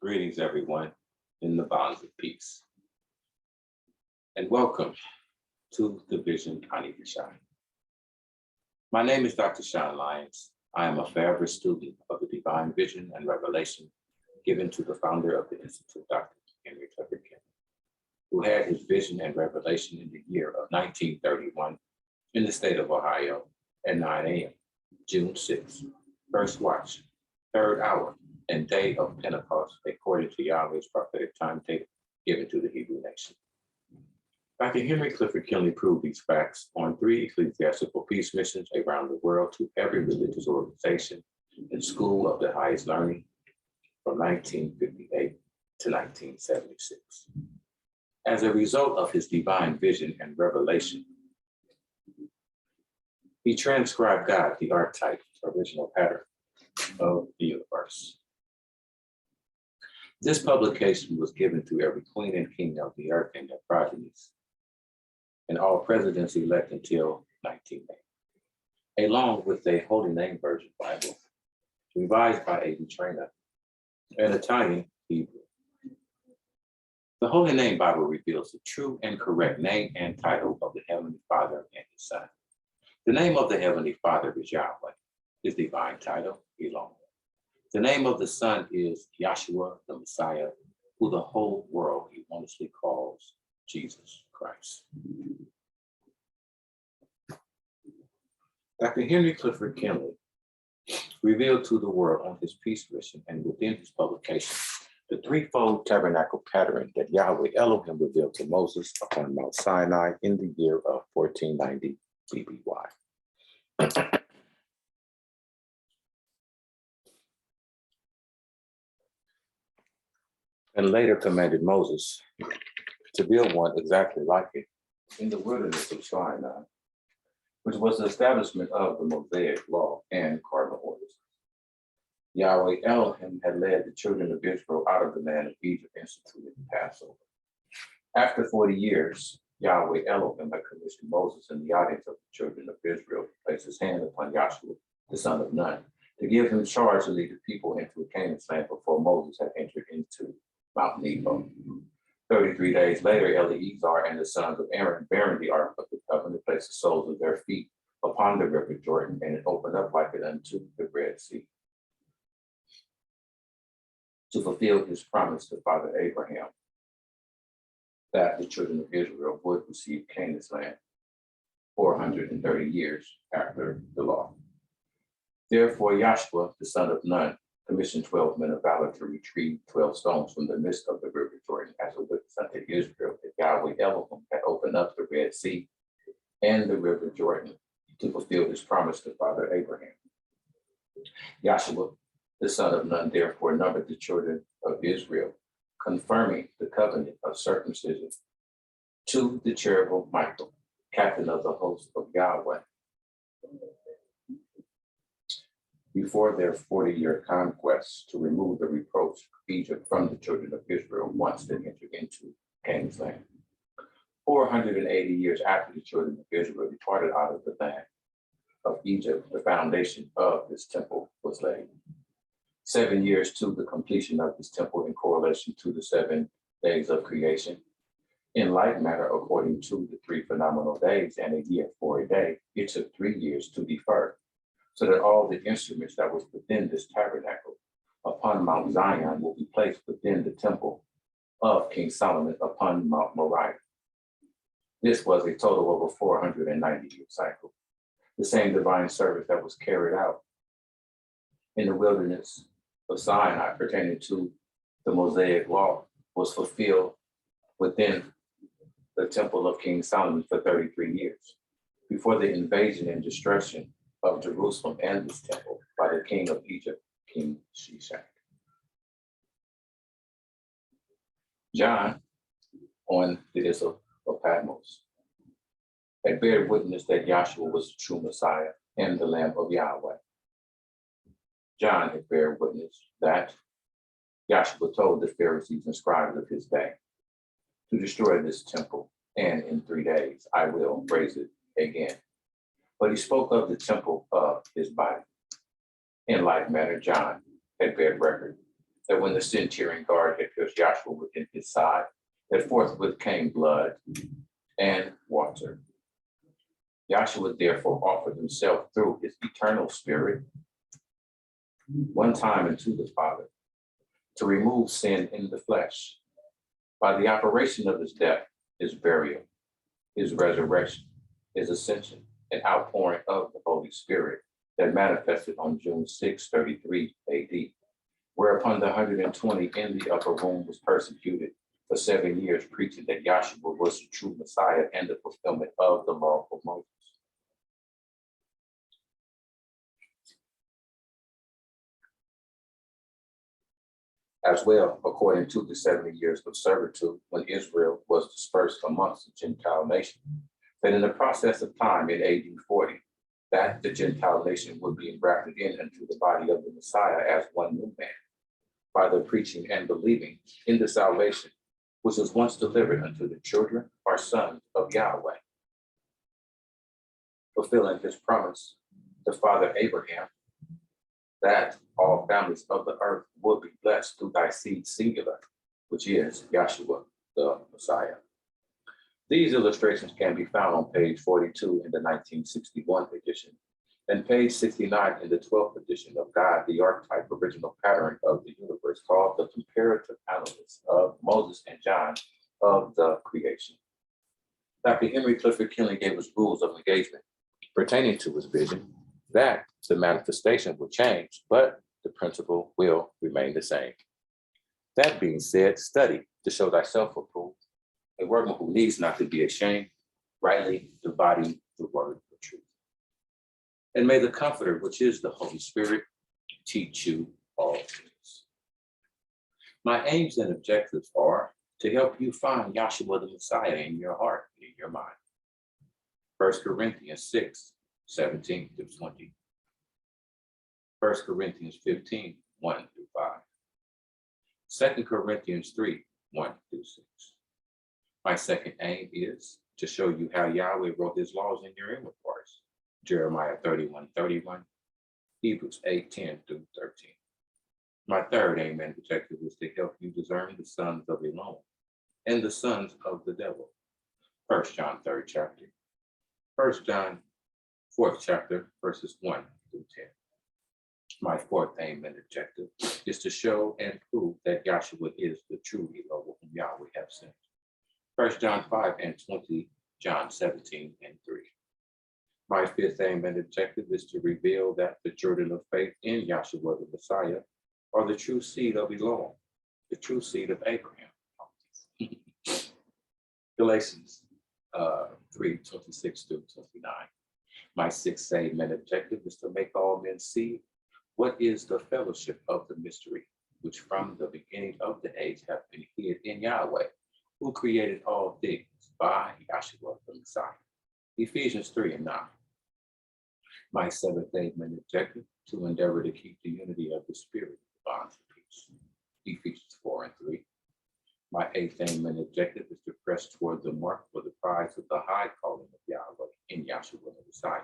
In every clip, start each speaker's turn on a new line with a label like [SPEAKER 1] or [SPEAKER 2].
[SPEAKER 1] Greetings, everyone, in the bonds of peace. And welcome to the Vision I Need to Shine. My name is Dr. Sean Lyons. I am a forever student of the divine vision and revelation given to the founder of the Institute, Dr. Henry Clifford King, who had his vision and revelation in the year of 1931 in the state of Ohio at 9 a.m., June 6, first watch, third hour, and day of Pentecost, according to Yahweh's prophetic timetable given to the Hebrew nation. Dr. Henry Clifford Kinley proved these facts on 3 ecclesiastical peace missions around the world to every religious organization and school of the highest learning from 1958 to 1976. As a result of his divine vision and revelation, he transcribed God, the archetype, original pattern of the universe. This publication was given to every queen and king of the earth and their progenies, and all presidents elect until 1980, along with a Holy Name Version Bible, revised by A.B. Trainer, and Italian Hebrew. The Holy Name Bible reveals the true and correct name and title of the Heavenly Father and His Son. The name of the Heavenly Father is Yahweh, His divine title, Elon. The name of the Son is Yahshua, the Messiah, who the whole world erroneously calls Jesus Christ. Dr. Henry Clifford Kinley revealed to the world on his peace mission and within his publication the threefold tabernacle pattern that Yahweh Elohim revealed to Moses upon Mount Sinai in the year of 1490 BBY. And later commanded Moses to build one exactly like it in the wilderness of Sinai, which was the establishment of the Mosaic law and cardinal orders. Yahweh Elohim had led the children of Israel out of the land of Egypt, instituted the Passover. After 40 years, Yahweh Elohim had commissioned Moses in the audience of the children of Israel to place his hand upon Yahshua, the son of Nun, to give him charge to lead the people into Canaan's land before Moses had entered into Mount Nebo. 33 days later, Eleazar and the sons of Aaron, bearing the ark of the covenant, placed the soles of their feet upon the river Jordan, and it opened up like it unto the Red Sea, to fulfill his promise to Father Abraham that the children of Israel would receive Canaan's land 430 years after the law. Therefore, Yahshua, the son of Nun, commissioned 12 men of valor to retrieve 12 stones from the midst of the river Jordan as a witness unto Israel that Yahweh Elohim had opened up the Red Sea and the river Jordan to fulfill his promise to Father Abraham. Yahshua, the son of Nun, therefore numbered the children of Israel, confirming the covenant of circumcision to the cherubim Michael, captain of the host of Yahweh, before their 40-year conquest to remove the reproach of Egypt from the children of Israel once they entered into Canaan's land. 480 years after the children of Israel departed out of the land of Egypt, the foundation of this temple was laid. 7 years to the completion of this temple in correlation to the 7 days of creation. In like manner, according to the 3 phenomenal days and a year for a day, it took 3 years to defer, so that all the instruments that was within this tabernacle upon Mount Zion will be placed within the temple of King Solomon upon Mount Moriah. This was a total of a 490-year cycle. The same divine service that was carried out in the wilderness of Sinai pertaining to the Mosaic law was fulfilled within the temple of King Solomon for 33 years, before the invasion and destruction of Jerusalem and this temple by the king of Egypt, King Shishak. John, on the isle of Patmos, had bear witness that Yahshua was the true Messiah and the Lamb of Yahweh. John had bear witness that Yahshua told the Pharisees and scribes of his day to destroy this temple, and in 3 days I will raise it again. But he spoke of the temple of his body. In like manner, John had bear record that when the centurion guard had pierced Yahshua within his side, that forthwith came blood and water. Yahshua therefore offered himself through his eternal spirit one time unto the Father to remove sin in the flesh by the operation of his death, his burial, his resurrection, his ascension, and outpouring of the Holy Spirit that manifested on June 6, 33 AD, whereupon the 120 in the upper room was persecuted for 7 years, preaching that Yahshua was the true Messiah and the fulfillment of the law of Moses. As well, according to the 70 years of servitude, when Israel was dispersed amongst the Gentile nation, that in the process of time in AD 40, that the Gentile nation would be engrafted in into the body of the Messiah as one new man, by the preaching and believing in the salvation which was once delivered unto the children or sons of Yahweh, fulfilling his promise to Father Abraham, that all families of the earth will be blessed through thy seed singular, which is Yahshua, the Messiah. These illustrations can be found on page 42 in the 1961 edition, and page 69 in the 12th edition of God, the Archetype Original Pattern of the Universe, called the Comparative Analysis of Moses and John of the Creation. Dr. Henry Clifford Kinley gave us rules of engagement pertaining to his vision, that the manifestation will change, but the principle will remain the same. That being said, study to show thyself approved, a workman who needs not to be ashamed, rightly dividing the word of truth. And may the Comforter, which is the Holy Spirit, teach you all things. My aims and objectives are to help you find Yahshua the Messiah in your heart, in your mind. 1 Corinthians 6, 17 through 20. 1 Corinthians 15, 1 through 5. 2 Corinthians 3, 1 through 6. My second aim is to show you how Yahweh wrote his laws in your inward parts. Jeremiah 31, 31, Hebrews 8, 10 through 13. My third aim and objective is to help you discern the sons of Elon and the sons of the devil. 1 John 3rd chapter. 1 John 4th chapter, verses 1 through 10. My fourth aim and objective is to show and prove that Yahshua is the true Elohim whom Yahweh have sent. 1 John 5 and 20, John 17 and 3. My fifth aim and objective is to reveal that the children of faith in Yahshua the Messiah are the true seed of Elohim, the true seed of Abraham. Galatians 3, 26 through 29. My sixth aim and objective is to make all men see what is the fellowship of the mystery, which from the beginning of the age have been hid in Yahweh, who created all things by Yahshua the Messiah. Ephesians 3 and 9. My seventh aim and objective, to endeavor to keep the unity of the Spirit, the bonds of peace. Ephesians 4 and 3. My eighth aim and objective is to press toward the mark for the prize of the high calling of Yahweh in Yahshua the Messiah.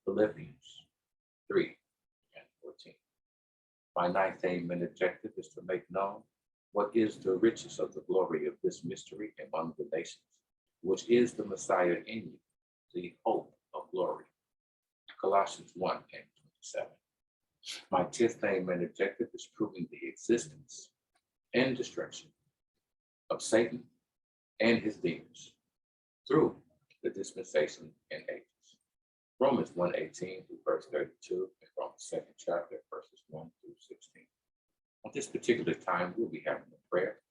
[SPEAKER 1] Philippians 3 and 14. My ninth aim and objective is to make known what is the riches of the glory of this mystery among the nations, which is the Messiah in you, the hope of glory. Colossians 1 and 27. My 10th aim and objective is proving the existence and destruction of Satan and his demons through the dispensation and ages. Romans 1:18 through verse 32, and Romans 2nd chapter, verses 1 through 16. At this particular time, we'll be having a prayer,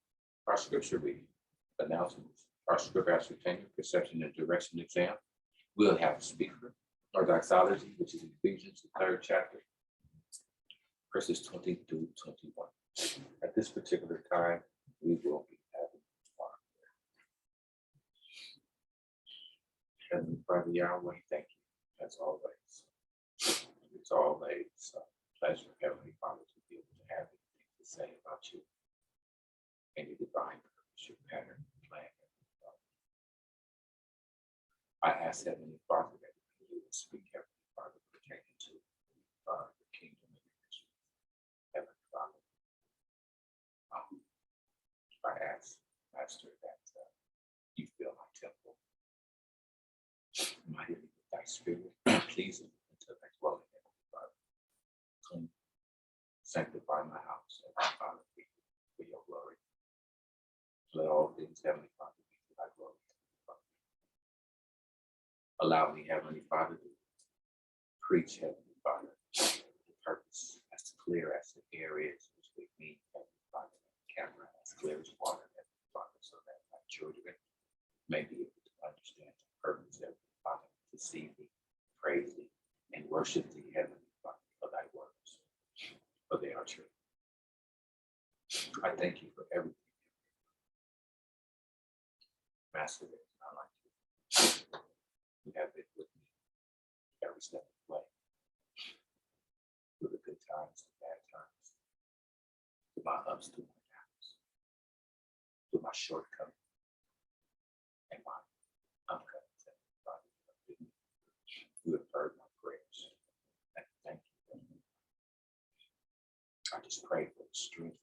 [SPEAKER 1] our scripture reading, announcements, our script ascertainment, perception and direction exam. We'll have a speaker, our doxology, which is Ephesians, the 3rd chapter, verses 20 through 21. At this particular time, we will be having our prayer. Heavenly Father Yahweh, thank you, as always. It's always a pleasure, Heavenly Father, to be able to have anything to say about you, any divine purpose, your pattern, plan. I ask Heavenly Father that you would speak, Heavenly Father, pertaining to the kingdom of the Heavenly Father. Pastor, that you fill my temple mightily with thy spirit, pleasing unto thy dwelling, Heavenly Father. Clean, sanctify my house, Heavenly Father, for your glory. Let all things, Heavenly Father, be for thy glory, Heavenly Father. Allow me, Heavenly Father, to preach, Heavenly Father, the purpose as clear as the air is, which with me, Heavenly Father, and the camera as clear as water, Heavenly Father, so that my children may be able to understand the purpose, Heavenly Father, to see thee, praise thee, and worship thee, Heavenly Father, for thy words, for they are true. I thank you for everything. Master, there is none like you. You have been with me every step of the way, through the good times and bad times, through my ups, through my downs, through my shortcomings and my upcomings. You have heard my prayers. And thank you. I just pray for the strength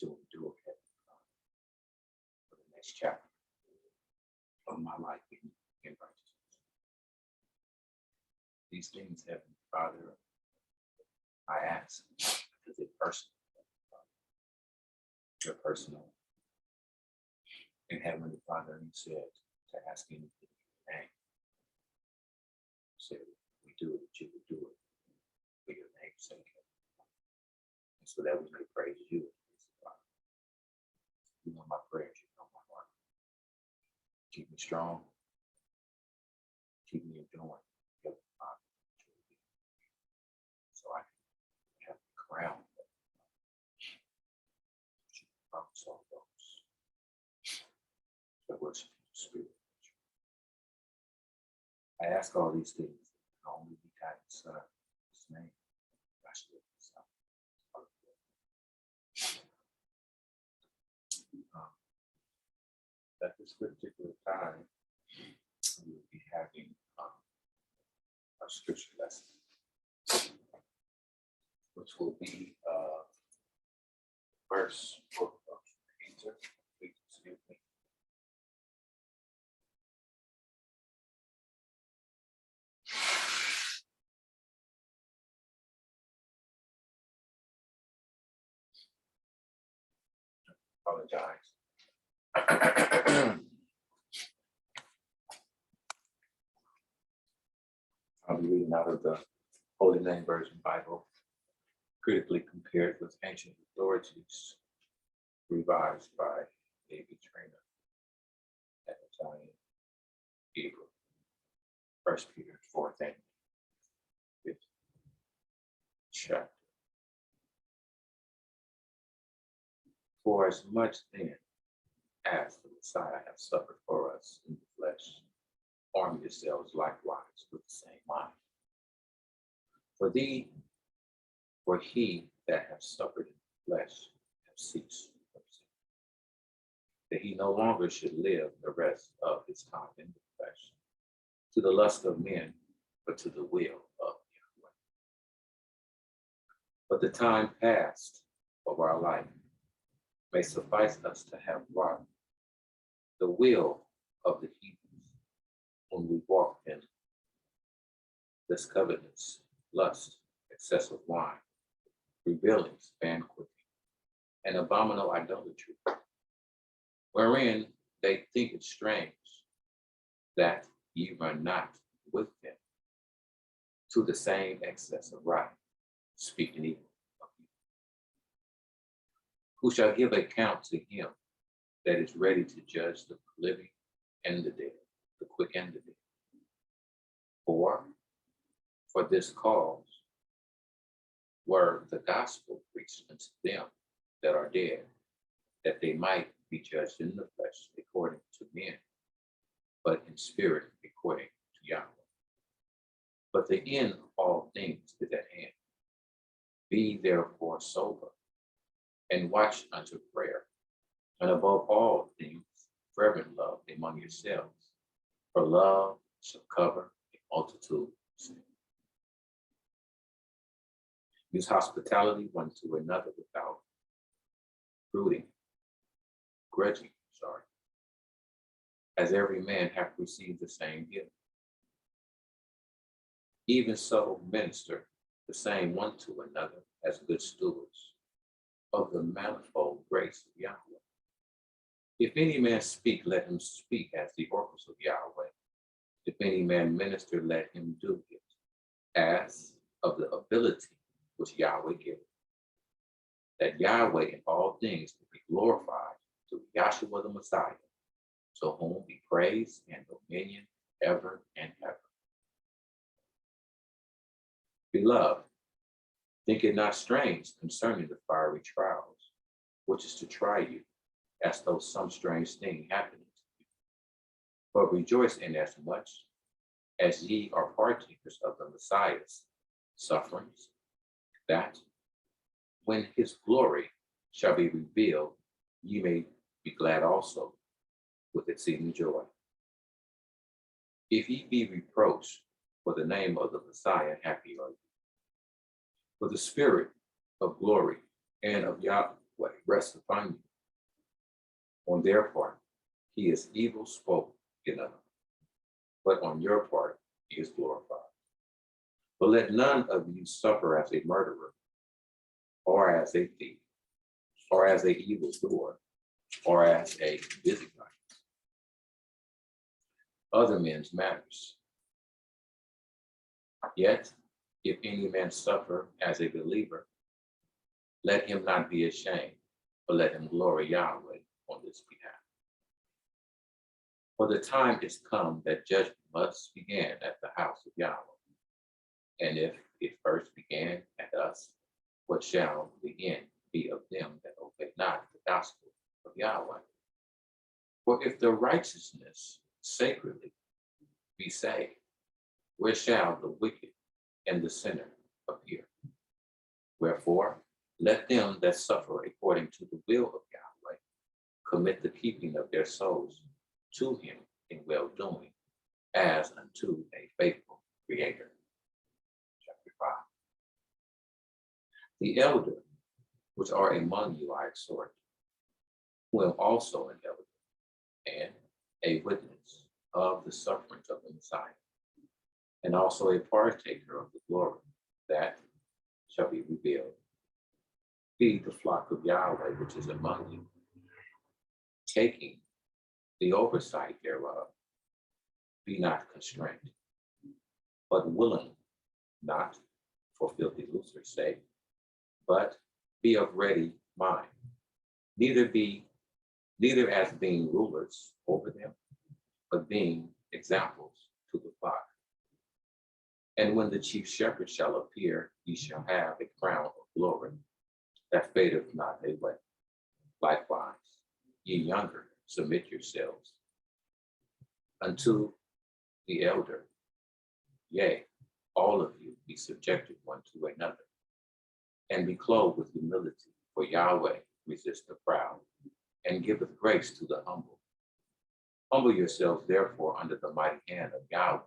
[SPEAKER 1] to endure, Heavenly Father, for the next chapter of my life in righteousness. These things, Heavenly Father, I ask because they're personal. They're personal. And Heavenly Father, you said to ask anything in your name. You said, we do it, that you would do it for your name's sake. And so that we may praise you. You know my prayers, you know my heart. Keep me strong. Keep me enduring. So I can have the crown that you promise all those that worship in the spirit. I ask all these things in the only begotten Son, his name, Yahshua, his Son. At this particular time, we will be having our scripture lesson, which will be verse book of Peter. Excuse me. Apologize. I'll be reading out of the Holy Name Version Bible, critically compared with ancient authorities, revised by David Trainer and Italian Able. 1 Peter 4th and 5th chapter. For as much then as the Messiah has suffered for us in the flesh, arm yourselves likewise with the same mind. For he that hath suffered in the flesh hath ceased from sin, that he no longer should live the rest of his time in the flesh, to the lust of men, but to the will of Yahweh. But the time past of our life may suffice us to have wrought the will of the heathens when we walked in this covetousness, lust, excessive wine, revelings, banqueting, and abominable idolatry, wherein they think it strange that ye run not with them to the same excess of riot, speaking evil of you, who shall give account to him that is ready to judge the living and the dead, the quick and the dead. For this cause were the gospel preached unto them that are dead, that they might be judged in the flesh according to men, but in spirit according to Yahweh. But the end of all things is at hand. Be therefore sober, and watch unto prayer, and above all things, fervent love among yourselves, for love shall cover a multitude of sins. Use hospitality one to another without grudging, as every man hath received the same gift. Even so minister the same one to another as good stewards of the manifold grace of Yahweh. If any man speak, let him speak as the oracles of Yahweh. If any man minister, let him do it as of the ability which Yahweh giveth, that Yahweh in all things will be glorified through Yahshua the Messiah, to whom be praise and dominion ever and ever. Beloved, think it not strange concerning the fiery trials, which is to try you, as though some strange thing happened to you. But rejoice inasmuch as ye are partakers of the Messiah's sufferings, that when his glory shall be revealed, ye may be glad also with exceeding joy. If ye be reproached for the name of the Messiah, happy are you. For the spirit of glory and of Yahweh rests upon you. On their part, he is evil spoken of, but on your part, he is glorified. But let none of you suffer as a murderer, or as a thief, or as an evildoer, or as a busybody. Other men's matters. Yet, if any man suffer as a believer, let him not be ashamed, but let him glory Yahweh on this behalf. For the time is come that judgment must begin at the house of Yahweh. And if it first began at us, what shall the end be of them that obey not the gospel of Yahweh? For if the righteousness sacredly be saved, where shall the wicked and the sinner appear? Wherefore, let them that suffer according to the will of Yahweh commit the keeping of their souls to him in well-doing, as unto a faithful creator. Chapter 5. The elder which are among you I exhort, who am also an elder, and a witness of the sufferings of the Messiah, and also a partaker of the glory that shall be revealed. Feed the flock of Yahweh which is among you, taking the oversight thereof. Be not constrained, but willing, not for filthy lucre's sake, but be of ready mind, neither as being rulers over them, but being examples to the flock. And when the chief shepherd shall appear, ye shall have a crown of glory that fadeth not away. Likewise, ye younger, submit yourselves unto the elder. Yea, all of you be subjected one to another, and be clothed with humility, for Yahweh resists the proud, and giveth grace to the humble. Humble yourselves therefore under the mighty hand of Yahweh,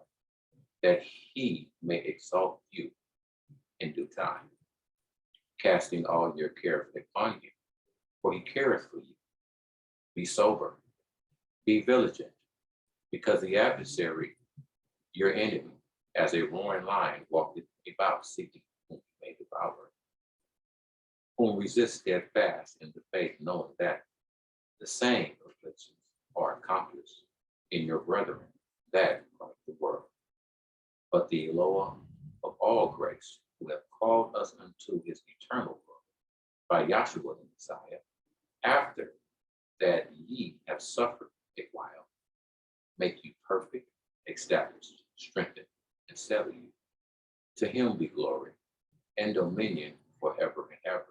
[SPEAKER 1] that he may exalt you in due time, casting all your care upon him, for he careth for you. Be sober, be vigilant, because the adversary, your enemy, as a roaring lion, walketh about seeking whom he may devour, whom resist steadfast in the faith, knowing that the same afflictions are accomplished in your brethren that are of the world. But the Eloah of all grace, who have called us unto his eternal glory by Yahshua the Messiah, after that ye have suffered a while, make you perfect, established, strengthen, and settle you. To him be glory and dominion forever and ever.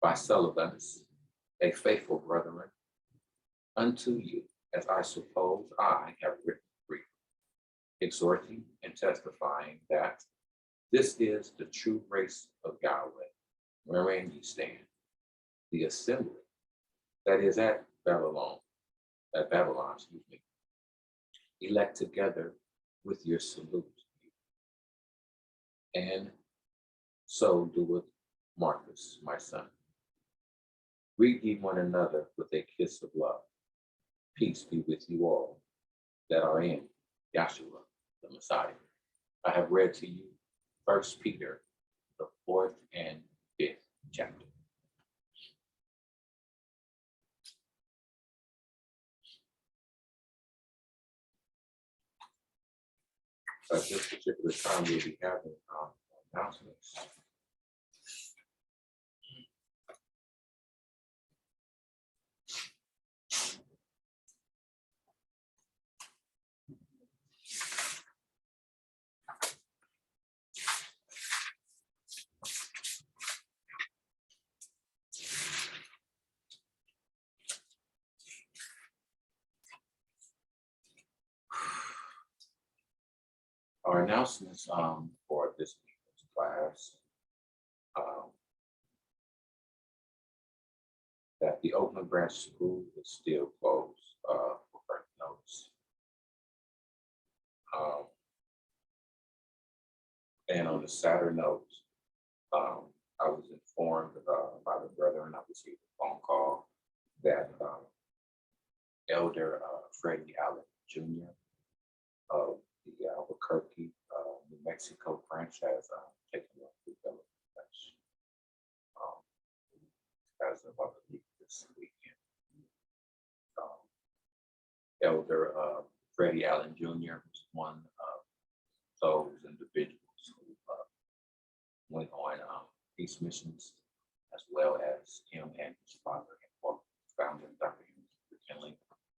[SPEAKER 1] By Silvanus, a faithful brethren, unto you, as I suppose I have written briefly, exhorting and testifying that this is the true grace of Yahweh, wherein ye stand, the assembly that is at Babylon, elect together with your salute. And so doeth Marcus, my son. Greet ye one another with a kiss of love. Peace be with you all that are in Yahshua, the Messiah. I have read to you First Peter, the 4th and 5th chapter. So at this particular time, we'll be having announcements. Our announcements for this week's class, that the Oakland Branch School is still closed for further notice. And on a sadder note, I was informed by the brethren, I received a phone call that Elder Freddie Allen Jr. of the Albuquerque, New Mexico branch has taken up the bench as of I believe this weekend. Elder Freddie Allen Jr. was one of those individuals who went on peace missions, as well as him and his father and founder, Dr. McKinley,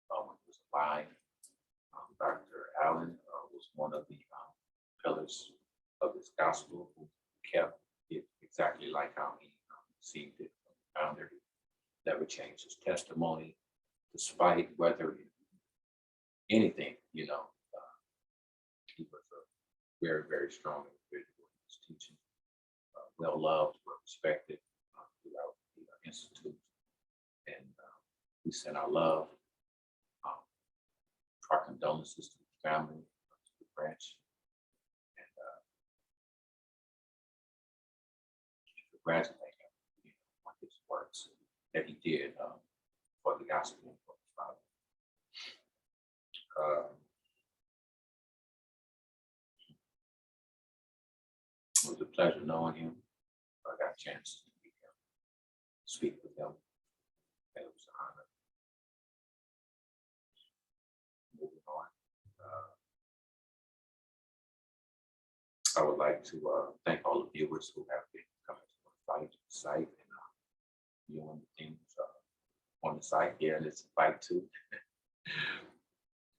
[SPEAKER 1] when he was alive. Dr. Allen was one of the pillars of this gospel who kept it exactly like how he received it from the founder. He never changed his testimony, despite whether anything, he was a very, very strong individual in his teaching, well loved, well respected throughout the institute. And we send our love, our condolences to the family, to the branch, and congratulate him on his works that he did for the gospel and for his father. It was a pleasure knowing him. I got a chance to meet him, speak with him, and it was an honor. Moving on, I would like to thank all the viewers who have been coming to the site and viewing the things on the site here, and it's a fight too.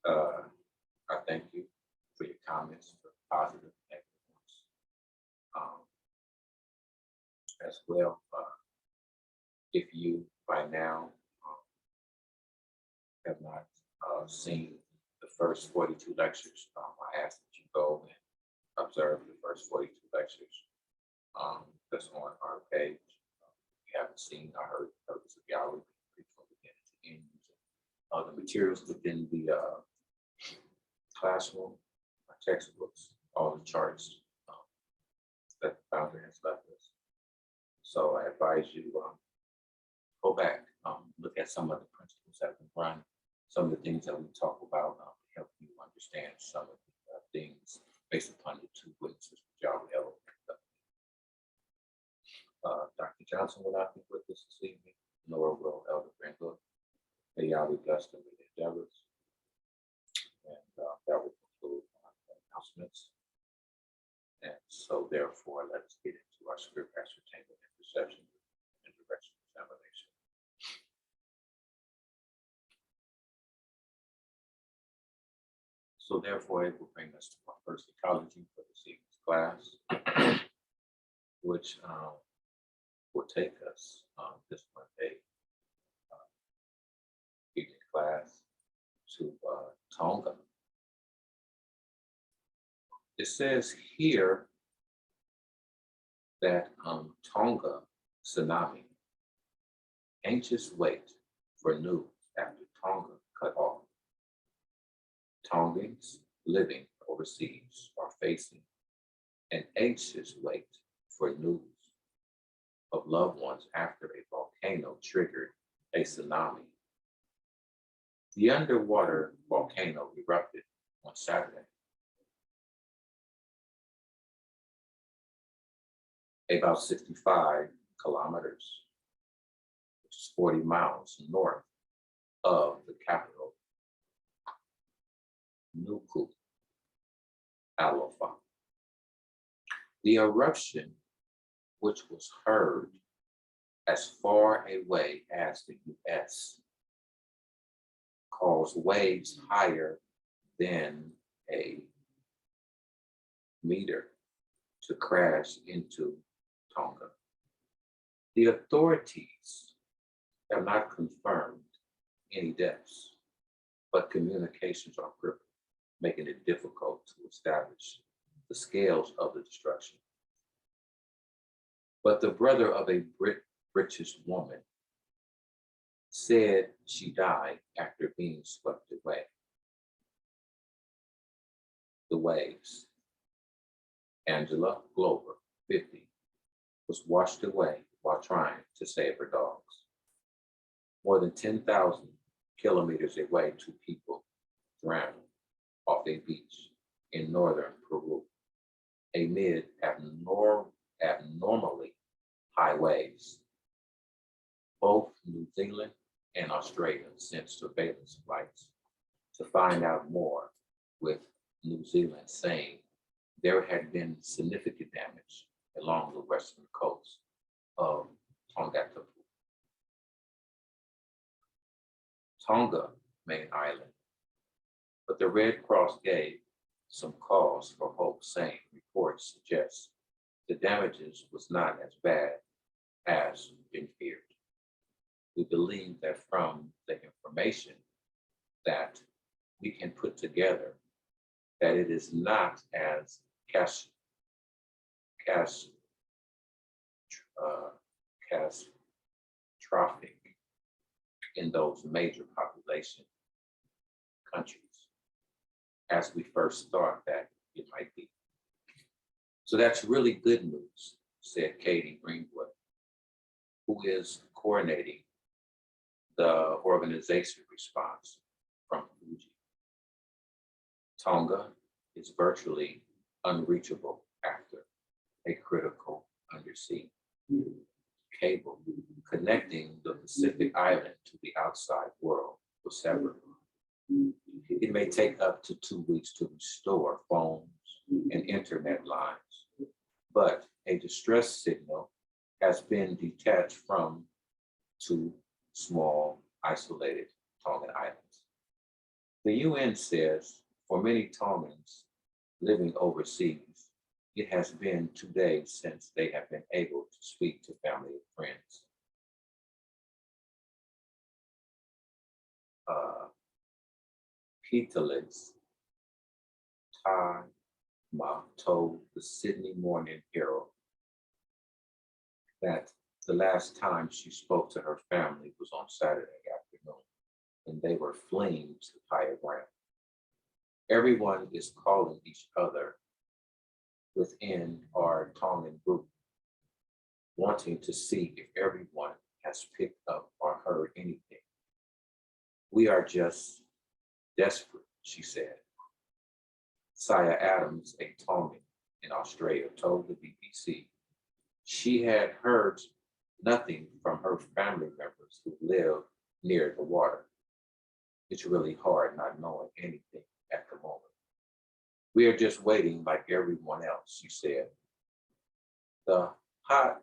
[SPEAKER 1] I thank you for your comments, for positive negative ones. As well, if you by now have not seen the first 42 lectures, I ask that you go and observe the first 42 lectures that's on our page. If you haven't seen or heard the purpose of Yahweh from beginning to end, using the materials within the classroom, our textbooks, all the charts that the founder has left us. So I advise you go back, look at some of the principles that have been run, some of the things that we talk about to help you understand some of the things based upon the two witnesses, Yahweh Able. Dr. Johnson will not be with us this evening, nor will Elder Brandon. May Yahweh bless them with their endeavors. And that will conclude our announcements. And so therefore, let us get into our script ascertainment and perception and direction examination. So therefore, it will bring us to our first ecology for this evening's class, which will take us this Monday evening class to Tonga. It says here that Tonga tsunami, anxious wait for news after Tonga cut off. Tongans living overseas are facing an anxious wait for news of loved ones after a volcano triggered a tsunami. The underwater volcano erupted on Saturday. About 65 kilometers, which is 40 miles north of the capital, Nuku Alofa. The eruption, which was heard as far away as the US, caused waves higher than a meter to crash into Tonga. The authorities have not confirmed any deaths, but communications are crippled, making it difficult to establish the scales of the destruction. But the brother of a British woman said she died after being swept away. The waves. Angela Glover, 50, was washed away while trying to save her dogs. More than 10,000 kilometers away, 2 people drowned off a beach in northern Peru amid abnormally high waves. Both New Zealand and Australia sent surveillance flights to find out more, with New Zealand saying there had been significant damage along the western coast of Tonga. Tonga, main island, but the Red Cross gave some cause for hope, saying reports suggest the damages was not as bad as been feared. We believe that from the information that we can put together, that it is not as catastrophic in those major population countries as we first thought that it might be. So that's really good news, said Katie Greenwood, who is coordinating the organization response from Fuji. Tonga is virtually unreachable after a critical undersea cable connecting the Pacific island to the outside world was severed. It may take up to 2 weeks to restore phones and internet lines, but a distress signal has been detached from 2 small, isolated Tongan islands. The UN says for many Tongans living overseas, it has been 2 days since they have been able to speak to family and friends. Petalix Tama told the Sydney Morning Herald that the last time she spoke to her family was on Saturday afternoon, and they were fleeing to higher ground. Everyone is calling each other within our Tongan group, wanting to see if everyone has picked up or heard anything. We are just desperate, she said. Saya Adams, a Tongan in Australia, told the BBC she had heard nothing from her family members who live near the water. It's really hard not knowing anything at the moment. We are just waiting like everyone else, she said. The Hot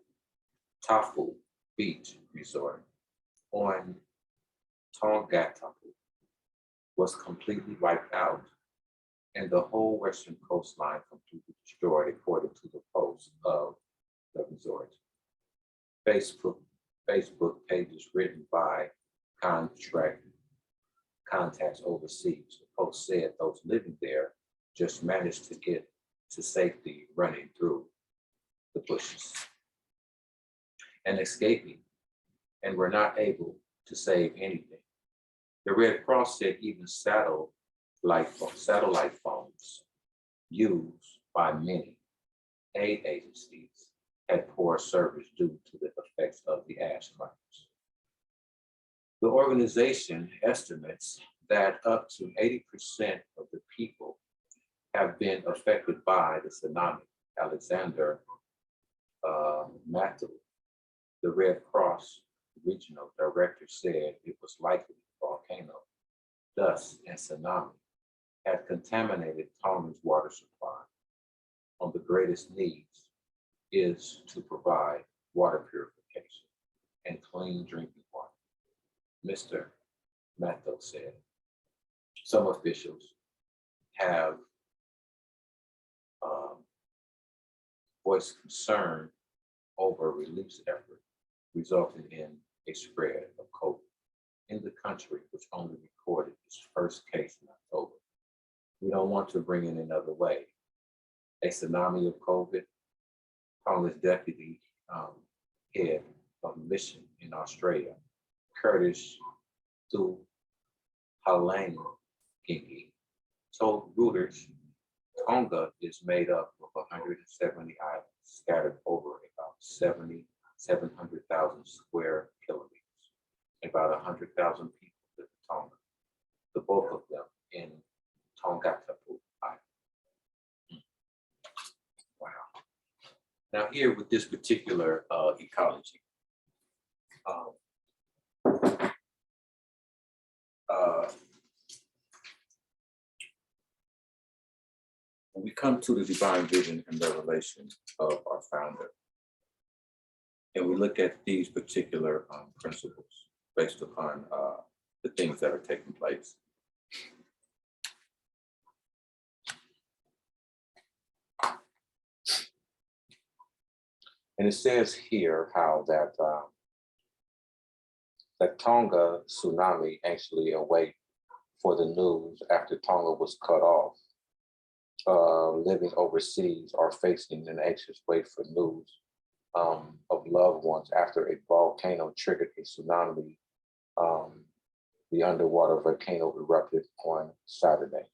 [SPEAKER 1] Tafu Beach Resort on Tonga was completely wiped out, and the whole western coastline completely destroyed, according to the post of the resort. Facebook pages written by contacts overseas. The post said those living there just managed to get to safety running through the bushes and escaping, and were not able to save anything. The Red Cross said even satellite phones used by many aid agencies had poor service due to the effects of the ash fires. The organization estimates that up to 80% of the people have been affected by the tsunami. Alexander Matthew, the Red Cross regional director, said it was likely the volcano, dust, and tsunami had contaminated Tonga's water supply. One of the greatest needs is to provide water purification and clean drinking water. Mr. Matthew said, some officials have voiced concern over relief effort resulting in a spread of COVID in the country, which only recorded its first case in October. We don't want to bring in another wave. A tsunami of COVID. Tonga's deputy head of mission in Australia, Curtis Halangi, told Reuters Tonga is made up of 170 islands scattered over about 700,000 square kilometers. About 100,000 people live in Tonga, the bulk of them in Tonga Island. Wow. Now here with this particular ecology, when we come to the divine vision and revelation of our founder, and we look at these particular principles based upon the things that are taking place. And it says here how that Tonga tsunami actually await for the news after Tonga was cut off. Living overseas are facing an anxious wait for news of loved ones after a volcano triggered a tsunami. The underwater volcano erupted on Saturday.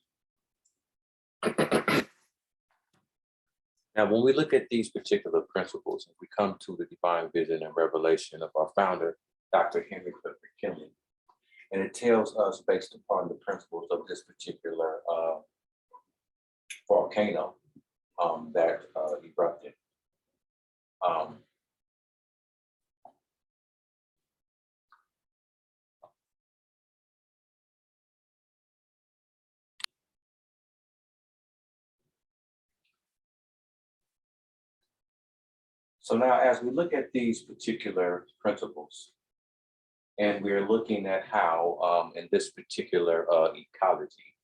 [SPEAKER 1] Now, when we look at these particular principles, we come to the divine vision and revelation of our founder, Dr. Henry Clifford Kinley, and it tells us based upon the principles of this particular volcano that erupted. So now as we look at these particular principles, and we're looking at how in this particular ecology,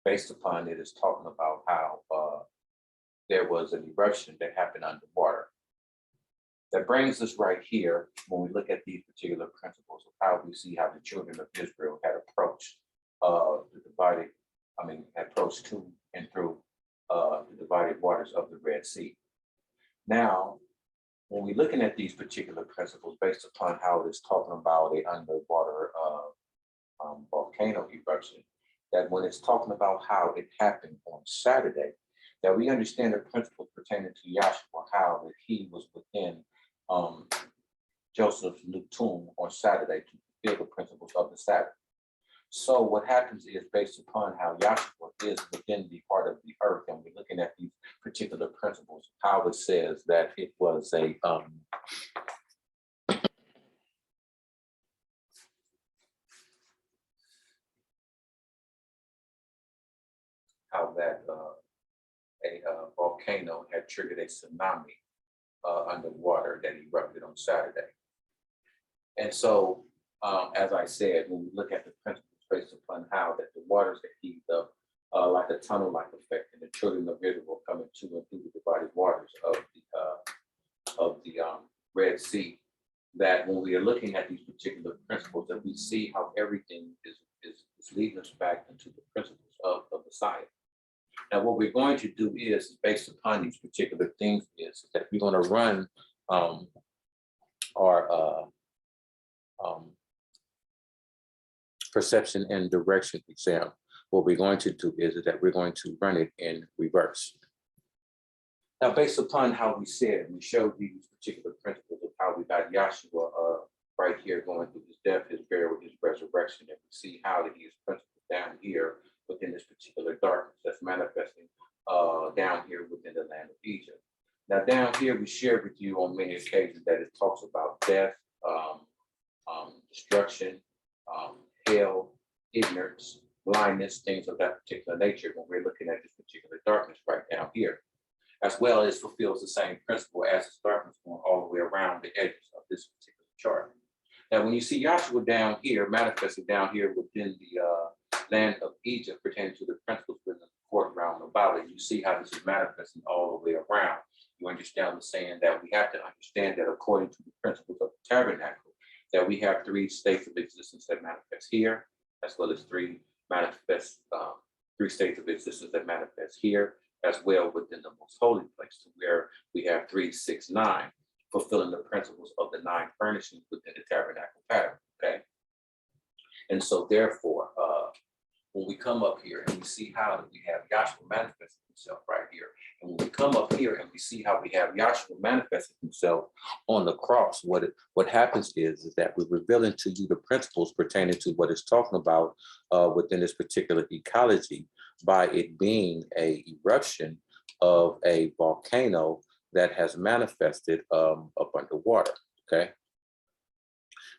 [SPEAKER 1] based upon it is talking about how there was an eruption that happened underwater. That brings us right here when we look at these particular principles of how we see how the children of Israel had approached approached to and through the divided waters of the Red Sea. Now, when we're looking at these particular principles based upon how it's talking about an underwater volcano eruption, that when it's talking about how it happened on Saturday, that we understand the principles pertaining to Yahshua, how that he was within Joseph's new tomb on Saturday to fulfill the principles of the Sabbath. So what happens is based upon how Yahshua is within the heart of the earth, and we're looking at these particular principles, how it says that it was a how that a volcano had triggered a tsunami underwater that erupted on Saturday. And so, as I said, when we look at the principles based upon how that the waters that heaved up like a tunnel-like effect, and the children of Israel coming to and through the divided waters of the Red Sea, that when we are looking at these particular principles, that we see how everything is leading us back into the principles of the Messiah. Now, what we're going to do is based upon these particular things is that we're going to run our perception and direction exam. What we're going to do is that we're going to run it in reverse. Now, based upon how we said, we showed these particular principles of how we got Yahshua right here going through his death, his burial, his resurrection, and we see how that he is principled down here within this particular darkness that's manifesting down here within the land of Egypt. Now, down here, we shared with you on many occasions that it talks about death, destruction, hell, ignorance, blindness, things of that particular nature when we're looking at this particular darkness right down here, as well as fulfills the same principle as this darkness going all the way around the edges of this particular chart. Now, when you see Yahshua down here, manifested down here within the land of Egypt, pertaining to the principles within the court round about it, you see how this is manifesting all the way around. You understand the saying that we have to understand that according to the principles of the tabernacle, that we have three states of existence that manifest here, as well as three states of existence that manifest here, as well within the most holy place, where we have 3, 6, 9, fulfilling the principles of the 9 furnishings within the tabernacle pattern. Okay, and so therefore, when we come up here and we see how we have Yahshua manifesting himself right here, and when we come up here and we see how we have Yahshua manifesting himself on the cross, what happens is that we're revealing to you the principles pertaining to what it's talking about within this particular ecology, by it being a eruption of a volcano that has manifested up underwater. Okay.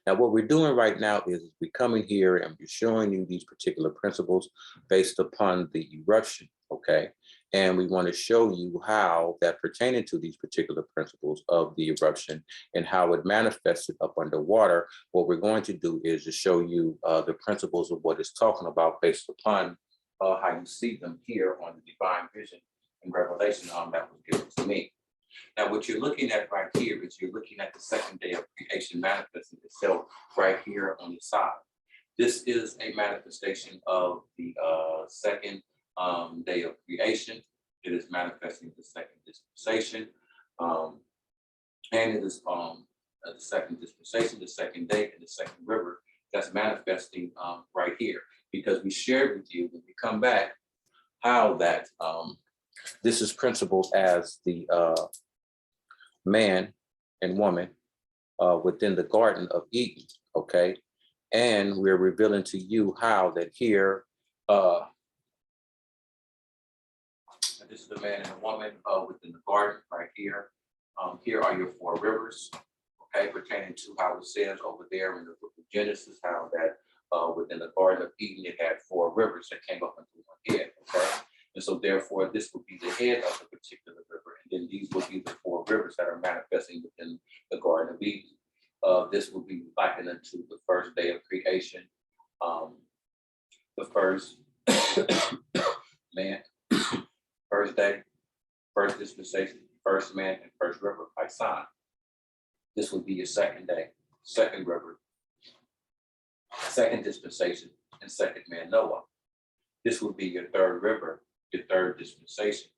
[SPEAKER 1] Now, what we're doing right now is we're coming here and we're showing you these particular principles based upon the eruption, okay? And we want to show you how that pertaining to these particular principles of the eruption and how it manifested up underwater. What we're going to do is to show you the principles of what it's talking about based upon how you see them here on the divine vision and revelation that was given to me. Now, what you're looking at right here is you're looking at the second day of creation manifesting itself right here on the side. This is a manifestation of the second day of creation. It is manifesting the second dispensation. And it is the second dispensation, the second day, and the second river that's manifesting right here. Because we shared with you when we come back how that this is principled as the man and woman within the Garden of Eden, okay? And we're revealing to you how that here, this is the man and the woman within the garden right here. Here are your 4 rivers, okay, pertaining to how it says over there in the book of Genesis, how that within the Garden of Eden, it had 4 rivers that came up into one head, okay? And so therefore, this would be the head of the particular river. And then these would be the 4 rivers that are manifesting within the Garden of Eden. This would be likened to the first day of creation, the first man, first day, first dispensation, first man, and first river by sign. This would be your second day, second river, second dispensation, and second man Noah. This would be your third river, your third dispensation,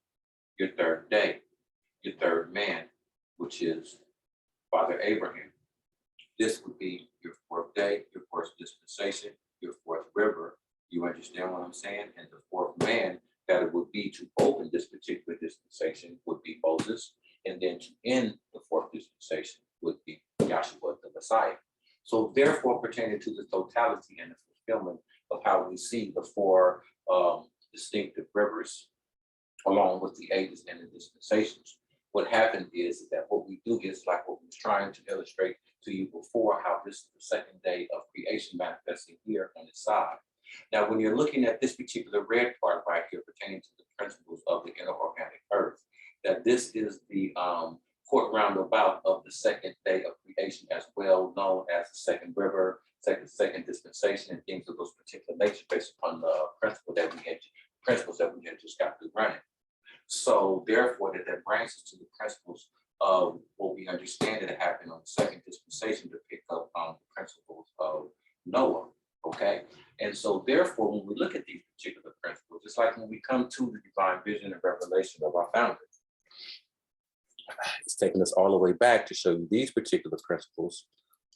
[SPEAKER 1] your third day, your third man, which is Father Abraham. This would be your 4th day, your 4th dispensation, your 4th river. You understand what I'm saying? And the 4th man that it would be to open this particular dispensation would be Moses. And then to end the 4th dispensation would be Yahshua the Messiah. So therefore, pertaining to the totality and the fulfillment of how we see the 4 distinctive rivers along with the ages and the dispensations, what happened is that what we do is like what we was trying to illustrate to you before, how this is the second day of creation manifesting here on the side. Now, when you're looking at this particular red part right here pertaining to the principles of the inner organic earth, that this is the court roundabout of the second day of creation, as well known as the second river, second dispensation, and things of those particular nature based upon the principles that we had just got through running. So therefore, that brings us to the principles of what we understand that happened on the second dispensation to pick up on the principles of Noah, okay? And so therefore, when we look at these particular principles, it's like when we come to the divine vision and revelation of our founder, it's taking us all the way back to show you these particular principles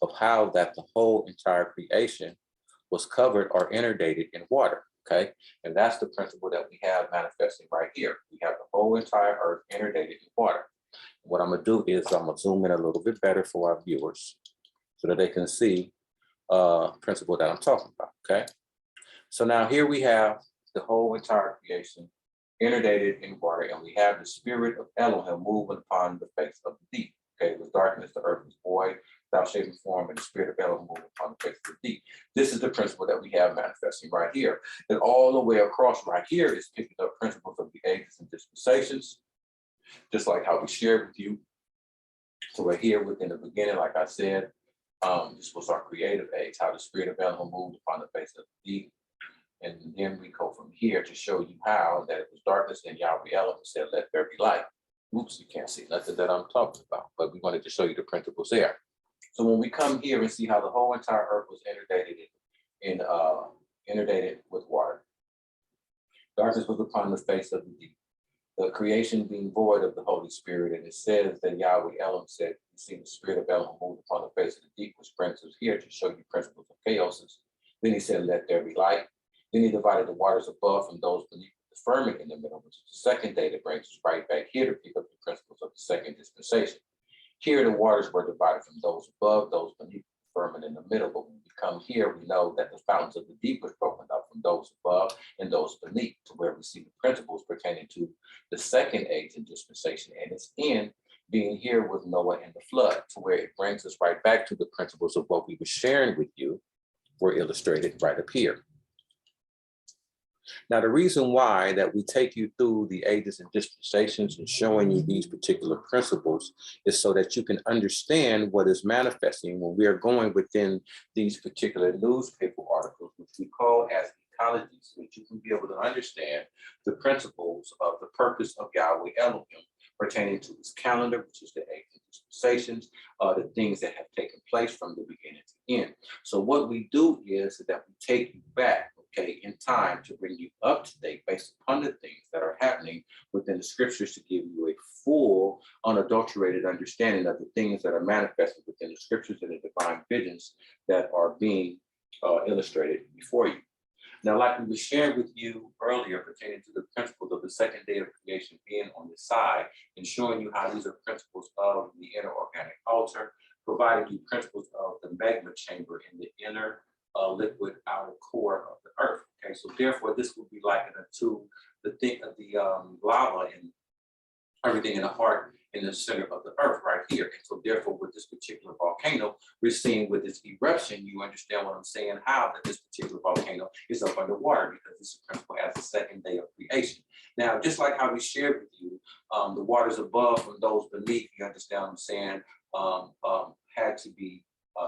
[SPEAKER 1] of how that the whole entire creation was covered or inundated in water, okay? And that's the principle that we have manifesting right here. We have the whole entire earth inundated in water. What I'm gonna do is I'm gonna zoom in a little bit better for our viewers so that they can see
[SPEAKER 2] principle that I'm talking about, okay? So now here we have the whole entire creation inundated in water, and we have the spirit of Elohim moving upon the face of the deep. Okay, it was darkness, the earth was void, without shaping form, and the spirit of Elohim moving upon the face of the deep. This is the principle that we have manifesting right here. And all the way across right here is picking up principles of the ages and dispensations, just like how we shared with you. So we're here within the beginning, like I said, this was our creative age, how the spirit of Elohim moved upon the face of the deep. And then we go from here to show you how that it was darkness, and Yahweh Elohim said, let there be light. Oops, you can't see nothing that I'm talking about, but we wanted to show you the principles there. So when we come here and see how the whole entire earth was inundated with water, darkness was upon the face of the deep, the creation being void of the Holy Spirit. And it says that Yahweh Elohim said, you see the spirit of Elohim moved upon the face of the deep, which brings us here to show you principles of chaoses. Then he said, let there be light. Then he divided the waters above from those beneath, the firmament in the middle, which is the second day that brings us right back here to pick up the principles of the second dispensation. Here the waters were divided from those above, those beneath, the firmament in the middle. But when we come here, we know that the fountains of the deep was broken up from those above and those beneath, to where we see the principles pertaining to the second age and dispensation, and its end being here with Noah and the flood, to where it brings us right back to the principles of what we were sharing with you, were illustrated right up here. Now, the reason why that we take you through the ages and dispensations and showing you these particular principles is so that you can understand what is manifesting when we are going within these particular newspaper articles, which we call as ecology, so that you can be able to understand the principles of the purpose of Yahweh Elohim pertaining to his calendar, which is the ages and dispensations, the things that have taken place from the beginning to end. So what we do is that we take you back, okay, in time, to bring you up to date based upon the things that are happening within the scriptures, to give you a full, unadulterated understanding of the things that are manifested within the scriptures and the divine visions that are being illustrated before you. Now, like we were sharing with you earlier, pertaining to the principles of the second day of creation being on the side, and showing you how these are principles of the inner organic altar, providing you principles of the magma chamber in the inner liquid outer core of the earth. Okay, so therefore this would be likened to the thing of the lava and everything in the heart in the center of the earth right here. And so therefore with this particular volcano, we're seeing with this eruption, you understand what I'm saying, how that this particular volcano is up underwater, because this is principle as the second day of creation. Now, just like how we shared with you, the waters above and those beneath, you understand what I'm saying, had to be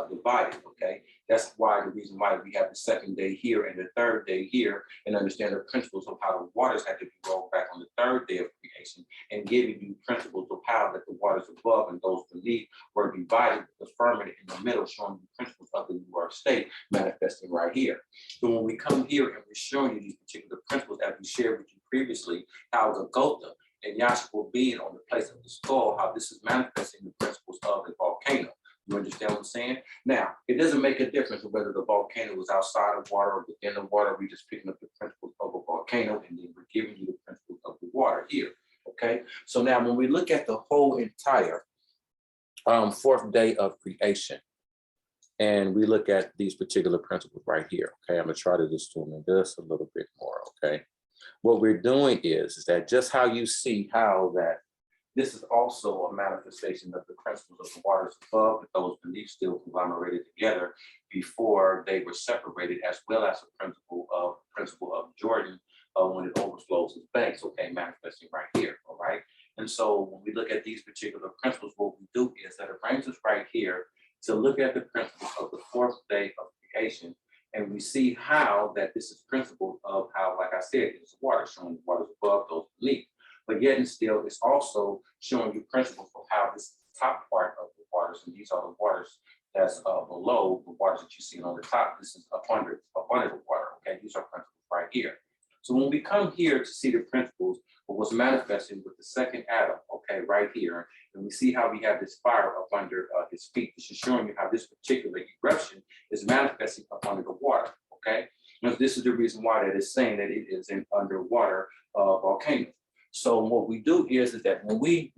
[SPEAKER 2] divided, okay? That's why the reason why we have the second day here and the third day here, and understand the principles of how the waters had to be rolled back on the third day of creation, and giving you principles of how that the waters above and those beneath were divided, with the firmament in the middle, showing you principles of the New Earth state manifesting right here. So when we come here and we're showing you these particular principles, as we shared with you previously, how the Gotha and Yahshua being on the place of the skull, how this is manifesting the principles of the volcano. You understand what I'm saying? Now, it doesn't make a difference whether the volcano was outside of water or within the water. We're just picking up the principles of a volcano, and then we're giving you the principles of the water here, okay? So now when we look at the whole entire fourth day of creation, and we look at these particular principles right here, okay? I'm gonna try to just zoom in this a little bit more, okay? What we're doing is that just how you see how that this is also a manifestation of the principles of the waters above, and those beneath still conglomerated together before they were separated, as well as the principle of Jordan when it overflows its banks, okay, manifesting right here, all right? And so when we look at these particular principles, what we do is that it brings us right here to look at the principles of the fourth day of creation, and we see how that this is principle of how, like I said, it's water, showing the waters above, those beneath. But yet and still, it's also showing you principles of how this top part of the waters, and these are the waters that's below the waters that you see on the top. This is up under the water, okay? These are principles right here. So when we come here to see the principles of what's manifesting with the second Adam, okay, right here, and we see how we have this fire up under his feet. This is showing you how this particular eruption is manifesting up under the water, okay? And this is the reason why that is saying that it is an underwater volcano. So what we do is that when we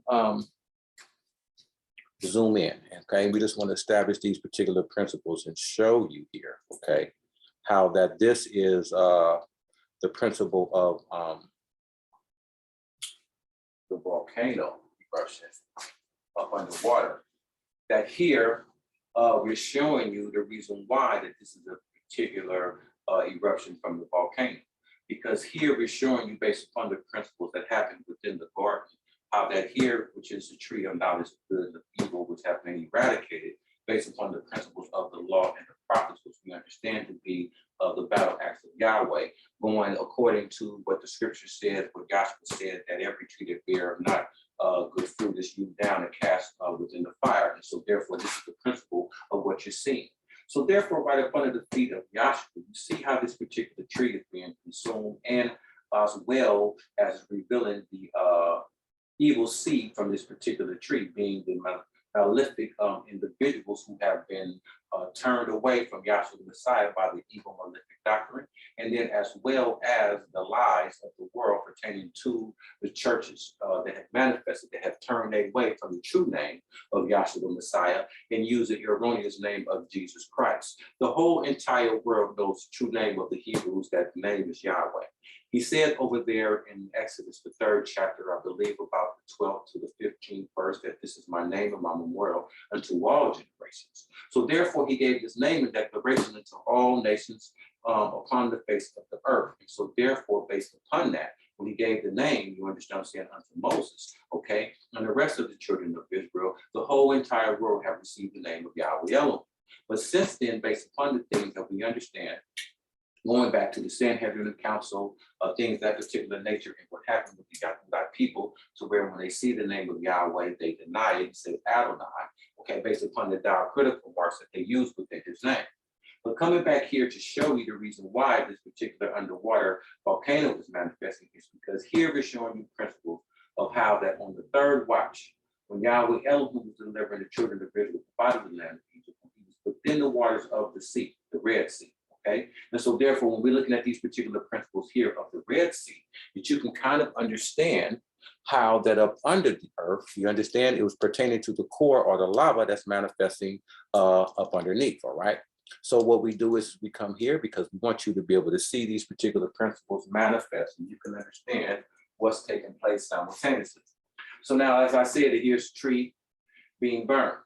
[SPEAKER 2] zoom in, okay? We just want to establish these particular principles and show you here, okay, how that this is the principle of
[SPEAKER 1] The volcano eruption up underwater. That here, we're showing you the reason why that this is a particular eruption from the volcano. Because here we're showing you based upon the principles that happen within the garden, how that here, which is the tree of knowledge of good and of evil, which have been eradicated based upon the principles of the law and the prophets, which we understand to be the battle acts of Yahweh, going according to what the scripture says, what Yahshua said, that every tree that bear not good fruit is hewed down and cast within the fire. And so therefore, this is the principle of what you're seeing. So therefore, right up under the feet of Yahshua, you see how this particular tree is being consumed, and as well as revealing the evil seed from this particular tree, being the malefic individuals who have been turned away from Yahshua the Messiah by the evil malefic doctrine, and then as well as the lies of the world pertaining to the churches that have manifested, that have turned away from the true name of Yahshua the Messiah and use the erroneous name of Jesus Christ. The whole entire world knows the true name of the Hebrews, that the name is Yahweh. He said over there in Exodus, the 3rd chapter, I believe about the 12th to the 15th verse, that this is my name and my memorial unto all generations. So therefore, he gave this name and declaration unto all nations upon the face of the earth. And so therefore, based upon that, when he gave the name, you understand what I'm saying, unto Moses, okay, and the rest of the children of Israel, the whole entire world have received the name of Yahweh Elohim. But since then, based upon the things that we understand, going back to the Sanhedrin Council, things of that particular nature, and what happened with the God people, to where when they see the name of Yahweh, they deny it and say Adonai, okay, based upon the diacritical marks that they use within his name. But coming back here to show you the reason why this particular underwater volcano is manifesting is because here we're showing you principles of how that on the 3rd watch, when Yahweh Elohim was delivering the children of Israel out of the land of Egypt, he was within the waters of the sea, the Red Sea. Okay, and so therefore, when we're looking at these particular principles here of the Red Sea, that you can kind of understand how that up under the earth, you understand it was pertaining to the core or the lava that's manifesting up underneath, all right? So what we do is we come here because we want you to be able to see these particular principles manifest, and you can understand what's taking place simultaneously. So now, as I said, here's the tree being burned.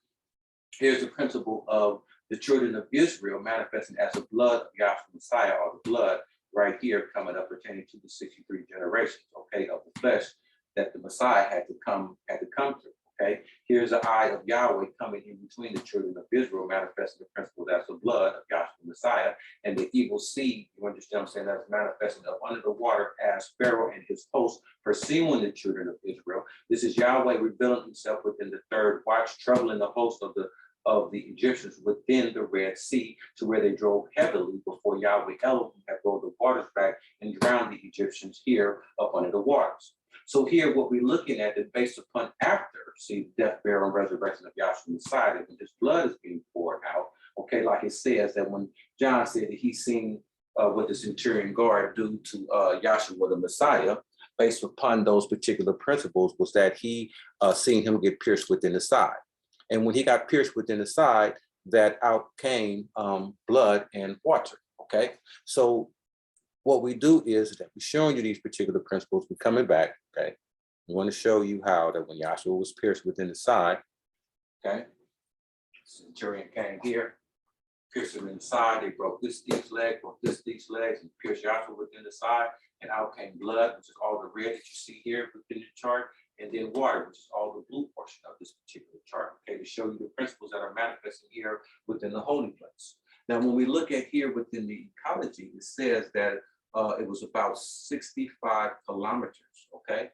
[SPEAKER 1] Here's the principle of the children of Israel manifesting as the blood of Yahshua Messiah, or the blood right here coming up pertaining to the 63 generations, okay, of the flesh that the Messiah had to come through, okay? Here's the eye of Yahweh coming in between the children of Israel, manifesting the principle that's the blood of Yahshua Messiah, and the evil seed, you understand what I'm saying, that's manifesting up under the water as Pharaoh and his host pursuing the children of Israel. This is Yahweh revealing himself within the 3rd watch, troubling the host of the Egyptians within the Red Sea, to where they drove heavily before Yahweh Elohim had rolled the waters back and drowned the Egyptians here up under the waters. So here, what we're looking at is based upon after, see, death, burial, and resurrection of Yahshua Messiah, that when his blood is being poured out, okay, like it says that when John said that he seen what the centurion guard do to Yahshua the Messiah, based upon those particular principles, was that he seen him get pierced within the side. And when he got pierced within the side, that out came blood and water, okay? So what we do is that we're showing you these particular principles. We're coming back, okay? We want to show you how that when Yahshua was pierced within the side, okay? Centurion came here, pierced him in the side. They broke this thief's leg, broke this thief's legs, and pierced Yahshua within the side. And out came blood, which is all the red that you see here within the chart, and then water, which is all the blue portion of this particular chart, okay, to show you the principles that are manifesting here within the holy place. Now, when we look at here within the ecology, it says that it was about 65 kilometers, okay?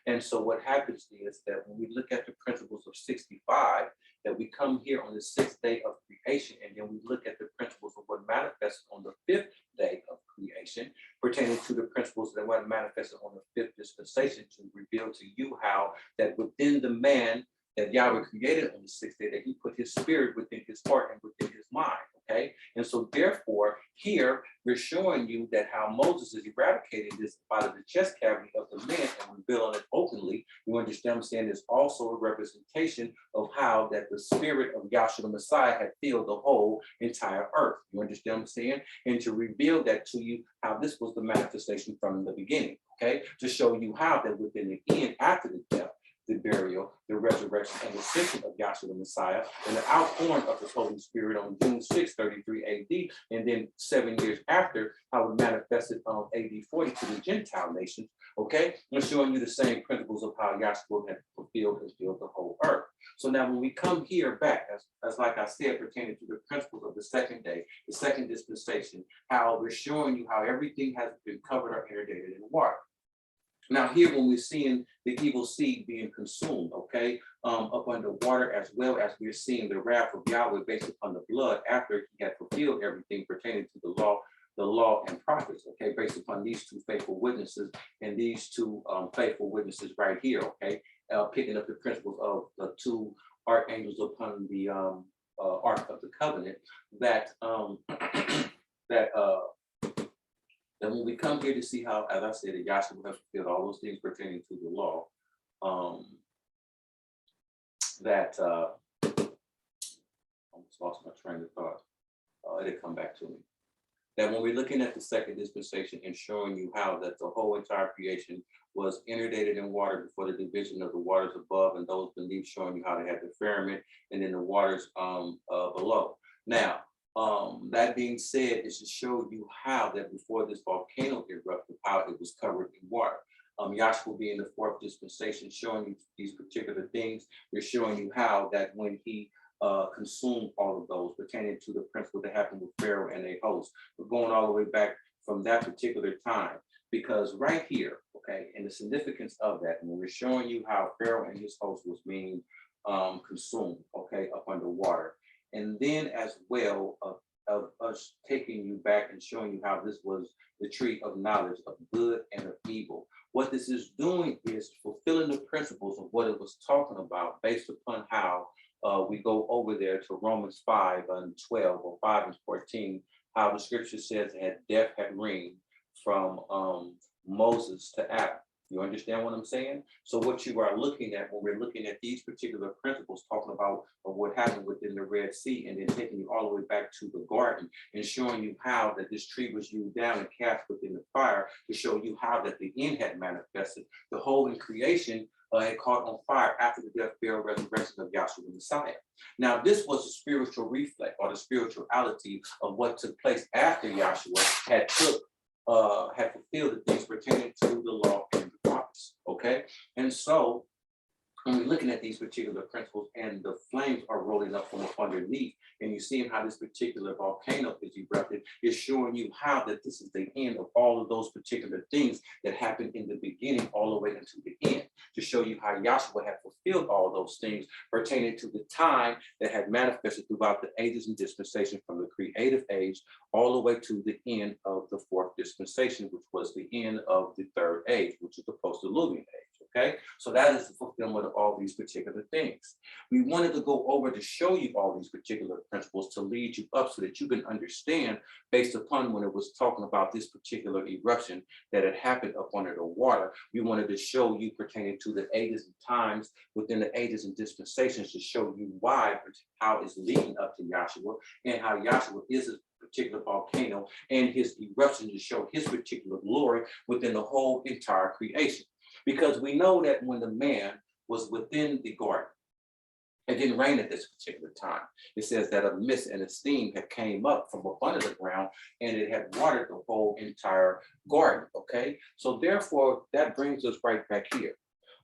[SPEAKER 1] And so what happens is that when we look at the principles of 65, that we come here on the 6th day of creation, and then we look at the principles of what manifests on the 5th day of creation, pertaining to the principles that were manifested on the 5th dispensation, to reveal to you how that within the man that Yahweh created on the 6th day, that he put his spirit within his heart and within his mind,
[SPEAKER 2] okay? And so therefore, here we're showing you that how Moses is eradicating this out of the chest cavity of the man and revealing it openly. You understand what I'm saying? Is also a representation of how that the spirit of Yahshua the Messiah had filled the whole entire earth. You understand what I'm saying? And to reveal that to you, how this was the manifestation from the beginning, okay? To show you how that within the end, after the death, the burial, the resurrection, and the ascension of Yahshua the Messiah, and the outpouring of his Holy Spirit on June 6, 33 AD, and then 7 years after, how it manifested on AD 40 to the Gentile nations, okay? I'm showing you the same principles of how Yahshua had fulfilled and filled the whole earth. So now when we come here back, as like I said, pertaining to the principles of the second day, the second dispensation, how we're showing you how everything has been covered or inundated in water. Now here, when we're seeing the evil seed being consumed, okay, up under water, as well as we're seeing the wrath of Yahweh based upon the blood after he had fulfilled everything pertaining to the law and prophets, okay, based upon these two faithful witnesses and these two faithful witnesses right here, okay, picking up the principles of the two archangels upon the Ark of the Covenant, that and when we come here to see how, as I said, that Yahshua has fulfilled all those things pertaining to the law, I almost lost my train of thought. It'll come back to me. That when we're looking at the second dispensation and showing you how that the whole entire creation was inundated in water before the division of the waters above and those beneath, showing you how they had the firmament and then the waters below. Now, that being said, is to show you how that before this volcano erupted, how it was covered in water. Yahshua being the fourth dispensation, showing you these particular things. We're showing you how that when he consumed all of those pertaining to the principle that happened with Pharaoh and a host. We're going all the way back from that particular time, because right here, okay, and the significance of that, when we're showing you how Pharaoh and his host was being consumed, okay, up under water. And then as well of us taking you back and showing you how this was the tree of knowledge of good and of evil. What this is doing is fulfilling the principles of what it was talking about based upon how we go over there to Romans 5 and 12 or 5 and 14, how the scripture says that death had reigned from Moses to Adam. You understand what I'm saying? So what you are looking at when we're looking at these particular principles, talking about what happened within the Red Sea, and then taking you all the way back to the garden and showing you how that this tree was hewed down and cast within the fire to show you how that the end had manifested. The whole in creation had caught on fire after the death, burial, resurrection of Yahshua the Messiah. Now, this was the spiritual reflex or the spirituality of what took place after Yahshua had fulfilled the things pertaining to the law and the prophets. Okay, and so when we're looking at these particular principles and the flames are rolling up from up underneath, and you're seeing how this particular volcano is erupted, is showing you how that this is the end of all of those particular things that happened in the beginning all the way into the end, to show you how Yahshua had fulfilled all those things pertaining to the time that had manifested throughout the ages and dispensation, from the creative age all the way to the end of the fourth dispensation, which was the end of the third age, which is the post-diluvian age. Okay, so that is the fulfillment of all these particular things. We wanted to go over to show you all these particular principles to lead you up so that you can understand based upon when it was talking about this particular eruption that had happened up under the water. We wanted to show you pertaining to the ages and times within the ages and dispensations to show you why, how it's leading up to Yahshua, and how Yahshua is a particular volcano and his eruption to show his particular glory within the whole entire creation. Because we know that when the man was within the garden, it didn't rain at this particular time. It says that a mist and a steam had came up from up under the ground, and it had watered the whole entire garden, okay? So therefore, that brings us right back here.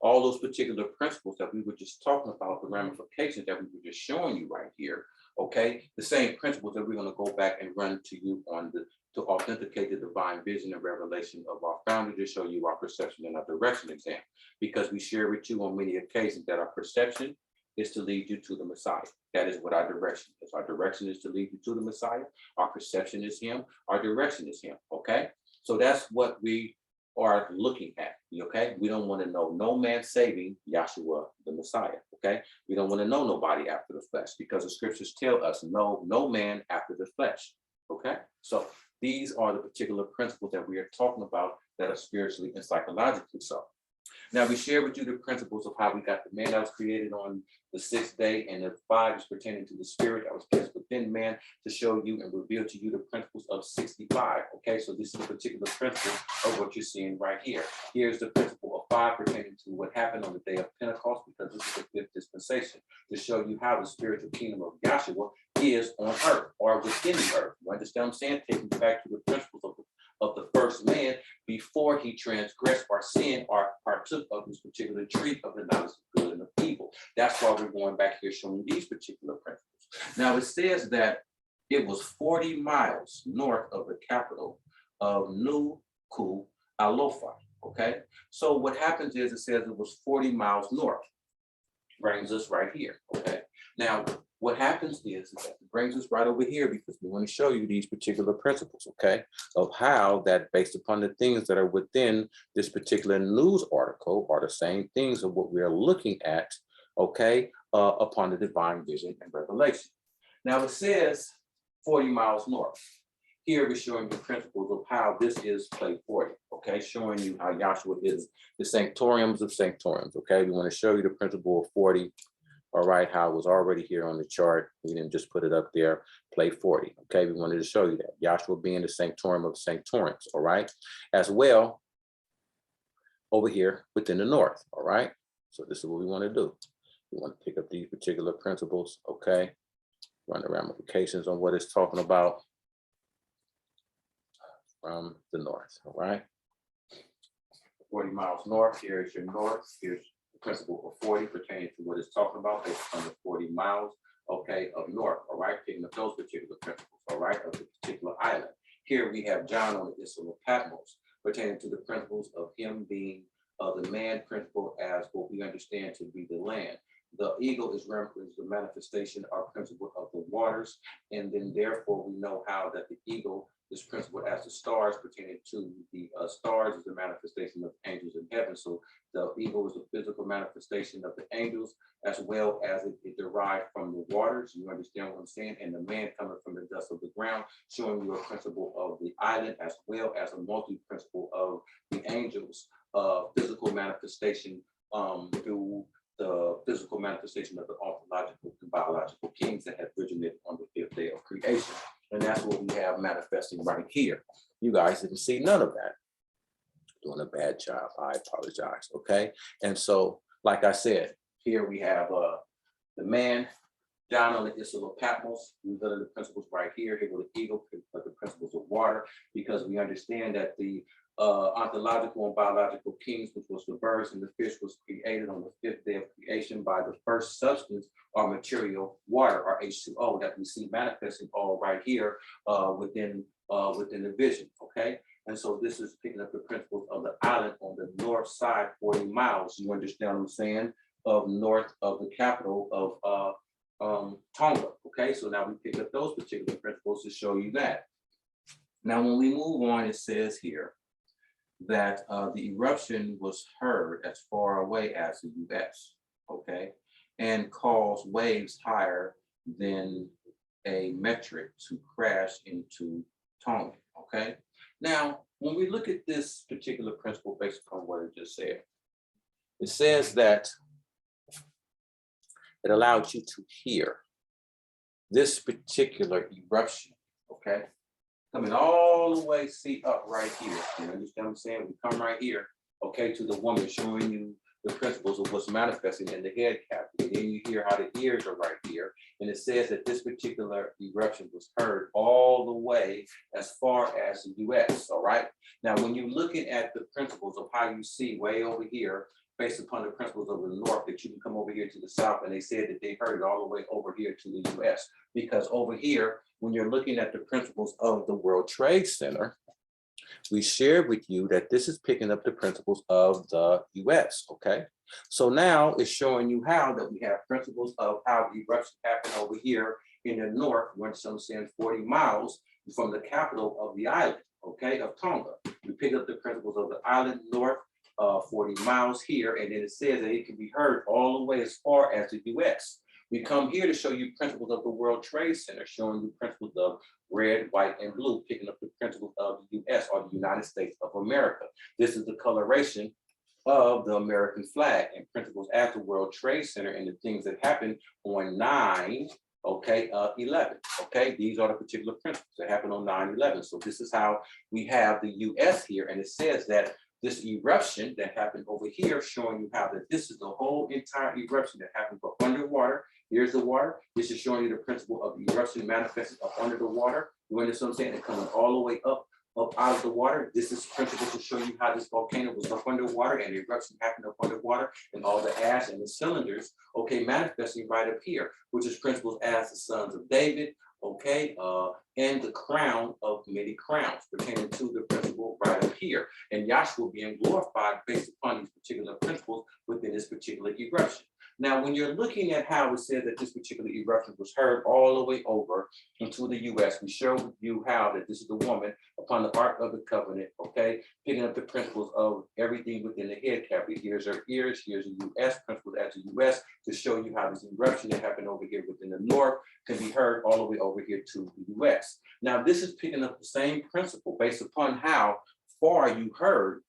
[SPEAKER 2] All those particular principles that we were just talking about, the ramifications that we were just showing you right here, okay? The same principles that we're going to go back and run to you on to authenticate the divine vision and revelation of our founder, to show you our perception and our direction exam, because we share with you on many occasions that our perception is to lead you to the Messiah. That is what our direction is. Our direction is to lead you to the Messiah. Our perception is him. Our direction is him, okay? So that's what we are looking at. Okay, we don't want to know no man saving Yahshua the Messiah. Okay, we don't want to know nobody after the flesh, because the scriptures tell us no man after the flesh. Okay, so these are the particular principles that we are talking about that are spiritually and psychologically so. Now, we share with you the principles of how we got the man that was created on the 6th day, and the 5 is pertaining to the spirit that was placed within man to show you and reveal to you the principles of 65. Okay, so this is a particular principle of what you're seeing right here. Here's the principle of 5 pertaining to what happened on the day of Pentecost, because this is the 5th dispensation, to show you how the spiritual kingdom of Yahshua is on earth or within the earth. You understand what I'm saying? Taking you back to the principles of the first man before he transgressed or sinned or partook of this particular tree of the knowledge of good and of evil. That's why we're going back here showing these particular principles. Now it says that it was 40 miles north of the capital of New Ku Alofa. Okay, so what happens is it says it was 40 miles north. Brings us right here. Okay, now what happens is that it brings us right over here, because we want to show you these particular principles, okay, of how that based upon the things that are within this particular news article are the same things of what we are looking at, okay, upon the divine vision and revelation. Now it says 40 miles north. Here we're showing you principles of how this is play 40, okay, showing you how Yahshua is the sanctoriums of sanctoriums, okay. We want to show you the principle of 40. All right, how it was already here on the chart. We didn't just put it up there, play 40. Okay, we wanted to show you that. Yahshua being the sanctorium of sanctoriums, all right? As well, over here within the north, all right? So this is what we want to do. We want to pick up these particular principles, okay? Run the ramifications on what it's talking about from the north, all right? 40 miles north, here's your north, here's principle of 40 pertaining to what it's talking about based on the 40 miles, okay, of north, all right, picking up those particular principles, all right, of the particular island. Here we have John on the isle of Patmos pertaining to the principles of him being the man principle as what we understand to be the land. The eagle is the manifestation or principle of the waters, and then therefore we know how that the eagle is principle as the stars pertaining to the stars is the manifestation of angels in heaven. So the eagle is the physical manifestation of the angels, as well as it derived from the waters. You understand what I'm saying? And the man coming from the dust of the ground, showing you a principle of the island, as well as a multi-principle of the angels, physical manifestation through the physical manifestation of the ontological and biological kings that have originated on the 5th day of creation. And that's what we have manifesting right here. You guys didn't see none of that. Doing a bad job. I apologize. Okay. And so, like I said, here we have the man, John on the isle of Patmos. We've done the principles right here. Here with the eagle, the principles of water, because we understand that the ontological and biological kings, which was the birds and the fish, was created on the 5th day of creation by the first substance or material, water, or H2O, that we see manifesting all right here within the vision. Okay, and so this is picking up the principles of the island on the north side, 40 miles. You understand what I'm saying? Of north of the capital of Tonga. Okay, so now we pick up those particular principles to show you that. Now, when we move on, it says here that the eruption was heard as far away as the US, okay, and caused waves higher than a metric to crash into Tonga, okay? Now, when we look at this particular principle based upon what it just said, it says that it allowed you to hear this particular eruption, okay? Coming all the way, see up right here. You understand what I'm saying? We come right here, okay, to the woman showing you the principles of what's manifesting in the head cavity. And then you hear how the ears are right here. And it says that this particular eruption was heard all the way as far as the US, all right? Now, when you're looking at the principles of how you see way over here, based upon the principles of the north, that you can come over here to the south, and they said that they heard it all the way over here to the US. Because over here, when you're looking at the principles of the World Trade Center, we shared with you that this is picking up the principles of the US, okay? So now it's showing you how that we have principles of how the eruption happened over here in the north, we're saying 40 miles from the capital of the island, okay, of Tonga. We pick up the principles of the island north 40 miles here, and then it says that it can be heard all the way as far as the US. We come here to show you principles of the World Trade Center, showing you principles of red, white, and blue, picking up the principles of the US or the United States of America. This is the coloration of the American flag and principles at the World Trade Center and the things that happened on 9, okay, 11, okay? These are the particular principles that happened on 9/11. So this is how we have the US here, and it says that this eruption that happened over here, showing you how that this is the whole entire eruption that happened from underwater. Here's the water. This is showing you the principle of the eruption manifested up under the water. You understand what I'm saying? And coming all the way up out of the water. This is principle to show you how this volcano was up underwater and the eruption happened up underwater and all the ash and the cylinders, okay, manifesting right up here, which is principles as the sons of David, okay, and the crown of many crowns pertaining to the principle right up here. And Yahshua being glorified based upon these particular principles within this particular eruption. Now, when you're looking at how it said that this particular eruption was heard all the way over into the US, we showed you how that this is the woman upon the Ark of the Covenant, okay, picking up the principles of everything within the head cavity. Here's her ears, here's the US, principles at the US to show you how this eruption that happened over here within the north can be heard all the way over here to the US. Now, this is picking up the same principle based upon how far you heard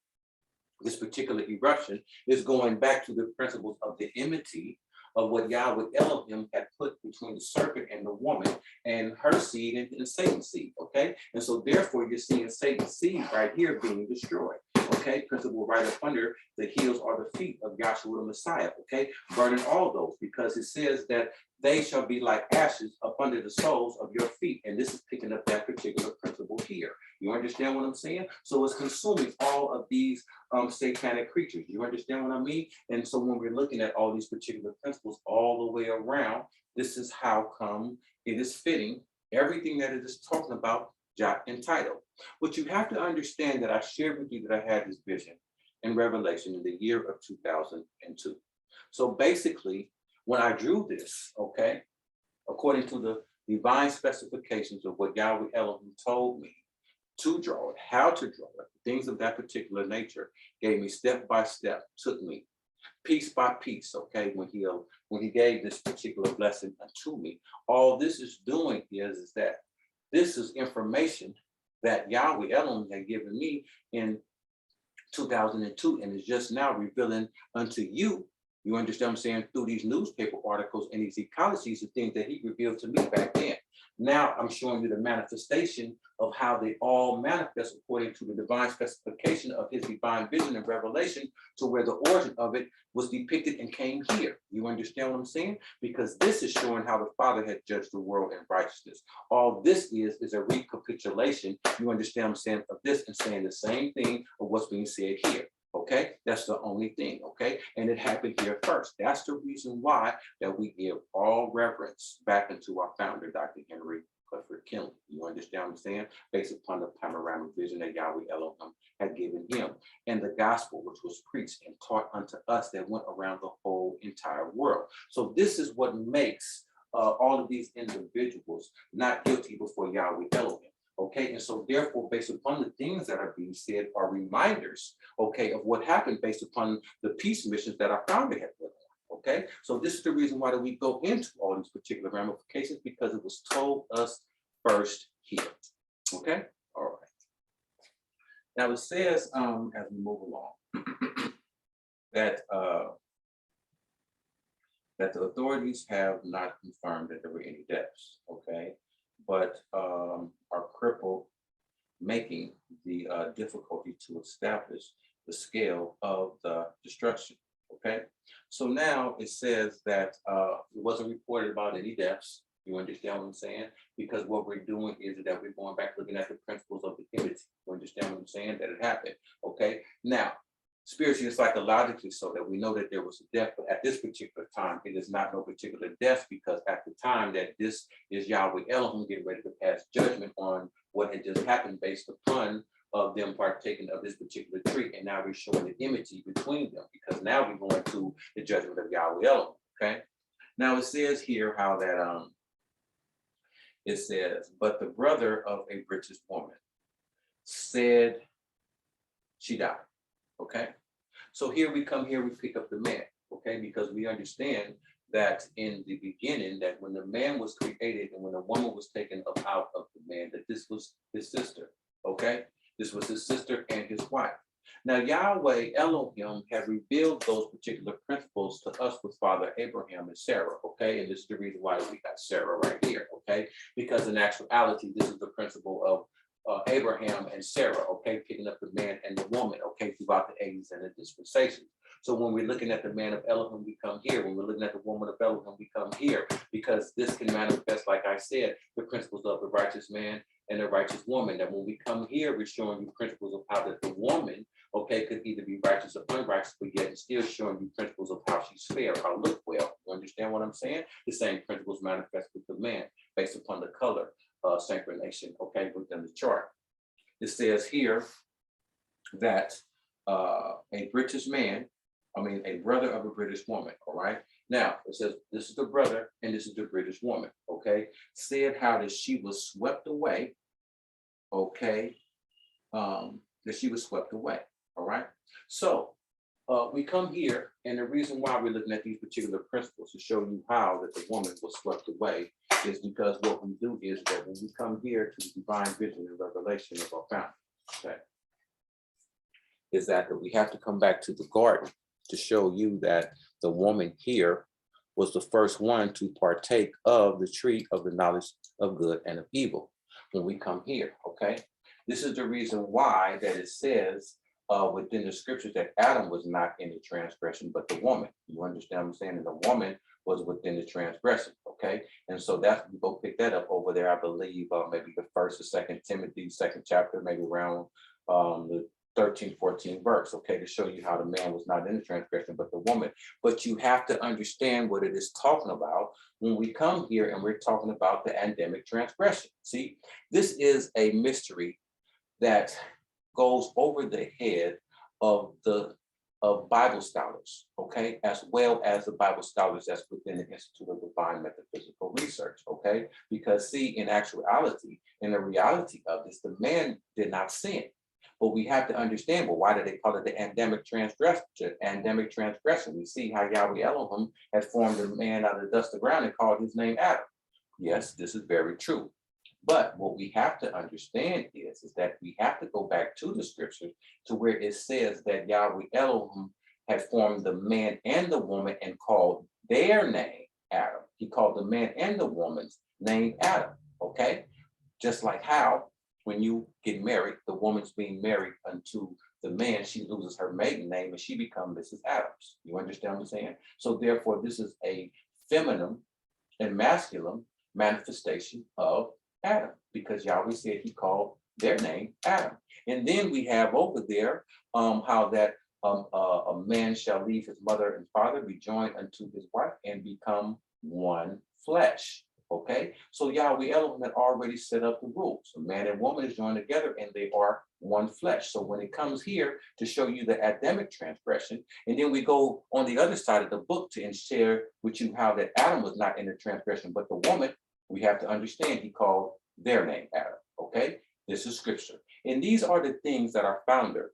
[SPEAKER 2] this particular eruption is going back to the principles of the enmity of what Yahweh Elohim had put between the serpent and the woman and her seed and Satan's seed, okay? And so therefore you're seeing Satan's seed right here being destroyed, okay? Principle right up under the heels or the feet of Yahshua the Messiah, okay? Burning all those because it says that they shall be like ashes up under the soles of your feet. And this is picking up that particular principle here. You understand what I'm saying? So it's consuming all of these satanic creatures. You understand what I mean? And so when we're looking at all these particular principles all the way around, this is how come it is fitting everything that it is talking about, Chap entitled. But you have to understand that I shared with you that I had this vision in Revelation in the year of 2002. So basically, when I drew this, okay, according to the divine specifications of what Yahweh Elohim told me to draw it, how to draw it, things of that particular nature, gave me step by step, took me piece by piece, okay, when he gave this particular blessing unto me. All this is doing is that this is information that Yahweh Elohim had given me in 2002 and is just now revealing unto you. You understand what I'm saying? Through these newspaper articles and these ecologies, the things that he revealed to me back then. Now I'm showing you the manifestation of how they all manifest according to the divine specification of his divine vision and revelation to where the origin of it was depicted and came here. You understand what I'm saying? Because this is showing how the Father had judged the world in righteousness. All this is a recapitulation, you understand what I'm saying, of this and saying the same thing of what's being said here. Okay, that's the only thing, okay? And it happened here first. That's the reason why that we give all reverence back into our founder, Dr. Henry Clifford Kinley. You understand what I'm saying? Based upon the panoramic vision that Yahweh Elohim had given him and the gospel which was preached and taught unto us that went around the whole entire world. So this is what makes all of these individuals not guilty before Yahweh Elohim. Okay, and so therefore, based upon the things that are being said are reminders, okay, of what happened based upon the peace missions that our founder had put on. Okay, so this is the reason why that we go into all these particular ramifications, because it was told us first here. Okay, all right. Now it says, as we move along, that the authorities have not confirmed that there were any deaths. Okay. But are crippled, making the difficulty to establish the scale of the destruction, okay? So now it says that it wasn't reported about any deaths. You understand what I'm saying? Because what we're doing is that we're going back looking at the principles of the image. You understand what I'm saying? That it happened, okay? Now, spiritually and psychologically, so that we know that there was a death, but at this particular time, it is not no particular death, because at the time that this is Yahweh Elohim getting ready to pass judgment on what had just happened based upon of them partaking of this particular tree. And now we're showing the enmity between them, because now we're going to the judgment of Yahweh Elohim, okay? Now it says here how that, it says, but the brother of a righteous woman
[SPEAKER 1] said she died. Okay. So here we pick up the man, okay, because we understand that in the beginning, that when the man was created and when the woman was taken up out of the man, that this was his sister, okay? This was his sister and his wife. Now, Yahweh Elohim had revealed those particular principles to us with Father Abraham and Sarah, okay? And this is the reason why we got Sarah right here, okay? Because in actuality, this is the principle of Abraham and Sarah, okay, picking up the man and the woman, okay, throughout the ages and the dispensations. So when we're looking at the man of Elohim, we come here. When we're looking at the woman of Elohim, we come here, because this can manifest, like I said, the principles of the righteous man and the righteous woman. That when we come here, we're showing you principles of how that the woman, okay, could either be righteous or unrighteous, but yet it's still showing you principles of how she's fair, how look well. You understand what I'm saying? The same principles manifest with the man based upon the color synchronization, okay, within the chart. It says here that a British man, a brother of a British woman, all right? Now, it says this is the brother and this is the British woman, okay? Said how that she was swept away, okay? That she was swept away, all right? So we come here, and the reason why we're looking at these particular principles to show you how that the woman was swept away is because what we do is that when we come here to the divine vision and revelation of our founder, okay, is that we have to come back to the garden to show you that the woman here was the first one to partake of the tree of the knowledge of good and of evil. When we come here, okay, this is the reason why that it says within the scriptures that Adam was not in the transgression, but the woman. You understand what I'm saying? And the woman was within the transgression, okay? And so that's, we go pick that up over there, I believe, maybe the 1st or 2nd Timothy, 2nd chapter, maybe around the 13th, 14th verse, okay, to show you how the man was not in the transgression, but the woman. But you have to understand what it is talking about when we come here and we're talking about the Adamic transgression. See, this is a mystery that goes over the head of Bible scholars, okay, as well as the Bible scholars that's within the Institute of Divine Metaphysical Research, okay? Because see, in actuality, in the reality of this, the man did not sin. But we have to understand, well, why do they call it the Adamic transgression? Adamic transgression. We see how Yahweh Elohim had formed a man out of the dust of the ground and called his name Adam. Yes, this is very true. But what we have to understand is that we have to go back to the scriptures to where it says that Yahweh Elohim had formed the man and the woman and called their name Adam. He called the man and the woman's name Adam, okay? Just like how when you get married, the woman's being married unto the man, she loses her maiden name and she becomes Mrs. Adams. You understand what I'm saying? So therefore, this is a feminine and masculine manifestation of Adam, because Yahweh said he called their name Adam. And then we have over there how that a man shall leave his mother and father, be joined unto his wife, and become one flesh. Okay, so Yahweh Elohim had already set up the rules. A man and woman is joined together and they are one flesh. So when it comes here to show you the Adamic transgression, and then we go on the other side of the book to share with you how that Adam was not in the transgression, but the woman, we have to understand he called their name Adam. Okay, this is scripture. And these are the things that our founder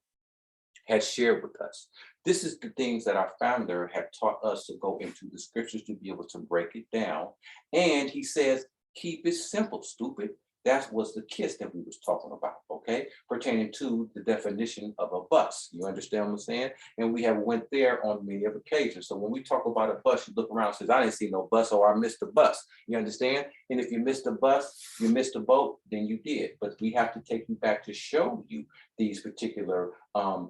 [SPEAKER 1] has shared with us. This is the things that our founder had taught us to go into the scriptures to be able to break it down. And he says, keep it simple, stupid. That was the kiss that we was talking about, okay? Pertaining to the definition of a bus. You understand what I'm saying? And we have went there on many of occasions. So when we talk about a bus, you look around and says, I didn't see no bus, or I missed the bus. You understand? And if you missed the bus, you missed the boat, then you did. But we have to take you back to show you these particular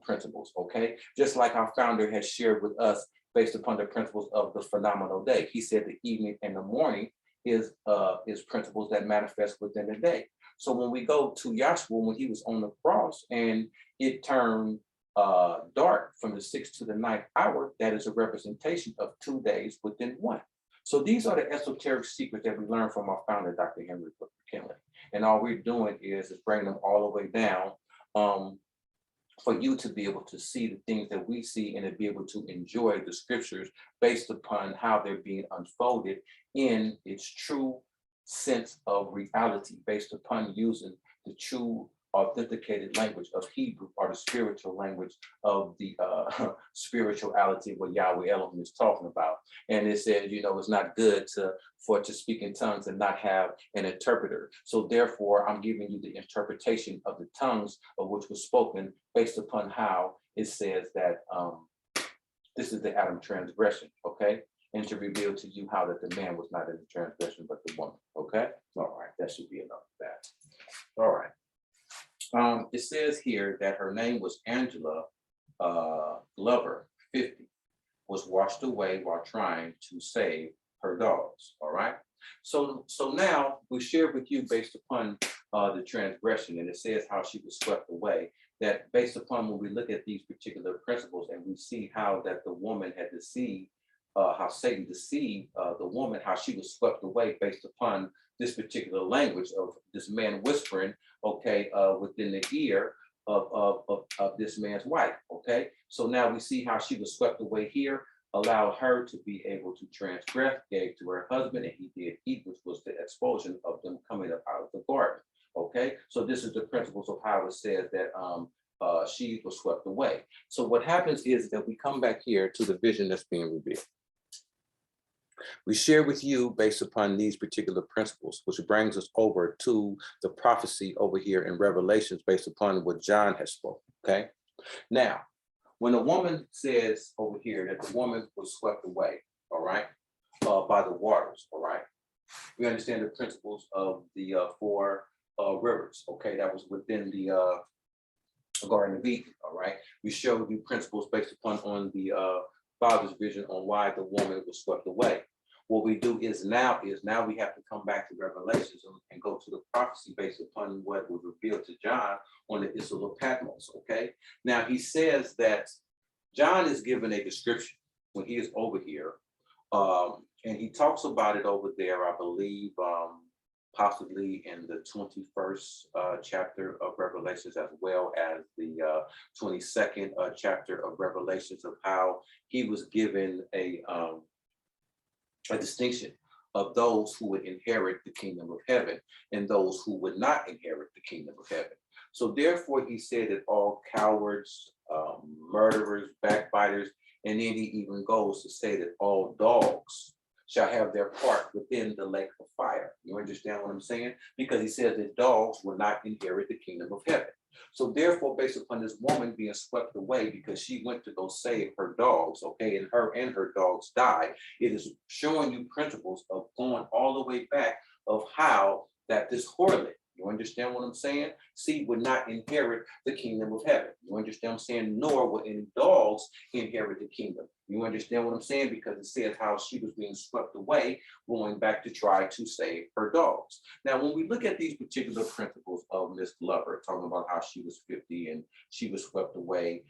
[SPEAKER 1] principles, okay? Just like our founder has shared with us based upon the principles of the phenomenal day. He said the evening and the morning is principles that manifest within the day. So when we go to Yahshua, when he was on the cross and it turned dark from the 6th to the 9th hour, that is a representation of 2 days within one. So these are the esoteric secrets that we learned from our founder, Dr. Henry McKinley. And all we're doing is bringing them all the way down for you to be able to see the things that we see and to be able to enjoy the scriptures based upon how they're being unfolded in its true sense of reality, based upon using the true authenticated language of Hebrew, or the spiritual language of the spirituality of what Yahweh Elohim is talking about. And it says, it's not good to speak in tongues and not have an interpreter. So therefore, I'm giving you the interpretation of the tongues of which was spoken based upon how it says that this is the Adam transgression, okay? And to reveal to you how that the man was not in the transgression, but the woman, okay? All right, that should be enough of that. All right. It says here that her name was Angela Glover, 50, was washed away while trying to save her dogs. All right. So now we share with you based upon the transgression, and it says how she was swept away. That based upon when we look at these particular principles and we see how that the woman had deceived, how Satan deceived the woman, how she was swept away based upon this particular language of this man whispering, okay, within the ear of this man's wife, okay? So now we see how she was swept away here, allowed her to be able to transgress, gave to her husband, and he did eat, which was the expulsion of them coming up out of the garden, okay? So this is the principles of how it says that she was swept away. So what happens is that we come back here to the vision that's being revealed. We share with you based upon these particular principles, which brings us over to the prophecy over here in Revelations based upon what John has spoken, okay? Now, when a woman says over here that the woman was swept away, all right, by the waters, all right, we understand the principles of the four rivers, okay, that was within the Garden of Eden, all right? We showed you principles based upon on the Father's vision on why the woman was swept away. What we do is now we have to come back to Revelations and go to the prophecy based upon what was revealed to John on the Isle of Patmos, okay? Now he says that John is given a description when he is over here, and he talks about it over there, I believe, possibly in the 21st chapter of Revelations, as well as the 22nd chapter of Revelations, of how he was given a distinction of those who would inherit the kingdom of heaven and those who would not inherit the kingdom of heaven. So therefore he said that all cowards, murderers, backbiters, and then he even goes to say that all dogs shall have their part within the lake of fire. You understand what I'm saying? Because he says that dogs will not inherit the kingdom of heaven. So therefore, based upon this woman being swept away because she went to go save her dogs, okay, and her dogs died, it is showing you principles of going all the way back of how that this harlot, you understand what I'm saying? See, would not inherit the kingdom of heaven. You understand what I'm saying? Nor will any dogs inherit the kingdom. You understand what I'm saying? Because it says how she was being swept away, going back to try to save her dogs. Now, when we look at these particular principles of Miss Glover, talking about how she was 50 and she was swept away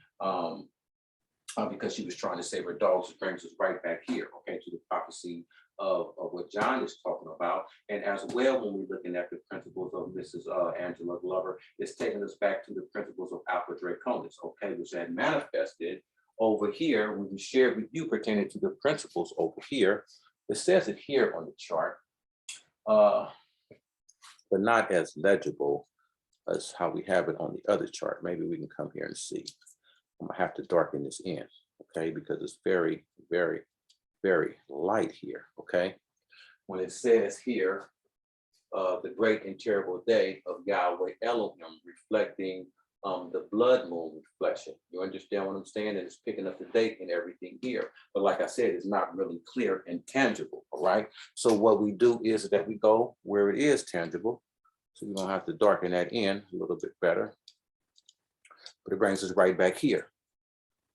[SPEAKER 1] because she was trying to save her dogs, it brings us right back here, okay, to the prophecy of what John is talking about. And as well, when we're looking at the principles of Mrs. Angela Glover, it's taking us back to the principles of Alpha Draconis, okay, which had manifested over here when we shared with you pertaining to the principles over here. It says it here on the chart, but not as legible as how we have it on the other chart. Maybe we can come here and see. I'm gonna have to darken this in, okay, because it's very, very, very light here, okay? When it says here, the great and terrible day of Yahweh Elohim, reflecting the blood moon reflection. You understand what I'm saying? And it's picking up the date and everything here. But like I said, it's not really clear and tangible, all right? So what we do is that we go where it is tangible. So we're gonna have to darken that in a little bit better. But it brings us right back here,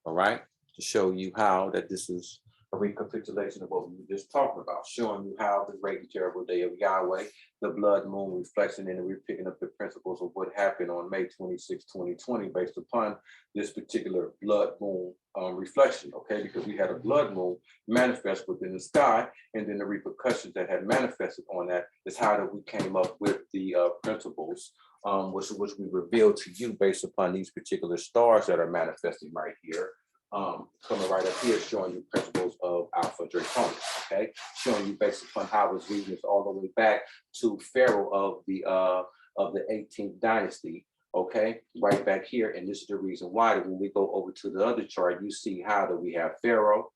[SPEAKER 1] all right? To show you how that this is a recapitulation of what we were just talking about, showing you how the great and terrible day of Yahweh, the blood moon reflection, and we're picking up the principles of what happened on May 26, 2020, based upon this particular blood moon reflection, okay? Because we had a blood moon manifest within the sky, and then the repercussions that had manifested on that is how that we came up with the principles, which we revealed to you based upon these particular stars that are manifesting right here. Coming right up here, showing you principles of Alpha Draconis, okay? Showing you based upon how it's reading this all the way back to Pharaoh of the 18th dynasty,
[SPEAKER 2] okay, right back here. And this is the reason why that when we go over to the other chart, you see how that we have Pharaoh,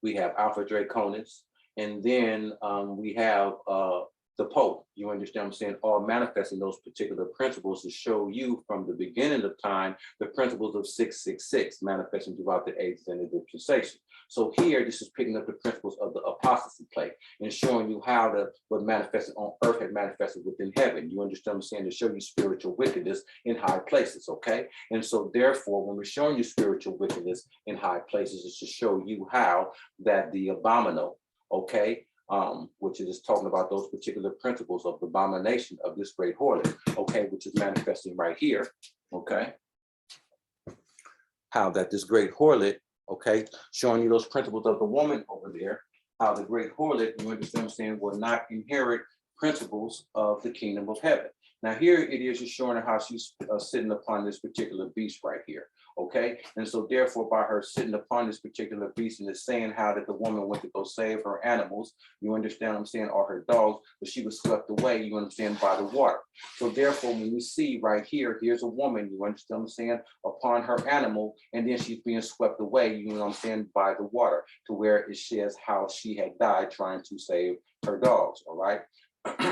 [SPEAKER 2] we have Alpha Draconis, and then we have the Pope. You understand what I'm saying? All manifesting those particular principles to show you from the beginning of time the principles of 666 manifesting throughout the ages and the dispensation. So here, this is picking up the principles of the apostasy plate and showing you how what manifested on earth had manifested within heaven. You understand what I'm saying? To show you spiritual wickedness in high places, okay? And so therefore, when we're showing you spiritual wickedness in high places, it's to show you how that the abominable, okay, which is talking about those particular principles of the abomination of this great harlot, okay, which is manifesting right here, okay? How that this great harlot, okay, showing you those principles of the woman over there, how the great harlot, you understand what I'm saying, will not inherit principles of the kingdom of heaven. Now here it is just showing her how she's sitting upon this particular beast right here, okay? And so therefore by her sitting upon this particular beast and it's saying how that the woman went to go save her animals, you understand what I'm saying, or her dogs, but she was swept away, you understand, by the water. So therefore when we see right here, here's a woman, you understand what I'm saying, upon her animal, and then she's being swept away, you know what I'm saying, by the water, to where it says how she had died trying to save her dogs, all right?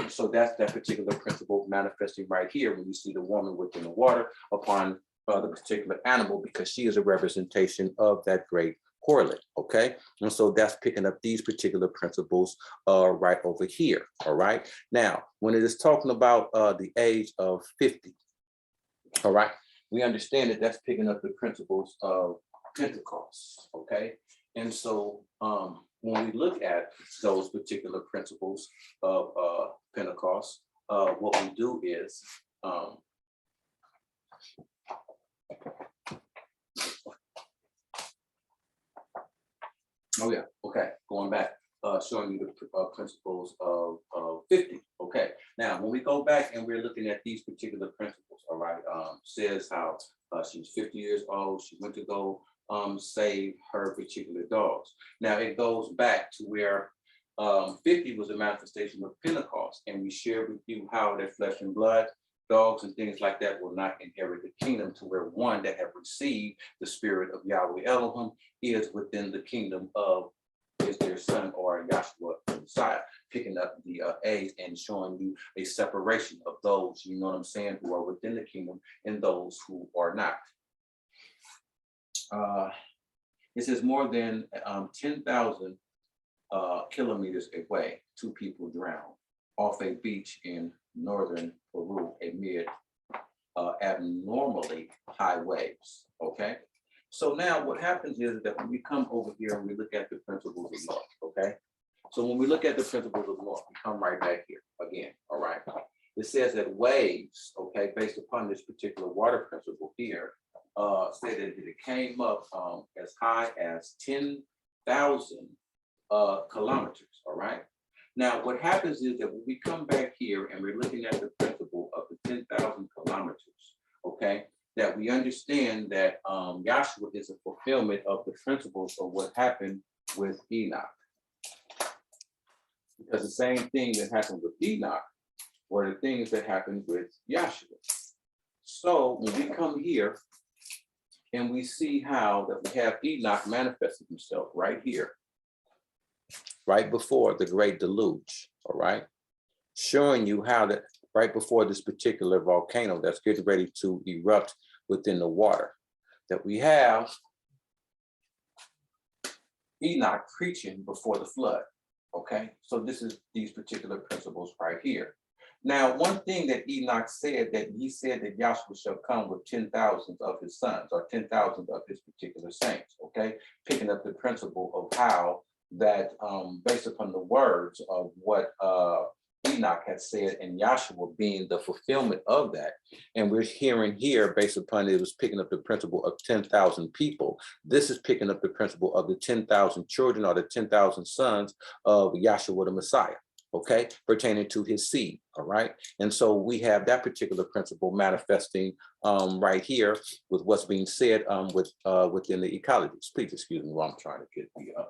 [SPEAKER 2] So that's that particular principle manifesting right here when you see the woman within the water upon the particular animal, because she is a representation of that great harlot, okay? And so that's picking up these particular principles right over here, all right? Now, when it is talking about the age of 50, all right, we understand that that's picking up the principles of Pentecost, okay? And so when we look at those particular principles of Pentecost, what we do is, oh yeah, okay, going back, showing you the principles of 50, okay. Now, when we go back and we're looking at these particular principles, all right, says how she was 50 years old, she went to go save her particular dogs. Now it goes back to where 50 was a manifestation of Pentecost, and we shared with you how that flesh and blood, dogs and things like that will not inherit the kingdom, to where one that have received the spirit of Yahweh Elohim is within the kingdom of is their son or Yahshua the Messiah, picking up the age and showing you a separation of those, you know what I'm saying, who are within the kingdom and those who are not. It says more than 10,000 kilometers away, 2 people drowned off a beach in northern Peru amid abnormally high waves, okay? So now what happens is that when we come over here and we look at the principles of law, okay? So when we look at the principles of law, we come right back here again, all right? It says that waves, okay, based upon this particular water principle here, say that it came up as high as 10,000 kilometers, all right? Now, what happens is that when we come back here and we're looking at the principle of the 10,000 kilometers, okay, that we understand that Yahshua is a fulfillment of the principles of what happened with Enoch. Because the same thing that happened with Enoch were the things that happened with Yahshua. So when we come here and we see how that we have Enoch manifested himself right here, right before the great deluge, all right? Showing you how that right before this particular volcano that's getting ready to erupt within the water, that we have Enoch preaching before the flood, okay? So this is these particular principles right here. Now, one thing that Enoch said, that he said that Yahshua shall come with 10,000 of his sons, or 10,000 of his particular saints, okay? Picking up the principle of how that based upon the words of what Enoch had said, and Yahshua being the fulfillment of that. And we're hearing here, based upon it was picking up the principle of 10,000 people. This is picking up the principle of the 10,000 children, or the 10,000 sons of Yahshua the Messiah, okay, pertaining to his seed, all right? And so we have that particular principle manifesting right here with what's being said within the ecologies. Please excuse me while I'm trying to get the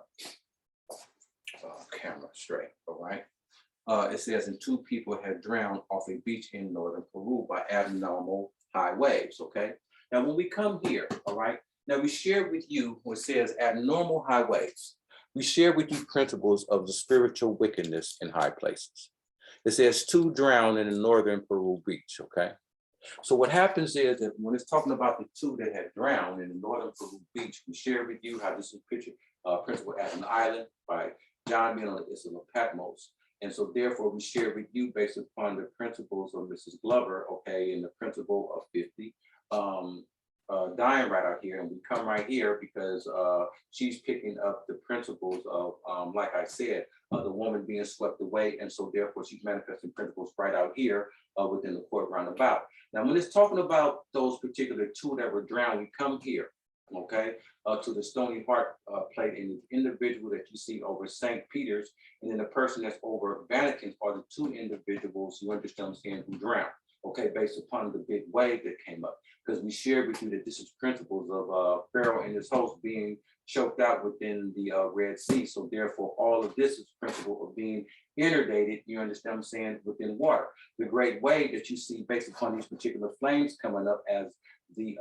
[SPEAKER 2] camera straight, all right? it says, and 2 people had drowned off a beach in northern Peru by abnormal high waves. Okay. Now, when we come here, all right, now we share with you what says abnormal high waves. We share with you principles of the spiritual wickedness in high places. It says 2 drowned in the northern Peru beach. Okay. So what happens is that when it's talking about the 2 that had drowned in the northern Peru beach, we share with you how this is pictured, principle as an island by John being on the island of Patmos. And so therefore we share with you based upon the principles of Mrs. Glover, okay, and the principle of 50 dying right out here. And we come right here because she's picking up the principles of, like I said, the woman being swept away. And so therefore she's manifesting principles right out here within the court roundabout. Now, when it's talking about those particular 2 that were drowned, we come here, okay, to the stony heart plate, and the individual that you see over St. Peter's, and then the person that's over Vatican are the 2 individuals, you understand what I'm saying, who drowned, okay, based upon the big wave that came up. Because we shared with you that this is principles of Pharaoh and his host being choked out within the Red Sea. So therefore, all of this is principle of being inundated, you understand what I'm saying, within water. The great wave that you see based upon these particular flames coming up as the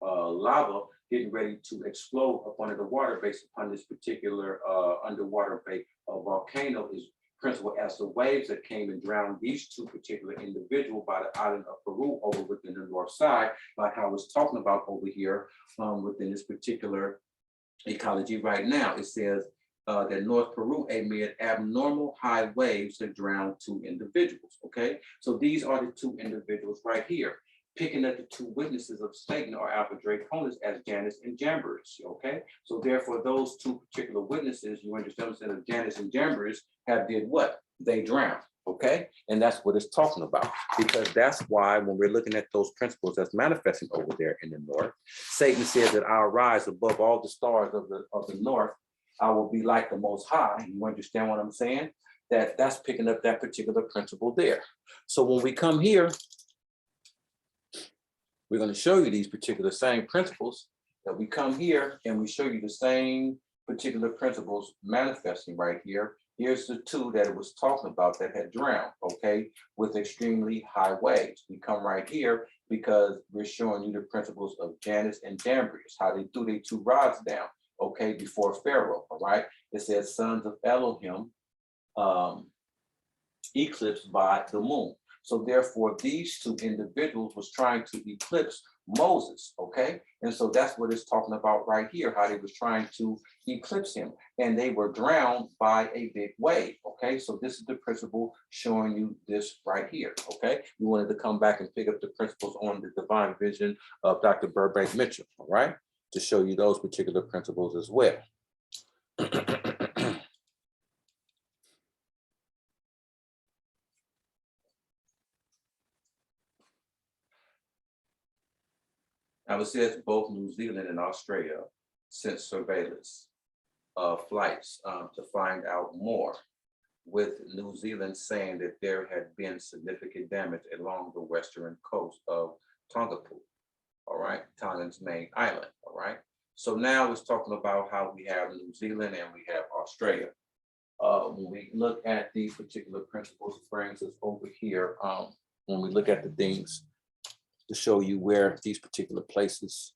[SPEAKER 2] lava getting ready to explode up under the water based upon this particular underwater volcano is principle as the waves that came and drowned these 2 particular individuals by the island of Peru over within the north side, like I was talking about over here within this particular ecology right now. It says that North Peru amid abnormal high waves that drowned 2 individuals, okay? So these are the 2 individuals right here. Picking up the 2 witnesses of Satan or Alpha Draconis as Jannes and Jambres, okay? So therefore, those 2 particular witnesses, you understand what I'm saying, of Jannes and Jambres have did what? They drowned, okay? And that's what it's talking about, because that's why when we're looking at those principles that's manifesting over there in the north, Satan says that I'll rise above all the stars of the north. I will be like the Most High. You understand what I'm saying? That's picking up that particular principle there. So when we come here, we're going to show you these particular same principles that we come here and we show you the same particular principles manifesting right here. Here's the 2 that it was talking about that had drowned, okay, with extremely high waves. We come right here because we're showing you the principles of Jannes and Jambres, how they threw their 2 rods down, okay, before Pharaoh, all right? It says sons of Elohim eclipsed by the moon. So therefore, these 2 individuals was trying to eclipse Moses, okay? And so that's what it's talking about right here, how they was trying to eclipse him. And they were drowned by a big wave, okay? So this is the principle showing you this right here, okay? We wanted to come back and pick up the principles on the divine vision of Dr. Burbank Mitchell, all right? To show you those particular principles as well. Now it says both New Zealand and Australia sent surveillance flights to find out more, with New Zealand saying that there had been significant damage along the western coast of Tonga, all right, Tonga's main island, all right? So now it's talking about how we have New Zealand and we have Australia. When we look at these particular principles, it brings us over here, when we look at the things to show you where these particular places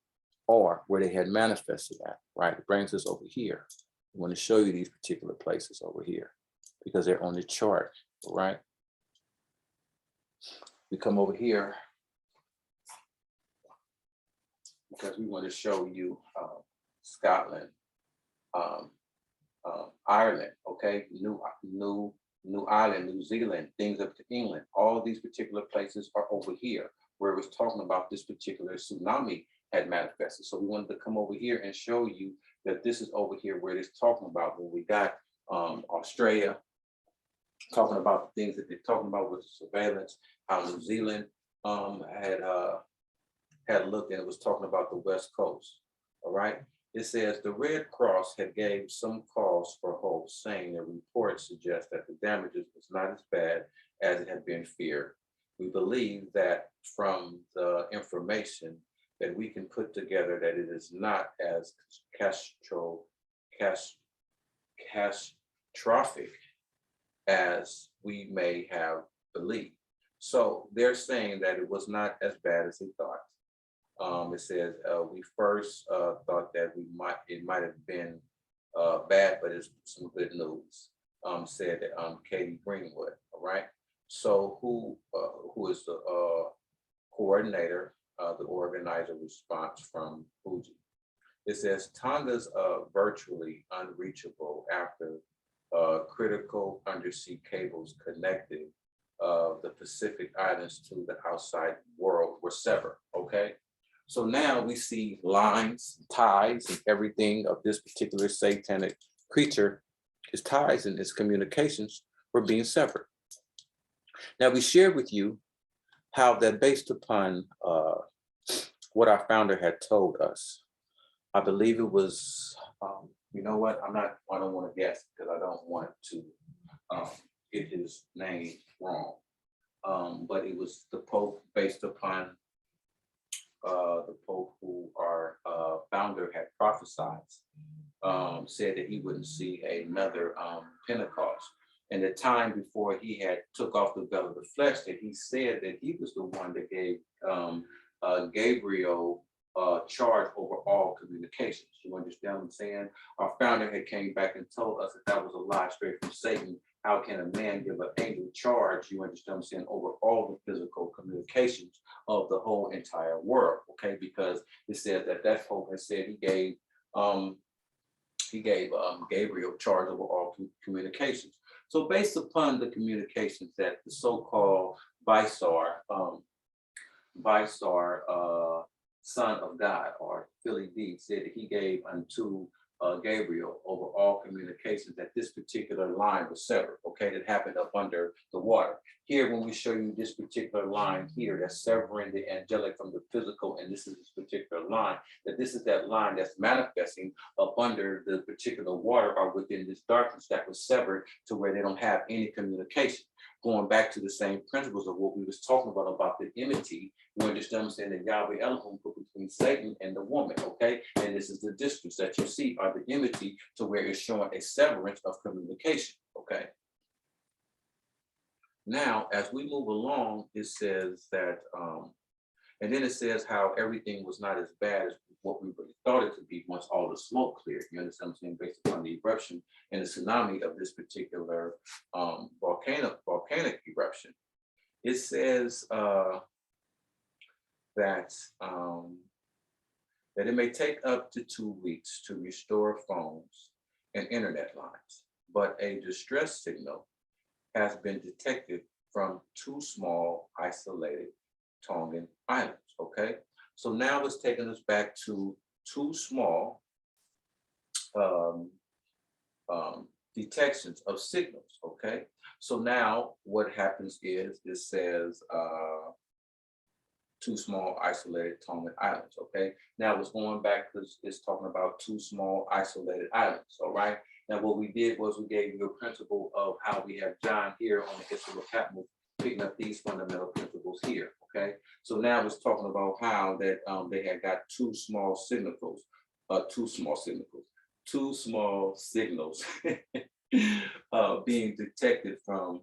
[SPEAKER 2] are, where they had manifested at, right? It brings us over here. I want to show you these particular places over here because they're on the chart, right? We come over here because we want to show you Scotland, Ireland, okay, New Ireland, New Zealand, things up to England. All of these particular places are over here, where it was talking about this particular tsunami had manifested. So we wanted to come over here and show you that this is over here where it's talking about, when we got Australia, talking about the things that they're talking about with the surveillance, how New Zealand had looked, and it was talking about the West Coast, all right? It says the Red Cross had gave some cause for hope, saying that reports suggest that the damages was not as bad as it had been feared. We believe that from the information that we can put together, that it is not as catastrophic as we may have believed. So they're saying that it was not as bad as they thought. It says we first thought that it might have been bad, but it's some good news. Said Katie Greenwood. All right. So who is the coordinator, the organizer response from Fuji? It says Tonga's virtually unreachable after critical undersea cables connected the Pacific Islands to the outside world were severed. Okay. So now we see lines, ties, and everything of this particular satanic creature, his ties and his communications were being severed. Now we shared with you how that based upon what our founder had told us, I believe it was, you know what, I don't want to guess because I don't want to get his name wrong. But it was the Pope based upon the Pope who our founder had prophesied, said that he wouldn't see another Pentecost. And the time before he had took off the veil of the flesh, that he said that he was the one that gave Gabriel charge over all communications. You understand what I'm saying? Our founder had came back and told us that was a lie straight from Satan. How can a man give an angel charge, you understand what I'm saying, over all the physical communications of the whole entire world? Okay, because it said that Pope had said he gave Gabriel charge over all communications. So based upon the communications that the so-called Vicar, son of God, or Philly D, said that he gave unto Gabriel over all communications, that this particular line was severed, okay, that happened up under the water. Here, when we show you this particular line here, that's severing the angelic from the physical, and this is this particular line, that this is that line that's manifesting up under the particular water or within this darkness that was severed to where they don't have any communication. Going back to the same principles of what we was talking about the enmity, you understand what I'm saying, that Yahweh Elohim put between Satan and the woman, okay? And this is the distance that you see, or the enmity, to where it's showing a severance of communication, okay? Now, as we move along, it says that, and then it says how everything was not as bad as what we really thought it to be once all the smoke cleared. You understand what I'm saying? Based upon the eruption and the tsunami of this particular volcanic eruption. It says that it may take up to 2 weeks to restore phones and internet lines, but a distress signal has been detected from 2 small isolated Tongan islands, okay? So now it's taking us back to 2 small detections of signals, okay? So now what happens is, it says 2 small isolated Tongan islands, okay? Now it's going back because it's talking about 2 small isolated islands, all right? Now what we did was we gave you a principle of how we have John here on the Ishi of Patmos picking up these fundamental principles here, okay? So now it's talking about how that they had got 2 small signals being detected from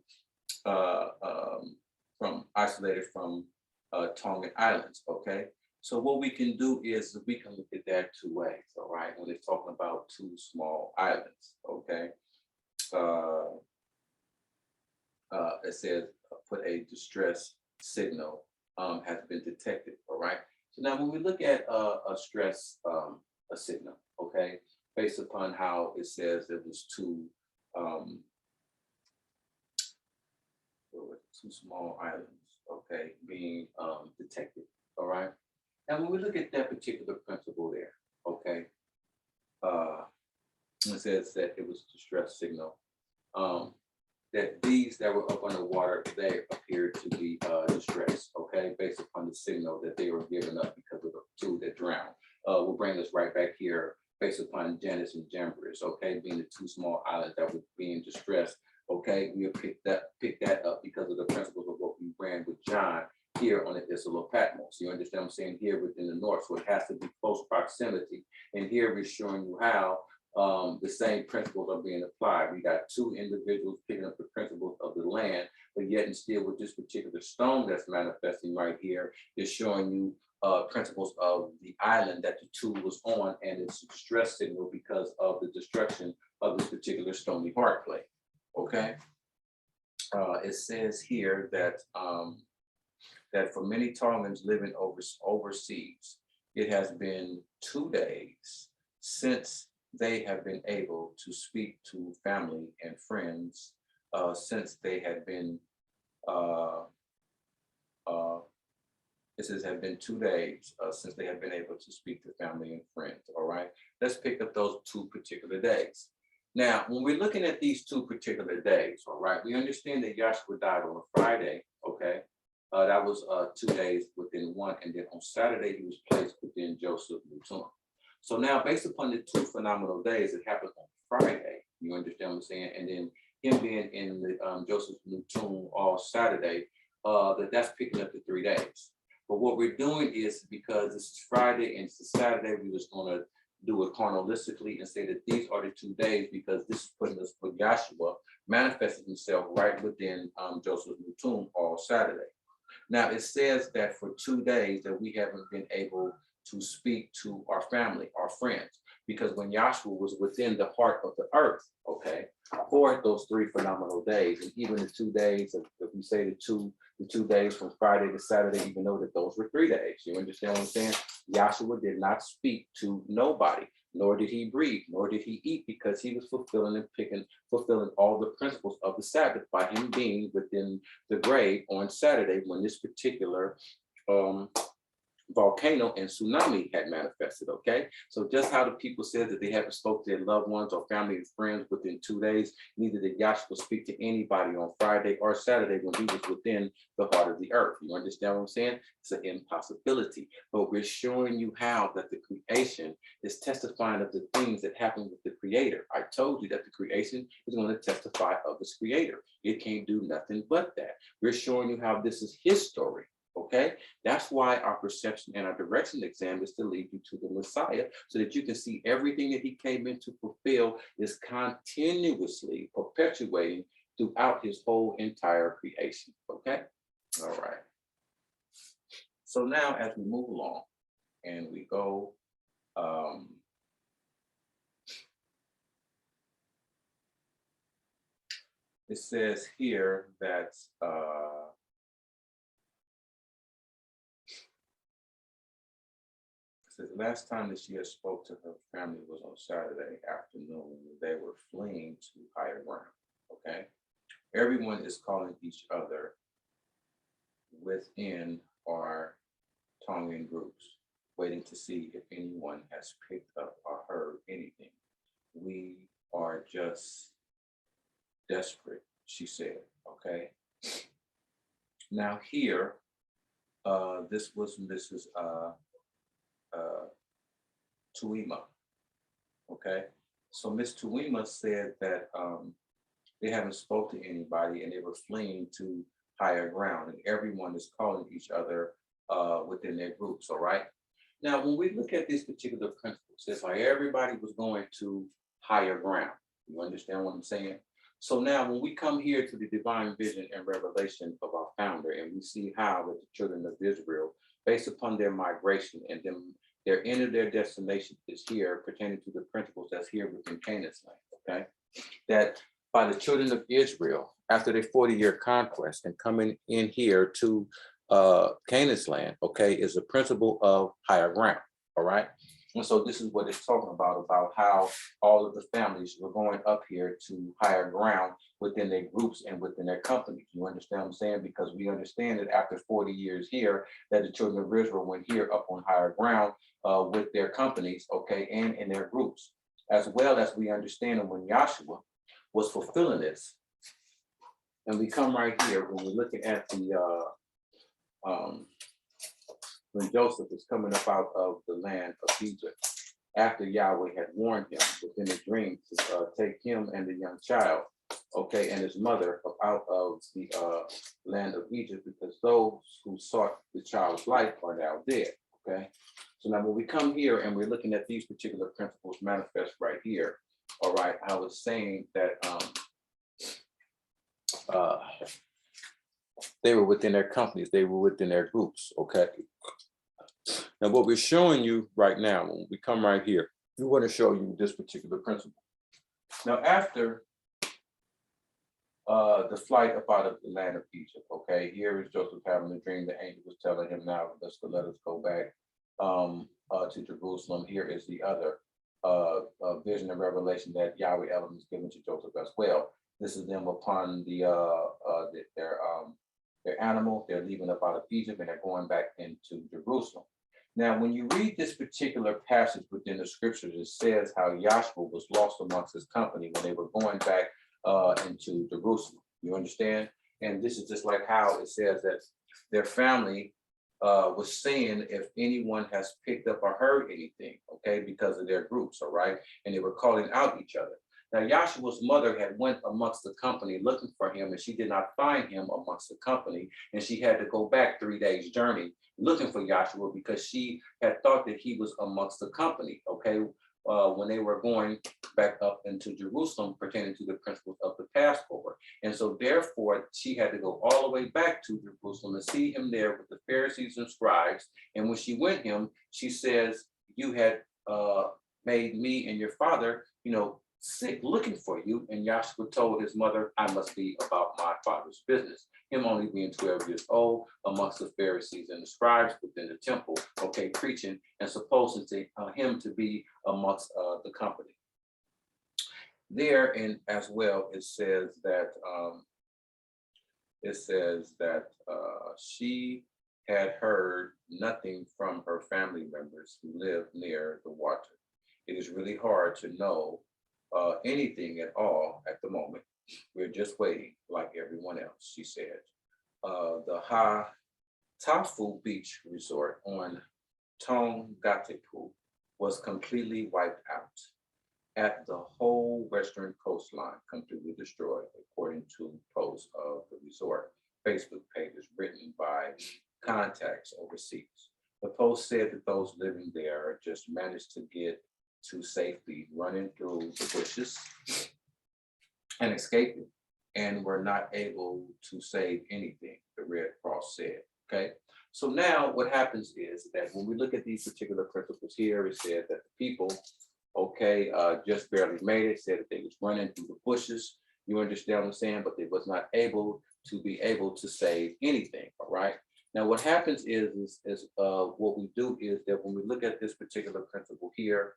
[SPEAKER 2] isolated from Tongan Islands, okay? So what we can do is we can look at that 2 ways, all right? When it's talking about 2 small islands, okay? It says put a distress signal has been detected, all right? So now when we look at a stress a signal, okay, based upon how it says there was 2 small islands, okay, being detected, all right? And when we look at that particular principle there, okay, it says that it was a distress signal, that these that were up underwater, they appeared to be distressed, okay, based upon the signal that they were giving up because of the 2 that drowned. Will bring us right back here based upon Jannes and Jambres, okay, being the 2 small islands that were being distressed, okay, we pick that up because of the principles of what we ran with John here on the Ishi of Patmos. You understand what I'm saying? Here within the north, so it has to be close proximity. And here we're showing you how the same principles are being applied. We got two individuals picking up the principles of the land, but yet and still with this particular stone that's manifesting right here is showing you principles of the island that the tool was on, and it's a distress signal because of the destruction of this particular stony heart plate. Okay. It says here that that for many Tongans living overseas, it has been 2 days since they have been able to speak to family and friends, since they had been, it says have been 2 days since they have been able to speak to family and friends. All right, let's pick up those 2 particular days. Now, when we're looking at these 2 particular days, all right, we understand that Yahshua died on a Friday, okay? That was 2 days within one, and then on Saturday, he was placed within Joseph's new tomb. So now, based upon the 2 phenomenal days, it happened on Friday, you understand what I'm saying? And then him being in the Joseph's new tomb all Saturday, that's picking up the 3 days. But what we're doing is, because this is Friday and it's a Saturday, we was gonna do it chronologically and say that these are the 2 days, because this is putting us for Yahshua manifested himself right within Joseph's new tomb all Saturday. Now it says that for 2 days that we haven't been able to speak to our family, our friends, because when Yahshua was within the heart of the earth, okay, for those 3 phenomenal days, and even the 2 days, if we say the two days from Friday to Saturday, even though that those were 3 days, you understand what I'm saying? Yahshua did not speak to nobody, nor did he breathe, nor did he eat, because he was fulfilling all the principles of the Sabbath by him being within the grave on Saturday when this particular volcano and tsunami had manifested. Okay, so just how the people said that they haven't spoke to their loved ones or family and friends within 2 days, neither did Yahshua speak to anybody on Friday or Saturday when he was within the heart of the earth. You understand what I'm saying? It's an impossibility, but we're showing you how that the creation is testifying of the things that happen with the creator. I told you that the creation is going to testify of its creator. It can't do nothing but that. We're showing you how this is his story. Okay, that's why our perception and our direction exam is to lead you to the Messiah, so that you can see everything that he came in to fulfill is continuously perpetuating throughout his whole entire creation. Okay, all right. So now as we move along and we go, it says here that the last time that she had spoke to her family was on Saturday afternoon. They were fleeing to higher ground. Okay, everyone is calling each other within our Tongan groups, waiting to see if anyone has picked up or heard anything. We are just desperate, she said. Okay. Now here, this was Mrs. Tuima. Okay, so Miss Tuima said that they haven't spoke to anybody and they were fleeing to higher ground, and everyone is calling each other within their groups. All right. Now, when we look at these particular principles, it's like everybody was going to higher ground. You understand what I'm saying? So now when we come here to the divine vision and revelation of our founder, and we see how that the children of Israel, based upon their migration and them, their end of their destination is here, pertaining to the principles that's here within Canaan's land, okay? That by the children of Israel, after their 40-year conquest and coming in here to Canaan's land, okay, is a principle of higher ground, all right? And so this is what it's talking about how all of the families were going up here to higher ground within their groups and within their companies. You understand what I'm saying? Because we understand that after 40 years here, that the children of Israel went here up on higher ground with their companies, okay, and in their groups, as well as we understand that when Yahshua was fulfilling this. And we come right here when we're looking at the when Joseph is coming up out of the land of Egypt, after Yahweh had warned him within a dream to take him and the young child, okay, and his mother up out of the land of Egypt, because those who sought the child's life are now dead.
[SPEAKER 1] Okay. So now when we come here and we're looking at these particular principles manifest right here, all right, I was saying that
[SPEAKER 2] they were within their companies, they were within their groups, okay? Now, what we're showing you right now, when we come right here, we want to show you this particular principle.
[SPEAKER 1] now after the flight up out of the land of Egypt, okay, here is Joseph having a dream. The angel was telling him, now let us go back to Jerusalem. Here is the other vision and revelation that Yahweh Elohim is given to Joseph as well. This is them upon their animal. They're leaving up out of Egypt and they're going back into Jerusalem. Now, when you read this particular passage within the scriptures, it says how Yahshua was lost amongst his company when they were going back into Jerusalem. You understand? And this is just like how it says that their family was saying if anyone has picked up or heard anything, okay, because of their groups, all right? And they were calling out each other. Now, Yahshua's mother had went amongst the company looking for him, and she did not find him amongst the company, and she had to go back 3 days' journey looking for Yahshua because she had thought that he was amongst the company, okay, when they were going back up into Jerusalem pertaining to the principles of the Passover. And so therefore, she had to go all the way back to Jerusalem and see him there with the Pharisees and scribes. And when she went him, she says, you had made me and your father, sick looking for you. And Yahshua told his mother, I must be about my father's business. Him only being 12 years old amongst the Pharisees and the scribes within the temple, okay, preaching and supposing to him to be amongst the company. There, and as well, it says that she had heard nothing from her family members who lived near the water. It is really hard to know anything at all at the moment. We're just waiting like everyone else, she said. The Tafu Beach Resort on Tonga was completely wiped out. At the whole western coastline completely destroyed, according to posts of the resort Facebook pages written by contacts overseas. The post said that those living there just managed to get to safety running through the bushes and escaping, and were not able to save anything, the Red Cross said, okay? So now what happens is that when we look at these particular principles here, it said that the people, okay, just barely made it, said that they was running through the bushes, you understand what I'm saying, but they was not able to save anything, all right? Now what happens is what we do is that when we look at this particular principle here,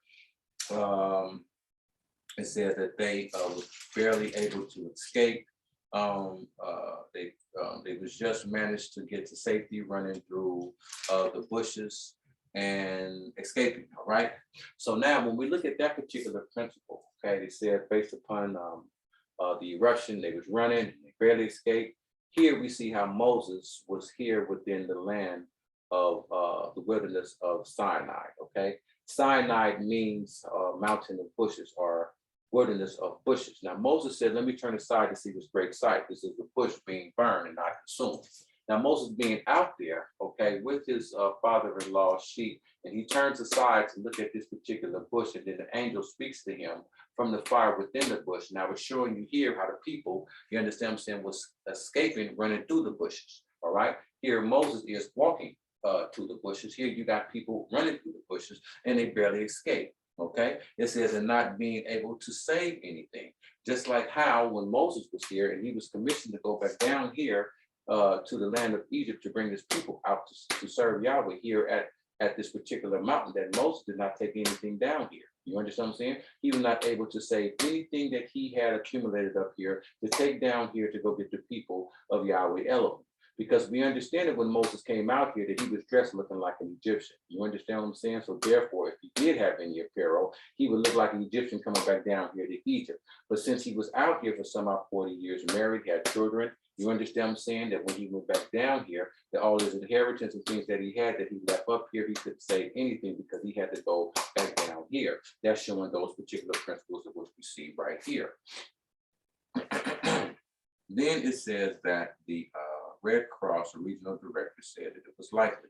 [SPEAKER 1] it says that they were barely able to escape. They was just managed to get to safety running through the bushes and escaping, all right? So now when we look at that particular principle, okay, they said based upon the eruption, they was running, they barely escaped. Here we see how Moses was here within the land of the wilderness of Sinai, okay? Sinai means mountain of bushes or wilderness of bushes. Now Moses said, let me turn aside to see this great sight. This is the bush being burned and not consumed. Now Moses being out there, okay, with his father-in-law's sheep, and he turns aside to look at this particular bush, and then the angel speaks to him from the fire within the bush. Now it's showing you here how the people, you understand what I'm saying, was escaping, running through the bushes, all right? Here Moses is walking to the bushes. Here you got people running through the bushes and they barely escape, okay? It says, and not being able to save anything. Just like how when Moses was here and he was commissioned to go back down here to the land of Egypt to bring his people out to serve Yahweh here at this particular mountain, that Moses did not take anything down here. You understand what I'm saying? He was not able to save anything that he had accumulated up here to take down here to go get the people of Yahweh Elohim. Because we understand that when Moses came out here that he was dressed looking like an Egyptian. You understand what I'm saying? So therefore, if he did have any apparel, he would look like an Egyptian coming back down here to Egypt. But since he was out here for some 40 years, married, had children, you understand what I'm saying? That when he went back down here, that all his inheritance and things that he left up here, he couldn't save anything because he had to go back down here. That's showing those particular principles of which we see right here. Then it says that the Red Cross, a regional director, said that it was likely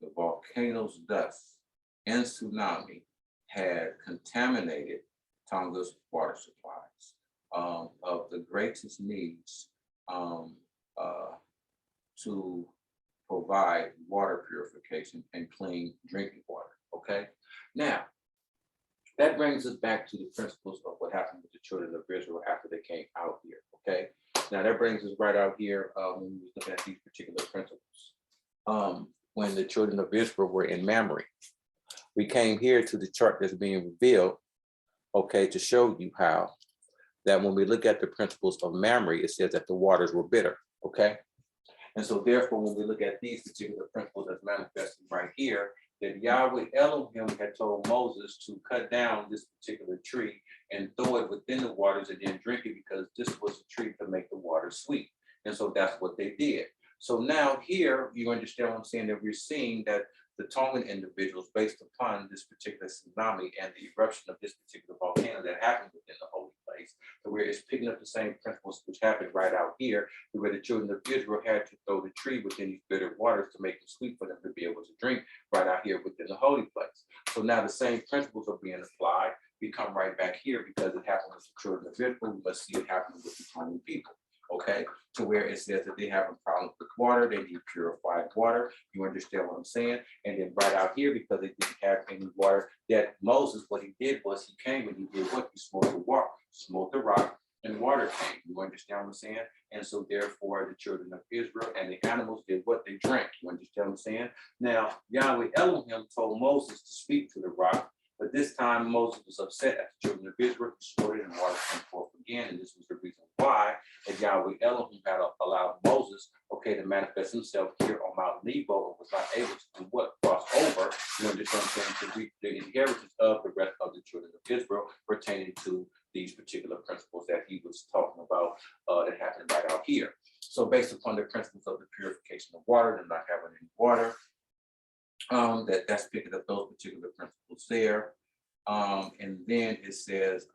[SPEAKER 1] the volcano's dust and tsunami had contaminated Tonga's water supplies. Of the greatest needs to provide water purification and clean drinking water. Okay, now that brings us back to the principles of what happened with the children of Israel after they came out here. Okay, now that brings us right out here when we were looking at these particular principles. When the children of Israel were in Mamre, we came here to the chart that's being revealed, okay, to show you how that when we look at the principles of Mamre, it says that the waters were bitter, okay? And so therefore, when we look at these particular principles that's manifesting right here, that Yahweh Elohim had told Moses to cut down this particular tree and throw it within the waters and then drink it, because this was a tree to make the water sweet. And so that's what they did. So now here, you understand what I'm saying, that we're seeing that the Tongan individuals, based upon this particular tsunami and the eruption of this particular volcano that happened within the holy place, where it's picking up the same principles which happened right out here, where the children of Israel had to throw the tree within these bitter waters to make it sweet for them to be able to drink right out here within the holy place. So now the same principles are being applied. We come right back here because it happened with the children of Israel. We must see it happen with the Tongan people. Okay, to where it says that they have a problem with water, they need purified water. You understand what I'm saying? And then right out here, because they didn't have any water, that Moses, what he did was he came and he did what? He smote the rock, and water came. You understand what I'm saying? And so therefore, the children of Israel and the animals did what? They drank. You understand what I'm saying? Now, Yahweh Elohim told Moses to speak to the rock, but this time Moses was upset at the children of Israel, distorted, and water came forth again. And this was the reason why that Yahweh Elohim had allowed Moses, okay, to manifest himself here on Mount Nebo, and was not able to do what? Cross over, you understand what I'm saying, to reap the inheritance of the rest of the children of Israel pertaining to these particular principles that he was talking about that happened right out here. So based upon the principles of the purification of water and not having any water, that's picking up those particular principles there. And then it says,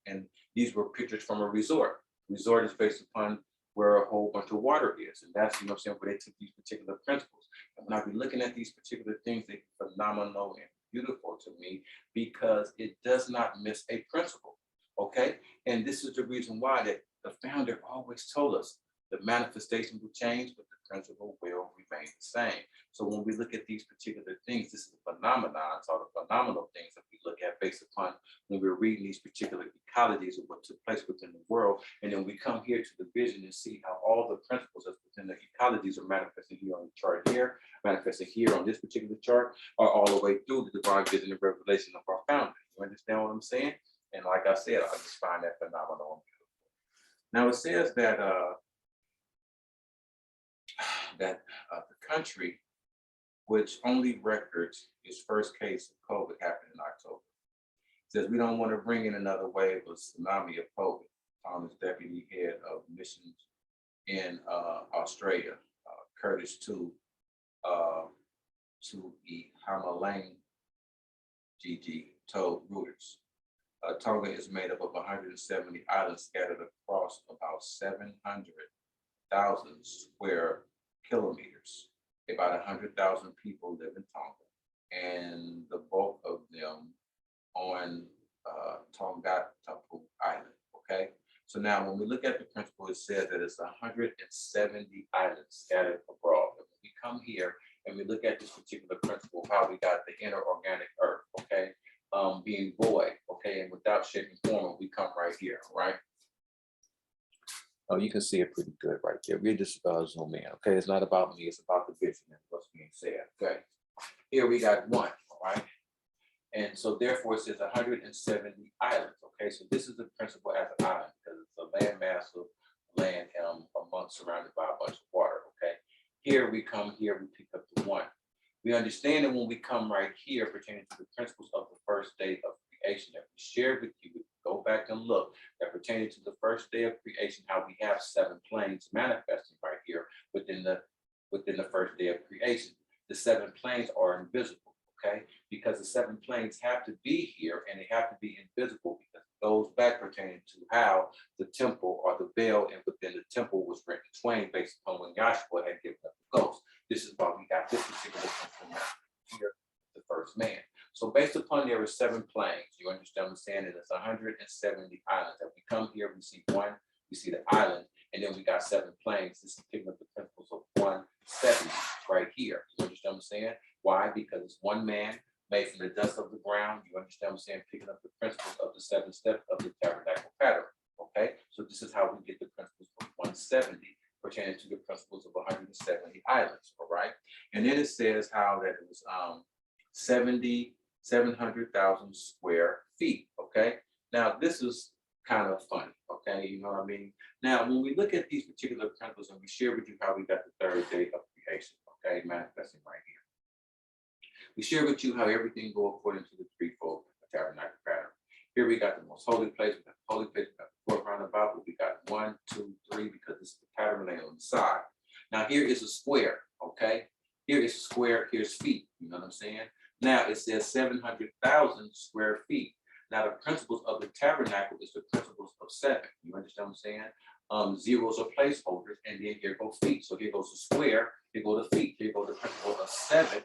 [SPEAKER 1] and these were pictures from a resort. Resort is based upon where a whole bunch of water is. And that's, you know what I'm saying, where they took these particular principles. And when I be looking at these particular things, they're phenomenal and beautiful to me because it does not miss a principle. Okay. And this is the reason why that the founder always told us the manifestation will change, but the principle will remain the same. So when we look at these particular things, this is a phenomenon, so the phenomenal things that we look at based upon when we're reading these particular ecologies of what took place within the world. And then we come here to the vision and see how all the principles that's within the ecologies are manifested here on the chart here, manifested here on this particular chart, are all the way through the divine vision and revelation of our founder. You understand what I'm saying? And like I said, I just find that phenomenal and beautiful. Now it says that the country which only records its first case of COVID happened in October. It says we don't want to bring in another wave of tsunami of COVID. Tom is deputy head of missions in Australia, Curtis to Hamalang GG told Reuters. Tonga is made up of 170 islands scattered across about 700,000 square kilometers. About 100,000 people live in Tonga, and the bulk of them on Tonga Island. Okay, so now when we look at the principle, it says that it's 170 islands scattered abroad. But when we come here and we look at this particular principle, how we got the inner organic earth, okay, being void, okay, and without shaping form, we come right here, right? Oh, you can see it pretty good right there. We'll just zoom in, okay? It's not about me, it's about the vision and what's being said, okay? Here we got one, all right? And so therefore it says 170 islands, okay? So this is the principle as an island, because it's a landmass of land amongst surrounded by a bunch of water, okay? Here we come here, we pick up the one. We understand that when we come right here pertaining to the principles of the first day of creation that we shared with you, we go back and look that pertaining to the first day of creation, how we have 7 planes manifesting right here within the first day of creation. The 7 planes are invisible, okay? Because the 7 planes have to be here and they have to be invisible because it goes back pertaining to how the temple or the veil and within the temple was rent in twain based upon when Yahshua had given up the ghost. This is why we got this particular principle
[SPEAKER 2] one, there were 7 planes. You understand what I'm saying? And it's 170 islands. If we come here, we see one, we see the island, and then we got 7 planes. This is picking up the principles of 170 right here. You understand what I'm saying? Why? Because it's one man made from the dust of the ground. You understand what I'm saying? Picking up the principles of the 7 steps of the tabernacle pattern. Okay, so this is how we get the principles of 170 pertaining to the principles of 170 islands. All right, and then it says how that it was 700,000 square feet. Okay, now this is kind of funny. Okay, you know what I mean? Now, when we look at these particular principles and we share with you how we got the 3rd day of creation, okay, manifesting right here. We share with you how everything go according to the threefold tabernacle pattern. Here we got the most holy place, we got the holy place, we got the 4th roundabout, but we got 1, 2, 3, because this is the pattern laying on the side. Now here is a square, okay? Here is a square, here's feet, you know what I'm saying? Now it says 700,000 square feet. Now the principles of the tabernacle is the principles of 7. You understand what I'm saying? Zeros are placeholders, and then here go feet. So here goes the square, here go the feet, here go the principle of 7.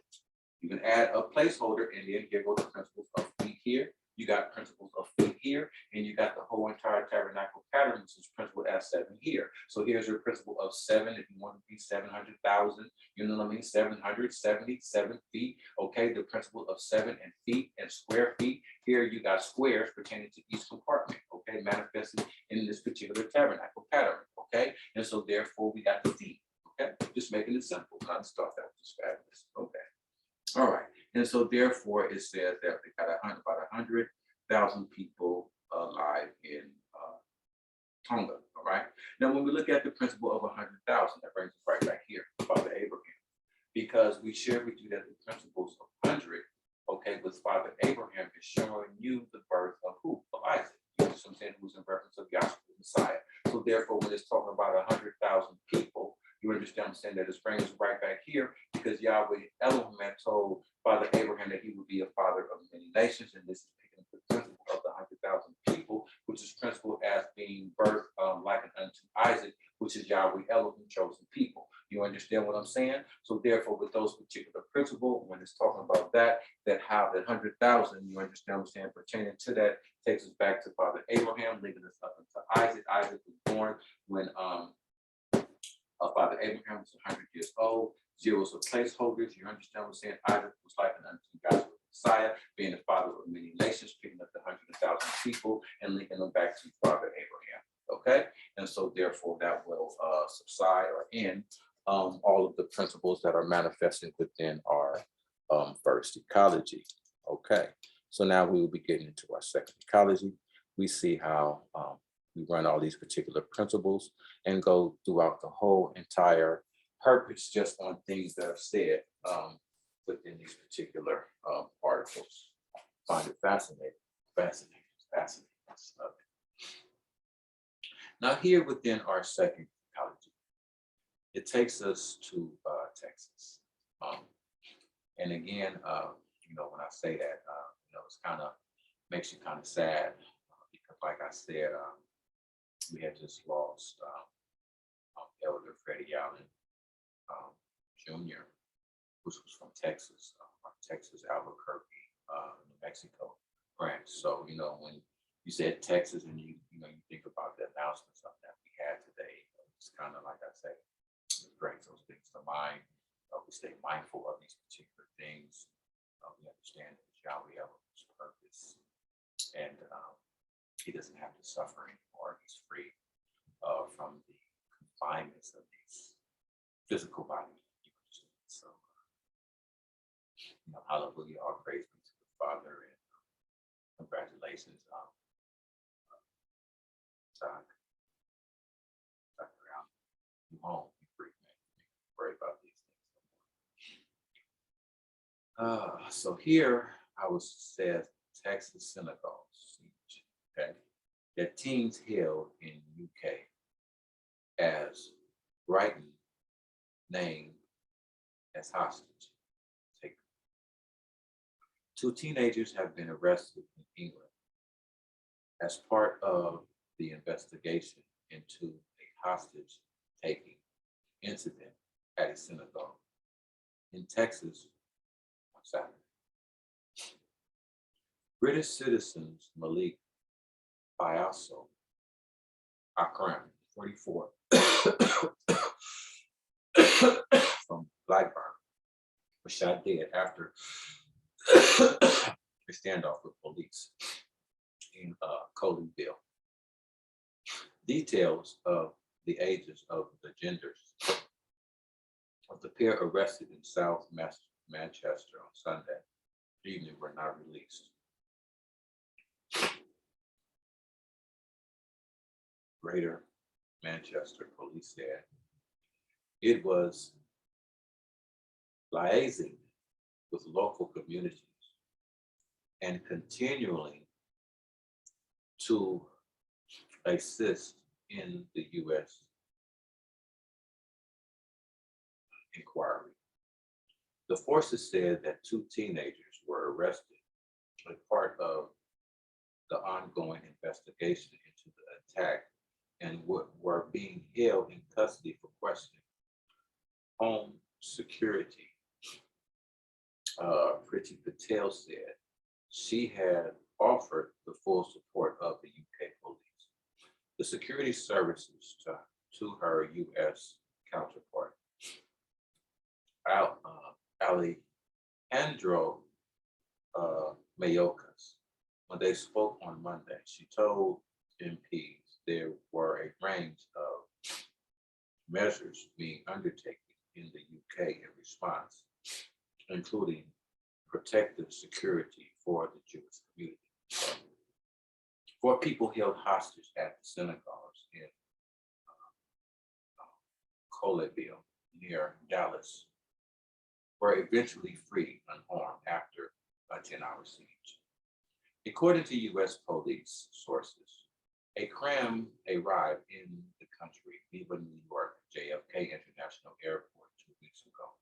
[SPEAKER 2] You can add a placeholder, and then here go the principles of feet here. You got principles of feet here, and you got the whole entire tabernacle pattern, which is principle as 7 here. So here's your principle of 7. If you want to be 700,000, you know what I mean? 777 feet. Okay, the principle of 7 and feet and square feet. Here you got squares pertaining to each compartment. Okay, manifested in this particular tabernacle pattern. Okay, and so therefore we got the feet. Okay, just making it simple. Not to start that with this fabulous. Okay. All right, and so therefore it says that we got about 100,000 people alive in Tonga. All right. Now, when we look at the principle of 100,000, that brings us right back here, Father Abraham, because we shared with you that the principles of 100, okay, with Father Abraham is showing you the birth of who? Of Isaac. You know what I'm saying? Who's in reference of Yahshua, the Messiah. So therefore, when it's talking about 100,000 people, you understand what I'm saying, that it's bringing us right back here, because Yahweh Elohim had told Father Abraham that he would be a father of many nations, and this is picking up the principle of the 100,000 people, which is principle as being birthed like unto Isaac, which is Yahweh Elohim chosen people. You understand what I'm saying? So therefore, with those particular principles, when it's talking about that how that 100,000, you understand what I'm saying, pertaining to that, takes us back to Father Abraham, leading us up into Isaac. Isaac was born when Father Abraham was 100 years old. Zeros are placeholders. You understand what I'm saying? Isaac was like an unto Yahshua Messiah, being the father of many nations, picking up the 100,000 people and linking them back to Father Abraham. Okay, and so therefore that will subside or end all of the principles that are manifesting within our first ecology. Okay, so now we will be getting into our second ecology. We see how we run all these particular principles and go throughout the whole entire purpose just on things that are said within these particular articles. Find it fascinating. Now here within our second ecology, it takes us to Texas. And again, you know, when I say that, you know, it's kind of makes you kind of sad because, like I said, we had just lost Elder Freddie Allen Jr., which was from Texas, Texas, Albuquerque, New Mexico branch. So, you know, when you said Texas and you think about the announcements of that we had today, it's kind of like I say, it brings those things to mind. We stay mindful of these particular things. We understand that Yahweh Elohim's purpose, and he doesn't have to suffer anymore. He's free from the confinements of these physical bodies. So, you know, hallelujah, all praise be to the Father, and congratulations, Zach around you home. Be free, man. Worry about these things. So here I was said Texas synagogue siege, okay, that teens held in UK as Brighton named as hostage. Take 2 teenagers have been arrested in England as part of the investigation into a hostage taking incident at a synagogue in Texas on Saturday. British citizens Malik Faisal Akram, 44, from Blackburn, was shot dead after a standoff with police in Colleyville. Details of the ages of the genders of the pair arrested in South Manchester on Sunday evening were not released. Greater Manchester police said it was liaising with local communities and continuing to assist in the U.S. inquiry. The forces said that 2 teenagers were arrested as part of the ongoing investigation into the attack and were being held in custody for questioning. Home security, Priti Patel said she had offered the full support of the UK police, the security services to her US counterpart. Alejandro Mayorkas, when they spoke on Monday, she told MPs there were a range of measures being undertaken in the UK in response, including protective security for the Jewish community. 4 people held hostage at the synagogues in Colleyville near Dallas were eventually freed unharmed after a 10-hour siege. According to U.S. police sources, a cram arrived in the country, even New York JFK International Airport 2 weeks ago,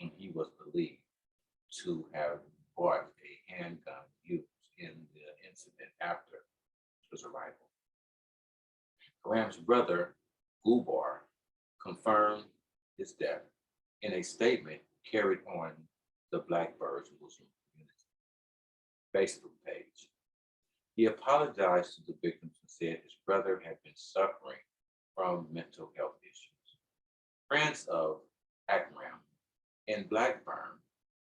[SPEAKER 2] and he was believed to have bought a handgun used in the incident after his arrival. Graham's brother, Gubar, confirmed his death in a statement carried on the Blackbirds Muslim community Facebook page. He apologized to the victims and said his brother had been suffering from mental health issues. Friends of Akram in Blackburn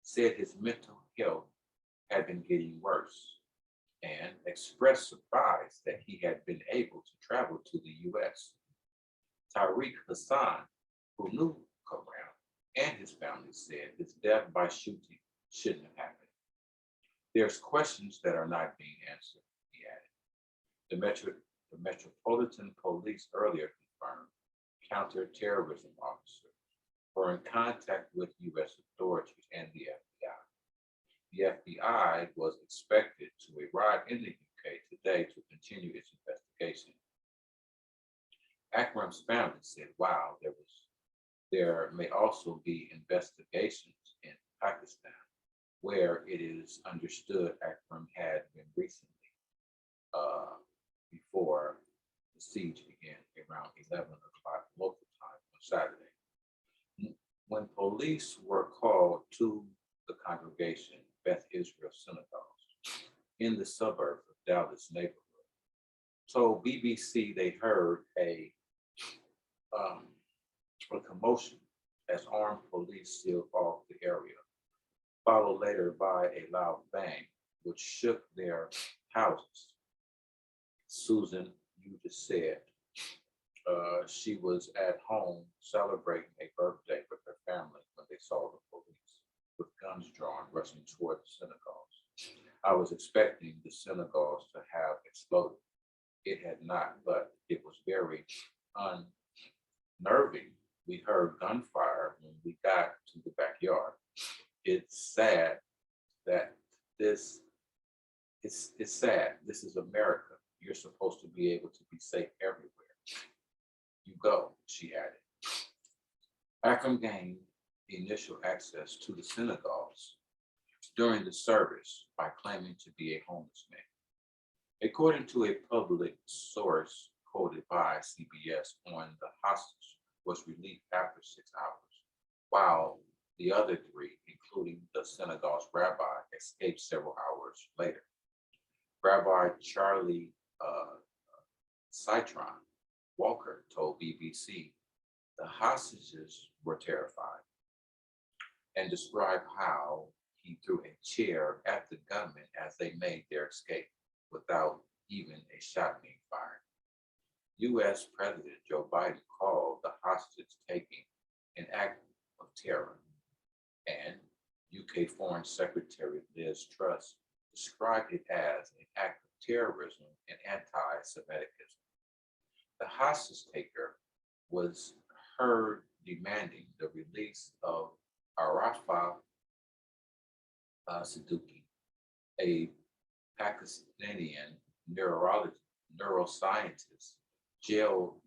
[SPEAKER 2] said his mental health had been getting worse and expressed surprise that he had been able to travel to the U.S. Tariq Hassan, who knew Karam and his family, said his death by shooting shouldn't have happened. There's questions that are not being answered, he added. The Metropolitan Police earlier confirmed counterterrorism officers were in contact with U.S. authorities and the FBI. The FBI was expected to arrive in the UK today to continue its investigation. Akram's family said, wow, there may also be investigations in Pakistan, where it is understood Akram had been recently before the siege began around 11 o'clock local time on Saturday. When police were called to the congregation, Beth Israel Synagogue, in the suburb of Dallas neighborhood, told BBC they heard a commotion as armed police sealed off the area, followed later by a loud bang, which shook their houses. Susan, you just said, she was at home celebrating a birthday with her family when they saw the police with guns drawn rushing toward the synagogues. I was expecting the synagogues to have exploded. It had not, but it was very unnerving. We heard gunfire when we got to the backyard. It's sad that it's sad. This is America. You're supposed to be able to be safe everywhere you go, she added. Akram gained initial access to the synagogues during the service by claiming to be a homeless man. According to a public source quoted by CBS, the hostage was released after 6 hours, while the other 3, including the synagogue's rabbi, escaped several hours later. Rabbi Charlie Citron Walker told BBC the hostages were terrified and described how he threw a chair at the gunmen as they made their escape without even a shot being fired. U.S. President Joe Biden called the hostage taking an act of terror, and UK Foreign Secretary Liz Truss described it as an act of terrorism and anti-Semitism. The hostage taker was heard demanding the release of Arafat Siddiqui, a Pakistani neuroscientist jailed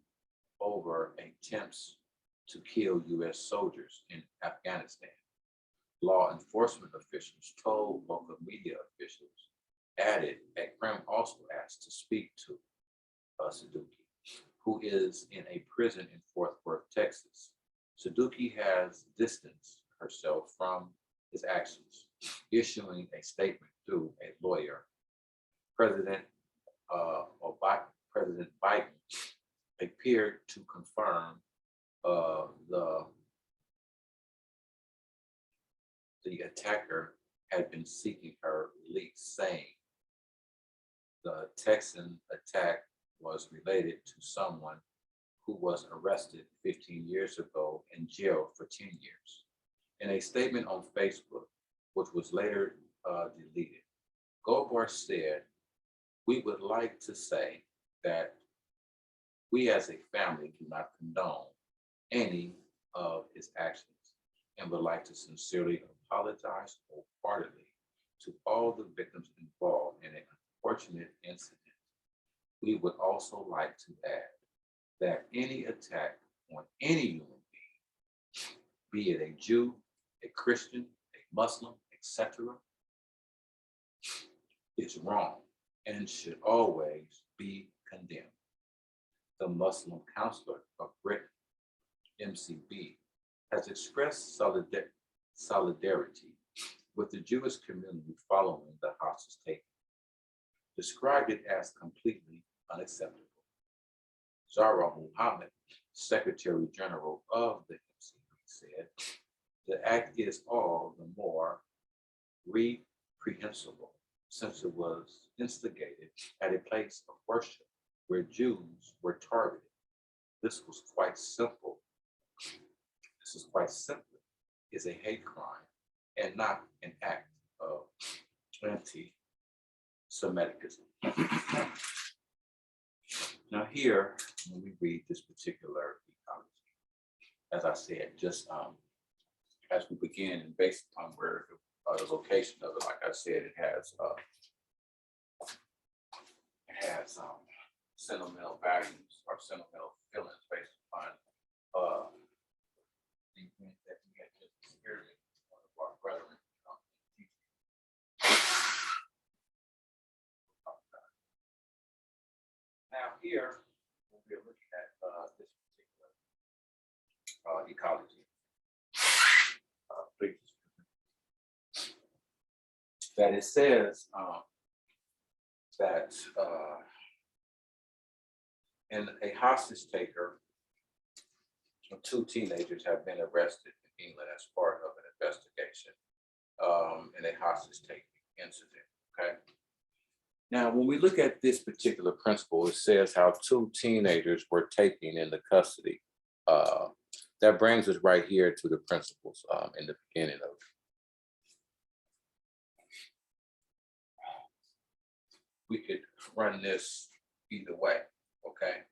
[SPEAKER 2] over attempts to kill U.S. soldiers in Afghanistan. Law enforcement officials told local media officials, added that Krim also asked to speak to Siddiqui, who is in a prison in Fort Worth, Texas. Siddiqui has distanced herself from his actions, issuing a statement through a lawyer. President Biden appeared to confirm the attacker had been seeking her release, saying the Texan attack was related to someone who was arrested 15 years ago and jailed for 10 years. In a statement on Facebook, which was later deleted, Goldbar said, "We would like to say that we as a family do not condone any of his actions and would like to sincerely apologize wholeheartedly to all the victims involved in an unfortunate incident. We would also like to add that any attack on any human being, be it a Jew, a Christian, a Muslim, etc., is wrong and should always be condemned." The Muslim Counselor of Britain, MCB, has expressed solidarity with the Jewish community following the hostage taking, described it as completely unacceptable. Zahra Muhammad, Secretary General of the MCB, said, "The act is all the more reprehensible since it was instigated at a place of worship where Jews were targeted. This is quite simply is a hate crime and not an act of anti-Semitism." Now here, when we read this particular ecology, as I said, just as we begin and based upon where the location of it, like I said, it has sentimental values or sentimental feelings based upon the event that we had just experienced, one of our brethren. Now here, when we're looking at this particular ecology, that it says that in a hostage taker, two teenagers have been arrested in England as part of an investigation in a hostage taking incident. Okay. Now, when we look at this particular principle, it says how two teenagers were taken into custody. That brings us right here to the principles in the beginning of it. We could run this either way, okay?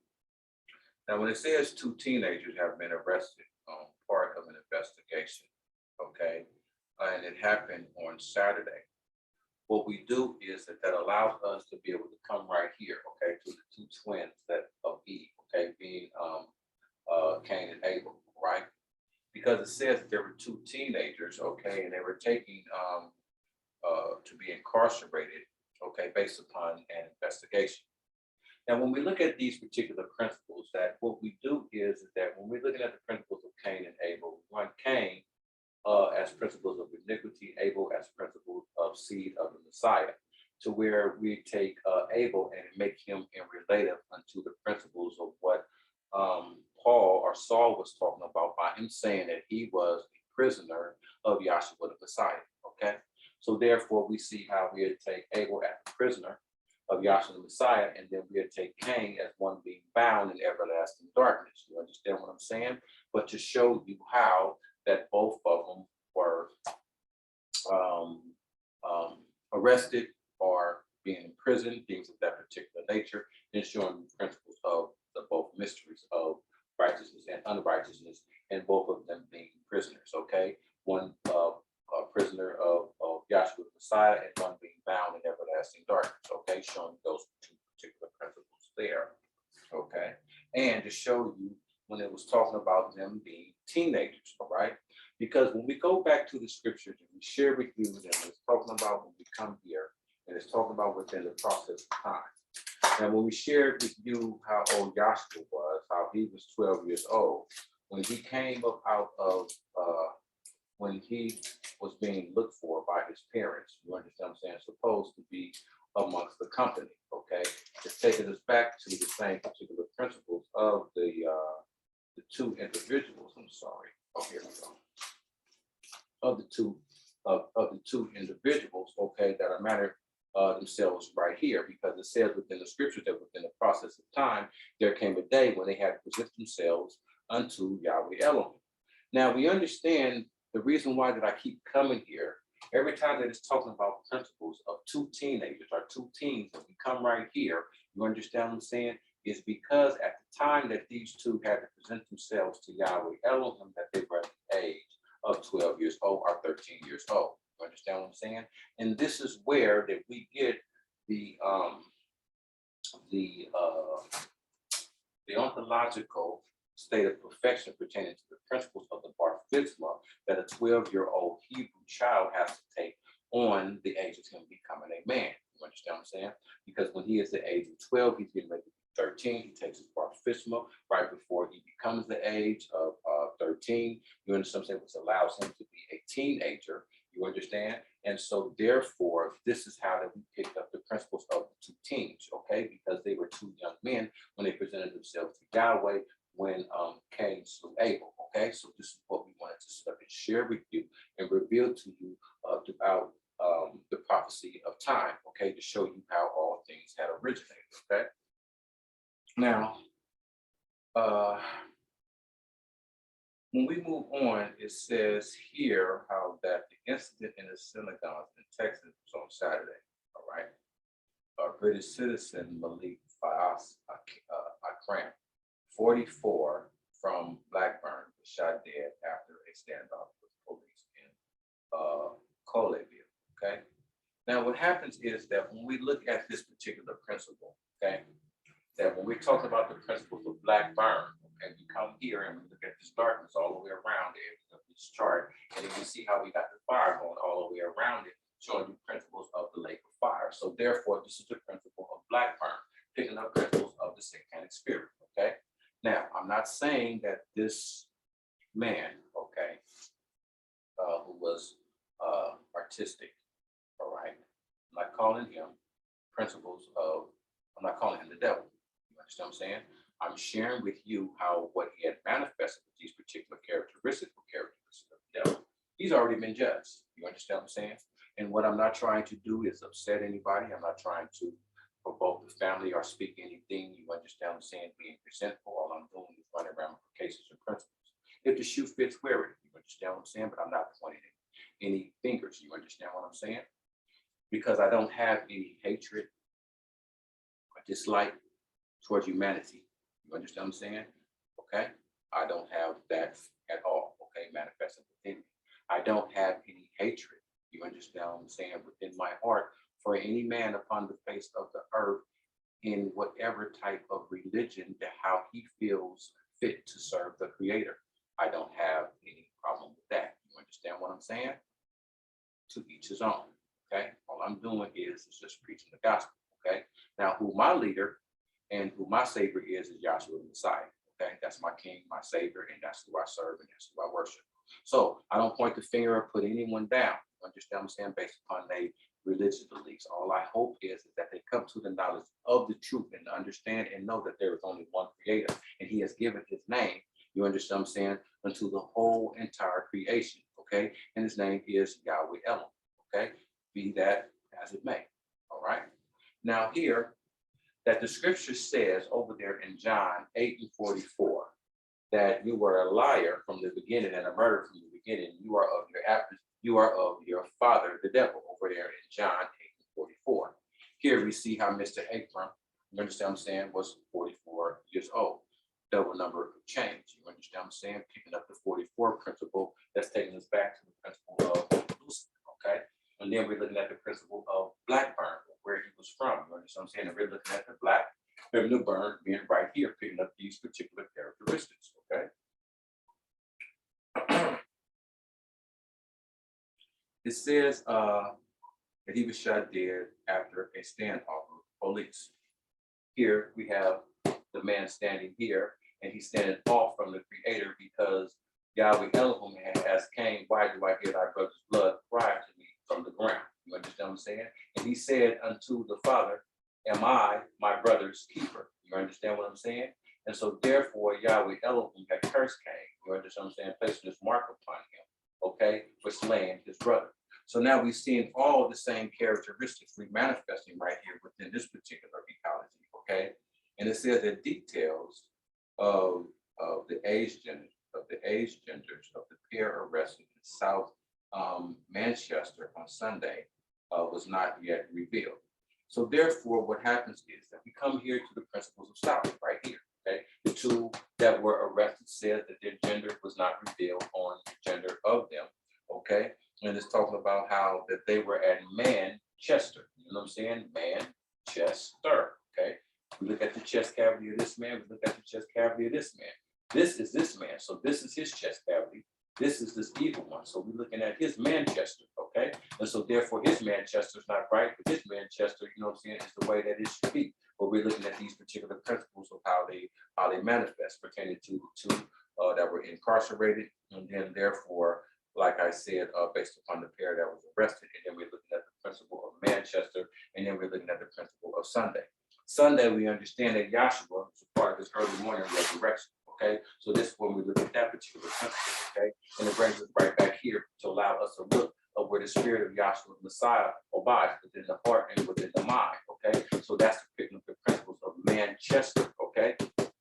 [SPEAKER 2] Now, when it says two teenagers have been arrested on part of an investigation, okay, and it happened on Saturday, what we do is that allows us to be able to come right here, okay, to the two twins that of Eve, okay, being Cain and Able, right? Because it says that there were two teenagers, okay, and they were taking to be incarcerated, okay, based upon an investigation. Now, when we look at these particular principles, that what we do is that when we're looking at the principles of Cain and Abel, one, Cain as principles of iniquity, Abel as principles of seed of the Messiah. to where we take Abel and make him in relative unto the principles of what Paul or Saul was talking about by him saying that he was a prisoner of Yahshua the Messiah. Okay, so therefore we see how we take Abel as a prisoner of Yahshua the Messiah, and then we take Cain as one being bound in everlasting darkness. You understand what I'm saying? But to show you how that both of them were arrested or being in prison, things of that particular nature, and showing the principles of the both mysteries of righteousness and unrighteousness, and both of them being prisoners. Okay, one a prisoner of Yahshua the Messiah, and one being bound in everlasting darkness. Okay, showing those two particular principles there. Okay, and to show you when it was talking about them being teenagers. All right, because when we go back to the scriptures and we share with you, and it's talking about when we come here, and it's talking about within the process of time. And when we shared with you how old Yahshua was, how he was 12 years old, when he came up out of, when he was being looked for by his parents, you understand what I'm saying, supposed to be amongst the company, okay? It's taking us back to the same particular principles of the two individuals, I'm sorry, oh, here we go. Of the two individuals, okay, that are matter themselves right here, because it says within the scriptures that within the process of time, there came a day when they had to present themselves unto Yahweh Elohim. Now we understand the reason why that I keep coming here, every time that it's talking about principles of two teenagers or two teens, that we come right here, you understand what I'm saying, is because at the time that these two had to present themselves to Yahweh Elohim, that they were at the age of 12 years old or 13 years old. You understand what I'm saying? And this is where that we get the ontological state of perfection pertaining to the principles of the bar mitzvah that a 12-year-old Hebrew child has to take on the age of him becoming a man. You understand what I'm saying? Because when he is the age of 12, he's getting ready to be 13. He takes his bar mitzvah right before he becomes the age of 13. You understand what I'm saying? Which allows him to be a teenager. You understand? And so therefore, this is how that we picked up the principles of the two teens, okay? Because they were two young men when they presented themselves to Yahweh when Cain slew Able, okay? So this is what we wanted to start and share with you and reveal to you throughout the prophecy of time, okay? To show you how all things had originated, okay? Now, when we move on, it says here how that the incident in the synagogue in Texas was on Saturday, all right? British citizen Malik Fayaz Akram, 44, from Blackburn, was shot dead after a standoff with police in Cain Able, okay? Now, what happens is that when we look at this particular principle, okay, that when we talk about the principles of Blackburn, okay, we come here and we look at this darkness all the way around it, this chart, and then we see how we got the fire going all the way around it, showing you principles of the lake of fire. So therefore, this is the principle of Blackburn, picking up principles of the satanic spirit, okay? Now, I'm not saying that this man, okay, who was artistic, all right, I'm not calling him principles of, I'm not calling him the devil. You understand what I'm saying? I'm sharing with you how what he had manifested with these particular characteristics of the devil. He's already been judged. You understand what I'm saying? And what I'm not trying to do is upset anybody. I'm not trying to provoke the family or speak anything. You understand what I'm saying? Being resentful. All I'm doing is running ramifications and principles. If the shoe fits, wear it. You understand what I'm saying? But I'm not pointing any fingers. You understand what I'm saying? Because I don't have any hatred or dislike towards humanity. You understand what I'm saying? Okay? I don't have that at all, okay, manifesting within me. I don't have any hatred, you understand what I'm saying, within my heart for any man upon the face of the earth in whatever type of religion that how he feels fit to serve the Creator. I don't have any problem with that. You understand what I'm saying? To each his own, okay? All I'm doing is just preaching the gospel, okay? Now, who my leader and who my savior is Yahshua the Messiah. Okay, that's my king, my savior, and that's who I serve and that's who I worship. So I don't point the finger or put anyone down. You understand what I'm saying? Based upon their religious beliefs. All I hope is that they come to the knowledge of the truth and understand and know that there is only one creator, and he has given his name, you understand what I'm saying, unto the whole entire creation, okay? And his name is Yahweh Elohim, okay? Be that as it may, all right? Now here, that the scripture says over there in John 8:44, that you were a liar from the beginning and a murderer from the beginning. You are of your father, the devil, over there in John 8:44. Here we see how Mr. Abram, you understand what I'm saying, was 44 years old. Double number of change. You understand what I'm saying? Picking up the 44 principle, that's taking us back to the principle of Lucifer, okay? And then we're looking at the principle of Blackburn, where he was from. You understand what I'm saying? And we're looking at the black feminine burn being right here, picking up these particular characteristics, okay? It says that he was shot dead after a standoff with police. Here we have the man standing here, and he's standing off from the creator because Yahweh Elohim had asked Cain, why do I hear thy brother's blood cry to me from the ground? You understand what I'm saying? And he said unto the Father, am I my brother's keeper? You understand what I'm saying? And so therefore Yahweh Elohim had cursed Cain. You understand what I'm saying? Placing this mark upon him, okay, for slaying his brother. So now we've seen all the same characteristics manifesting right here within this particular ecology, okay? And it says that details of the age genders of the pair arrested in South Manchester on Sunday was not yet revealed. So therefore, what happens is that we come here to the principles of Solomon right here, okay? The two that were arrested said that their gender was not revealed on the gender of them, okay? And it's talking about how that they were at Manchester, you know what I'm saying? Manchester, okay? We look at the chest cavity of this man, we look at the chest cavity of this man. This is this man, so this is his chest cavity. This is this evil one, so we're looking at his Manchester, okay? And so therefore his Manchester is not right, but his Manchester, you know what I'm saying, is the way that it should be. But we're looking at these particular principles of how they manifest pertaining to the two that were incarcerated, and then therefore, like I said, based upon the pair that was arrested, and then we're looking at the principle of Manchester, and then we're looking at the principle of Sunday. Sunday, we understand that Yahshua is a part of this early morning resurrection, okay? So this is when we look at that particular principle, okay? And it brings us right back here to allow us to look at where the spirit of Yahshua, Messiah, abides within the heart and within the mind, okay? So that's picking up the principles of Manchester, okay?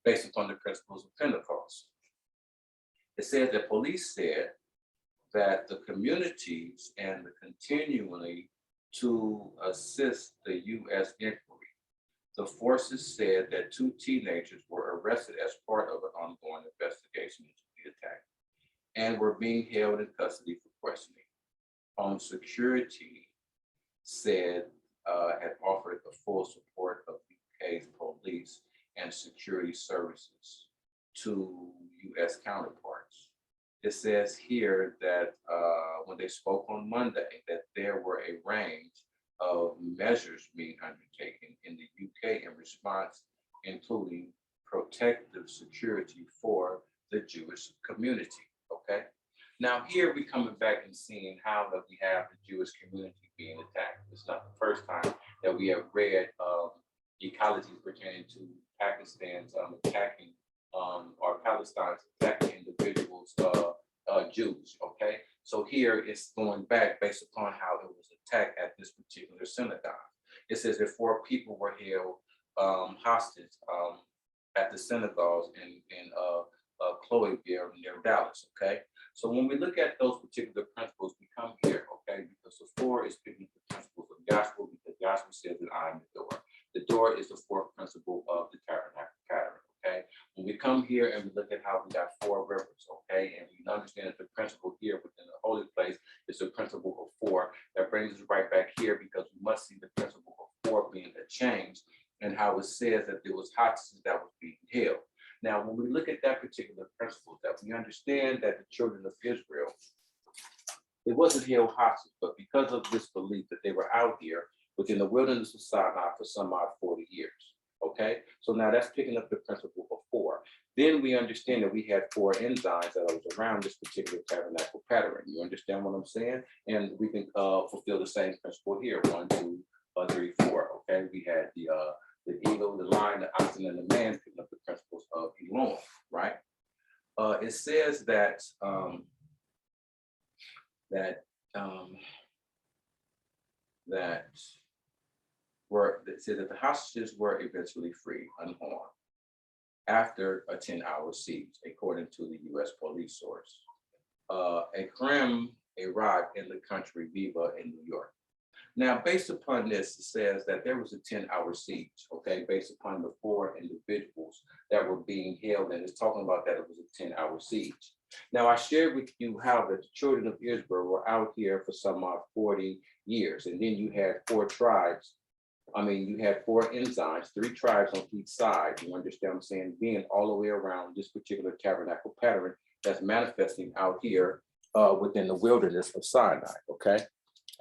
[SPEAKER 2] Based upon the principles of Pentecost. It says that police said that the communities and the continually to assist the U.S. inquiry. The forces said that two teenagers were arrested as part of an ongoing investigation into the attack and were being held in custody for questioning. Home Security said had offered the full support of UK's police and security services to U.S. counterparts. It says here that when they spoke on Monday, that there were a range of measures being undertaken in the UK in response, including protective security for the Jewish community, okay? Now here we coming back and seeing how that we have the Jewish community being attacked. It's not the first time that we have read ecologies pertaining to Pakistan's attacking or Palestine's attacking individuals, Jews, okay? So here it's going back based upon how it was attacked at this particular synagogue. It says that 4 people were held hostage at the synagogues in Chloeville near Dallas, okay? So when we look at those particular principles, we come here, okay? Because the 4 is picking up the principles of Yahshua, because Yahshua says that I am the door. The door is the 4th principle of the Tabernacle, okay? When we come here and we look at how we got 4 rivers, okay? And we understand that the principle here within the holy place is the principle of 4. That brings us right back here because we must see the principle of 4 being a change and how it says that there was hostages that was being held. Now, when we look at that particular principle, that we understand that the children of Israel, it wasn't held hostage, but because of this belief that they were out here within the wilderness of Sinai for some odd 40 years. Okay, so now that's picking up the principle of 4. Then we understand that we had 4 enzymes that was around this particular tabernacle pattern. You understand what I'm saying? And we can fulfill the same principle here. 1, 2, 3, 4. Okay, we had the eagle, the lion, the oxen, and the man picking up the principles of Elon, right? It says that that the hostages were eventually freed unharmed after a 10-hour siege, according to the U.S. police source. A crime arrived in the country Viva in New York. Now, based upon this, it says that there was a 10-hour siege, okay, based upon the 4 individuals that were being held, and it's talking about that it was a 10-hour siege. Now, I shared with you how the children of Israel were out here for some 40 years, and then you had 4 tribes. I mean, you had 4 enzymes, 3 tribes on each side, you understand what I'm saying, being all the way around this particular tabernacle pattern that's manifesting out here within the wilderness of Sinai, okay?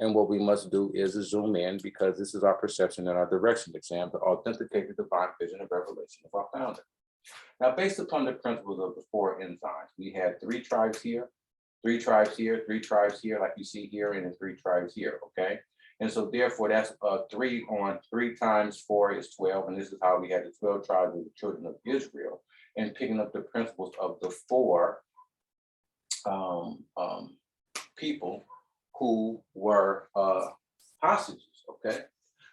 [SPEAKER 2] And what we must do is zoom in, because this is our perception and our direction exam to authenticate the divine vision and revelation of our founder. Now, based upon the principles of the 4 enzymes, we had 3 tribes here, 3 tribes here, 3 tribes here, like you see here, and then 3 tribes here, okay? And so therefore, that's 3 on 3 times 4 is 12. And this is how we had the 12 tribes of the children of Israel, and picking up the principles of the 4 people who were hostages, okay?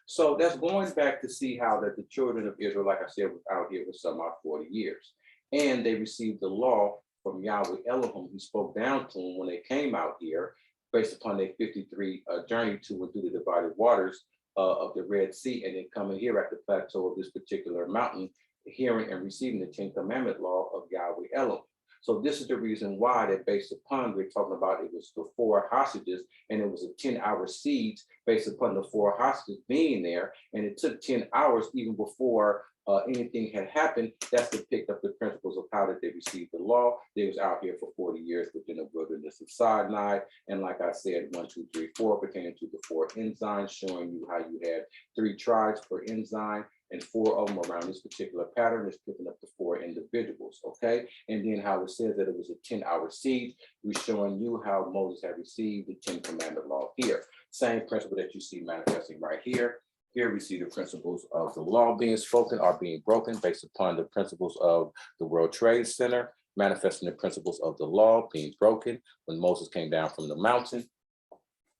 [SPEAKER 2] So that's going back to see how that the children of Israel, like I said, was out here for some 40 years. And they received the law from Yahweh Elohim, who spoke down to them when they came out here, based upon their 53 journey to and through the divided waters of the Red Sea, and then coming here at the plateau of this particular mountain, hearing and receiving the 10th commandment law of Yahweh Elohim. So this is the reason why that based upon, we're talking about it was the 4 hostages, and it was a 10-hour siege based upon the 4 hostages being there. And it took 10 hours even before anything had happened. That's to pick up the principles of how did they receive the law. They was out here for 40 years within the wilderness of Sinai. And like I said, 1, 2, 3, 4 pertaining to the 4 enzymes, showing you how you had 3 tribes per enzyme, and 4 of them around this particular pattern is picking up the 4 individuals, okay? And then how it says that it was a 10-hour siege, we're showing you how Moses had received the 10 commandment law here. Same principle that you see manifesting right here. Here we see the principles of the law being spoken are being broken based upon the principles of the World Trade Center, manifesting the principles of the law being broken when Moses came down from the mountain.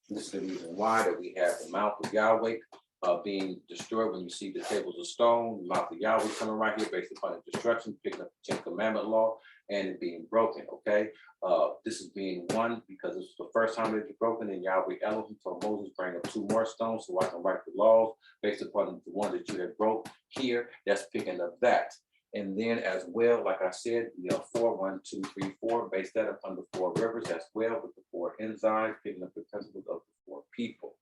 [SPEAKER 2] This is the reason why that we have the mouth of Yahweh being destroyed when you see the tables of stone, the mouth of Yahweh coming right here based upon the destruction, picking up the 10th commandment law and it being broken, okay? This is being 1 because it's the first time it's broken, and Yahweh Elohim told Moses, bring up 2 more stones so I can write the laws based upon the one that you have broke here. That's picking up that. And then as well, like I said, we have 4, 1, 2, 3, 4, based that upon the 4 rivers as well with the 4 enzymes, picking up the principles of the 4 people.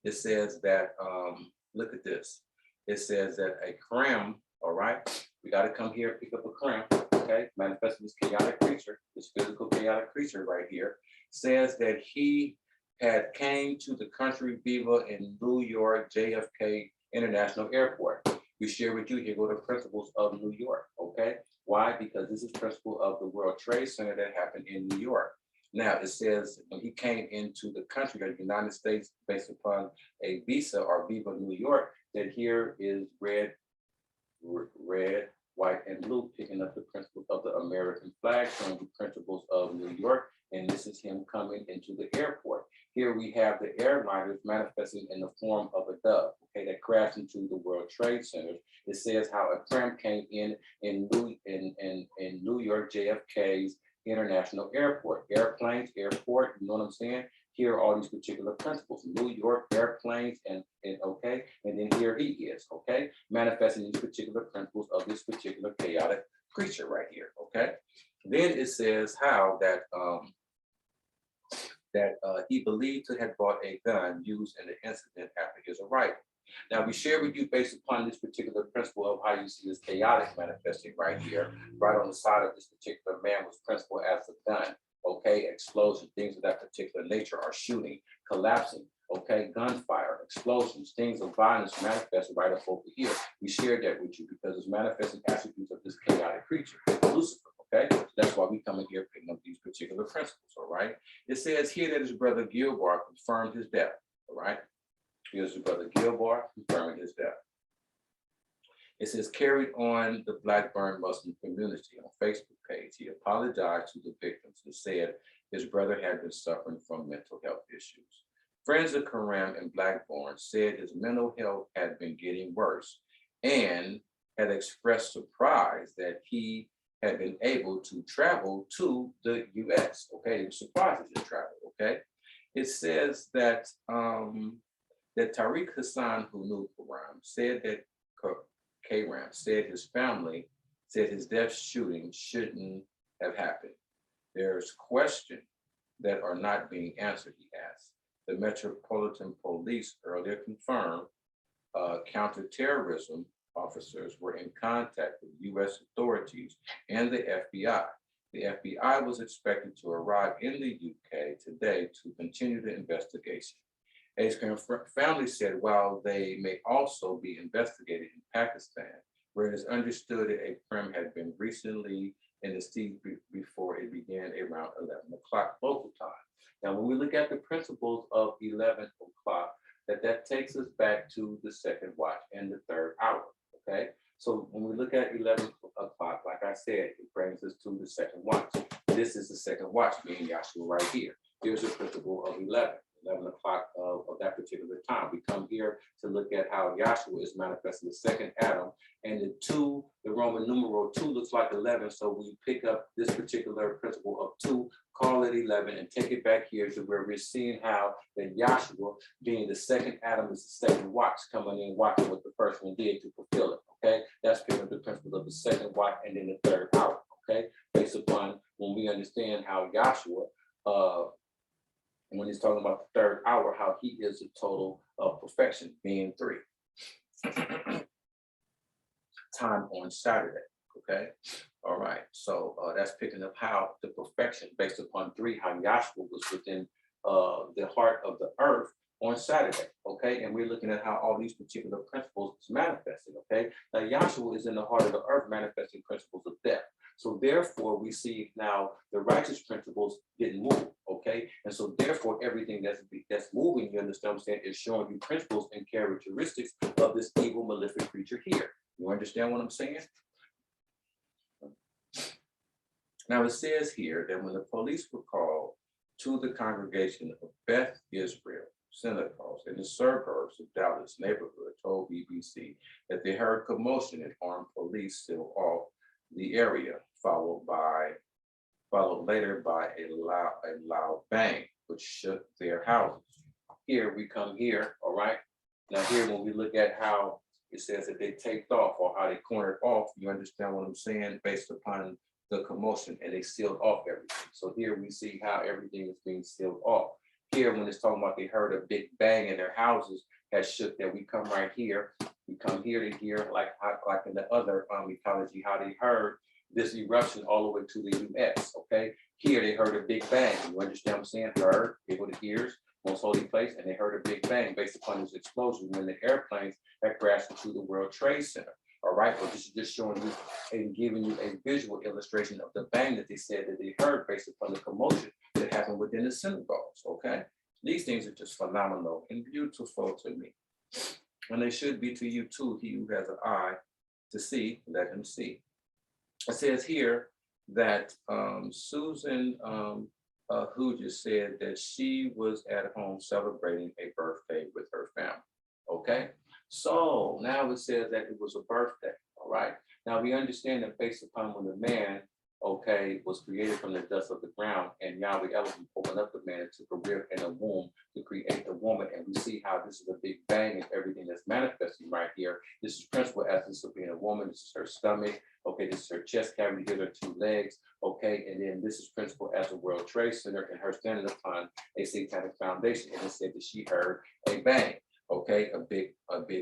[SPEAKER 2] It says that, look at this. It says that a cram, all right, we got to come here, pick up a cram, okay, manifesting this chaotic creature, this physical chaotic creature right here, says that he had came to the country Viva in New York JFK International Airport. We share with you, here go the principles of New York, okay? Why? Because this is principle of the World Trade Center that happened in New York. Now, it says when he came into the country of the United States based upon a visa or Viva New York, that here is red, white, and blue, picking up the principles of the American flag, showing the principles of New York. And this is him coming into the airport. Here we have the airliners manifesting in the form of a dove, okay, that crashed into the World Trade Center. It says how a cram came in New York JFK's International Airport, airplanes, airport, you know what I'm saying? Here are all these particular principles, New York, airplanes, and okay, and then here he is, okay? Manifesting these particular principles of this particular chaotic creature right here, okay? Then it says how that he believed to have bought a gun used in the incident after his arrival. Now, we share with you based upon this particular principle of how you see this chaotic manifesting right here, right on the side of this particular man was principle as a gun, okay? Explosion, things of that particular nature are shooting, collapsing,
[SPEAKER 1] Okay, gunfire, explosions, things of violence manifest right up over here. We shared that with you because it's manifesting attributes of this chaotic creature, Lucifer. Okay, so that's why we come in here picking up these particular principles. All right, it says here that his brother Gilbar confirmed his death. All right, here's his brother Gilbar confirming his death. It says carried on the Blackburn Muslim community on Facebook page. He apologized to the victims and said his brother had been suffering from mental health issues. Friends of Karam and Blackburn said his mental health had been getting worse and had expressed surprise that he had been able to travel to the US. Okay, he was surprised he could travel. Okay, it says that that Tariq Hassan, who knew Karam, said that Karam said his family said his death shooting shouldn't have happened. There's questions that are not being answered, he asked. The Metropolitan Police earlier confirmed counterterrorism officers were in contact with U.S. authorities and the FBI. The FBI was expected to arrive in the UK today to continue the investigation. A family said while they may also be investigated in Pakistan, where it is understood that a prim had been recently in the siege before it began around 11 o'clock local time. Now, when we look at the principles of 11 o'clock, that takes us back to the second watch and the third hour, okay? So when we look at 11 o'clock, like I said, it brings us to the second watch. This is the second watch, being Yahshua right here. Here's the principle of 11 o'clock of that particular time. We come here to look at how Yahshua is manifesting the second Adam, and the Roman numeral 2 looks like 11, so we pick up this particular principle of 2, call it 11, and take it back here to where we're seeing how that Yahshua, being the second Adam, is the second watch, coming in, watching what the first one did to fulfill it, okay? That's picking up the principle of the second watch and then the third hour, okay? Based upon when we understand how Yahshua, when he's talking about the third hour, how he is a total of perfection, being 3. Time on Saturday, okay? All right, so that's picking up how the perfection based upon 3, how Yahshua was within the heart of the earth on Saturday, okay? And we're looking at how all these particular principles is manifesting, okay? Now, Yahshua is in the heart of the earth manifesting principles of death. So therefore, we see now the righteous principles didn't move, okay? And so therefore, everything that's moving, you understand what I'm saying, is showing you principles and characteristics of this evil, malefic creature here. You understand what I'm saying? Now, it says here that when the police were called to the congregation of Beth Israel synagogues in the suburbs of Dallas neighborhood, told BBC that they heard commotion and armed police seal off the area, followed later by a loud bang, which shook their houses. Here we come here, all right? Now here, when we look at how it says that they taped off or how they cornered off, you understand what I'm saying, based upon the commotion, and they sealed off everything. So here we see how everything is being sealed off. Here, when it's talking about they heard a big bang in their houses that shook, that we come right here. We come here to hear, like in the other ecology, how they heard this eruption all the way to the US, okay? Here they heard a big bang. You understand what I'm saying? Heard, able to hear, most holy place, and they heard a big bang based upon this explosion when the airplanes had crashed into the World Trade Center. All right, but this is just showing you and giving you a visual illustration of the bang that they said that they heard based upon the commotion that happened within the synagogues, okay? These things are just phenomenal and beautiful to me. And they should be to you too. He who has an eye to see, let him see. It says here that Susan who just said that she was at home celebrating a birthday with her family, okay? So now it says that it was a birthday, all right? Now we understand that based upon when the man, okay, was created from the dust of the ground, and Yahweh Elohim opened up the man and took a rib and a womb to create the woman, and we see how this is a big bang of everything that's manifesting right here. This is principal essence of being a woman. This is her stomach, okay, this is her chest cavity, here are 2 legs, okay, and then this is principal as a World Trade Center, and her standing upon a satanic foundation, and it said that she heard a bang. Okay, a big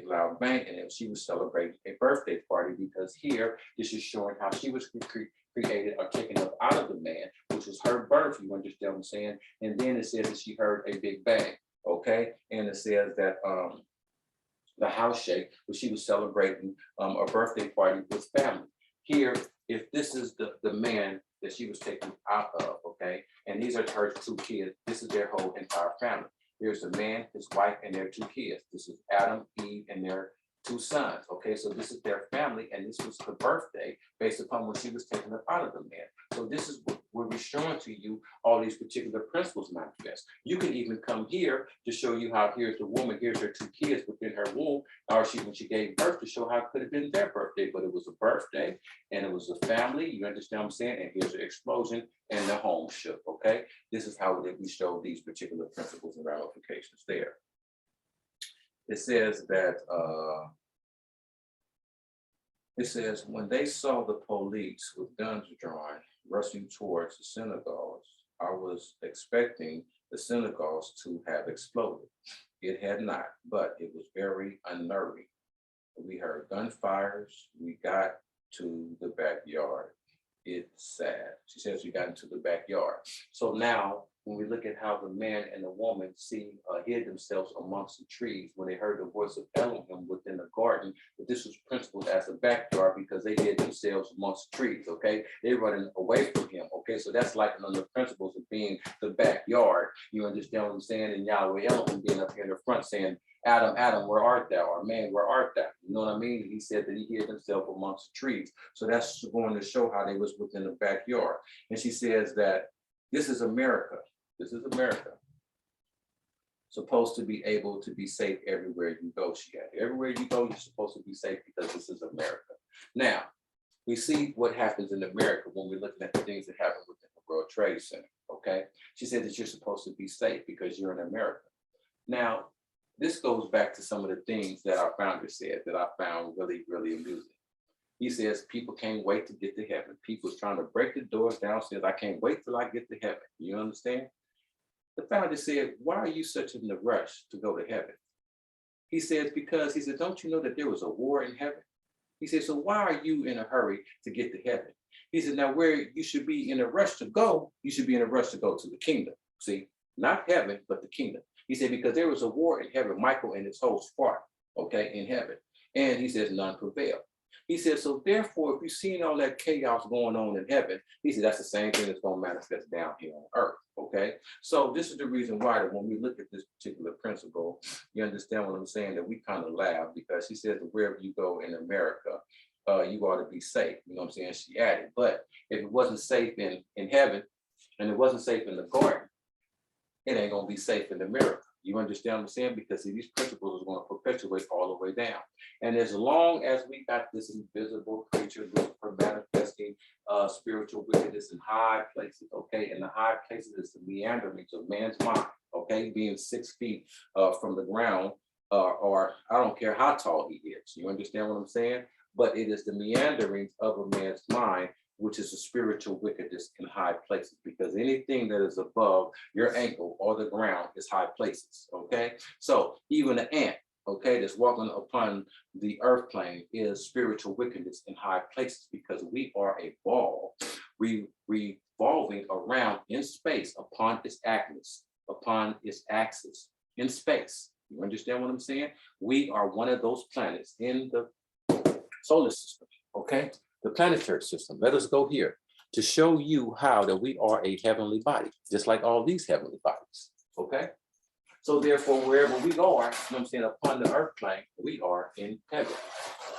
[SPEAKER 1] loud bang, and then she was celebrating a birthday party, because here this is showing how she was created or taken up out of the man, which was her birth. You understand what I'm saying? And then it says that she heard a big bang. Okay, and it says that the house shake, where she was celebrating a birthday party with family. Here, if this is the man that she was taken out of, okay, and these are her 2 kids, this is their whole entire family. Here's the man, his wife, and their 2 kids. This is Adam, Eve, and their 2 sons. Okay, so this is their family, and this was her birthday based upon when she was taken up out of the man. So this is what we're showing to you all these particular principles manifest. You can even come here to show you how here's the woman, here's her 2 kids within her womb, or when she gave birth, to show how it could have been their birthday, but it was a birthday and it was a family. You understand what I'm saying? And here's an explosion and the home shook. Okay, this is how we show these particular principles and ramifications there. It says that when they saw the police with guns drawn rushing towards the synagogues, I was expecting the synagogues to have exploded. It had not, but it was very unnerving. We heard gunfires. We got to the backyard. It's sad. She says we got into the backyard. So now, when we look at how the man and the woman hid themselves amongst the trees when they heard the voice of Elohim within the garden, that this was principled as a backyard because they hid themselves amongst the trees, okay? They're running away from him, okay? So that's like one of the principles of being the backyard. You understand what I'm saying? And Yahweh Elohim being up here in the front saying, Adam, Adam, where art thou? Or man, where art thou? You know what I mean? He said that he hid himself amongst the trees. So that's going to show how they was within the backyard. And she says that this is America. This is America. Supposed to be able to be safe everywhere you go, she had. Everywhere you go, you're supposed to be safe because this is America. Now, we see what happens in America when we're looking at the things that happen within the World Trade Center, okay? She said that you're supposed to be safe because you're in America. Now, this goes back to some of the things that our founder said that I found really, really amusing. He says, people can't wait to get to heaven. People's trying to break the doors downstairs. I can't wait till I get to heaven. You understand? The founder said, why are you such in a rush to go to heaven? He says, because he said, don't you know that there was a war in heaven? He said, so why are you in a hurry to get to heaven? He said, now where you should be in a rush to go, you should be in a rush to go to the kingdom. See, not heaven, but the kingdom. He said, because there was a war in heaven, Michael and his host fought, okay, in heaven. And he says, none prevailed. He said, so therefore, if you've seen all that chaos going on in heaven, he said, that's the same thing that's going to manifest down here on earth, okay? So this is the reason why that when we look at this particular principle, you understand what I'm saying, that we kind of laugh, because she says that wherever you go in America, you ought to be safe, you know what I'm saying? She added, but if it wasn't safe in heaven, and it wasn't safe in the garden, it ain't gonna be safe in America. You understand what I'm saying? Because see, these principles are going to perpetuate all the way down. And as long as we got this invisible creature for manifesting spiritual wickedness in high places, okay? And the high places is the meanderings of man's mind, okay? Being 6 feet from the ground, or I don't care how tall he is. You understand what I'm saying? But it is the meanderings of a man's mind, which is a spiritual wickedness in high places, because anything that is above your ankle or the ground is high places, okay? So even an ant, okay, that's walking upon the earth plane is spiritual wickedness in high places, because we are a ball revolving around in space upon its axis in space. You understand what I'm saying? We are one of those planets in the solar system, okay? The planetary system. Let us go here to show you how that we are a heavenly body, just like all these heavenly bodies, okay? So therefore, wherever we are, you know what I'm saying, upon the earth plane, we are in heaven,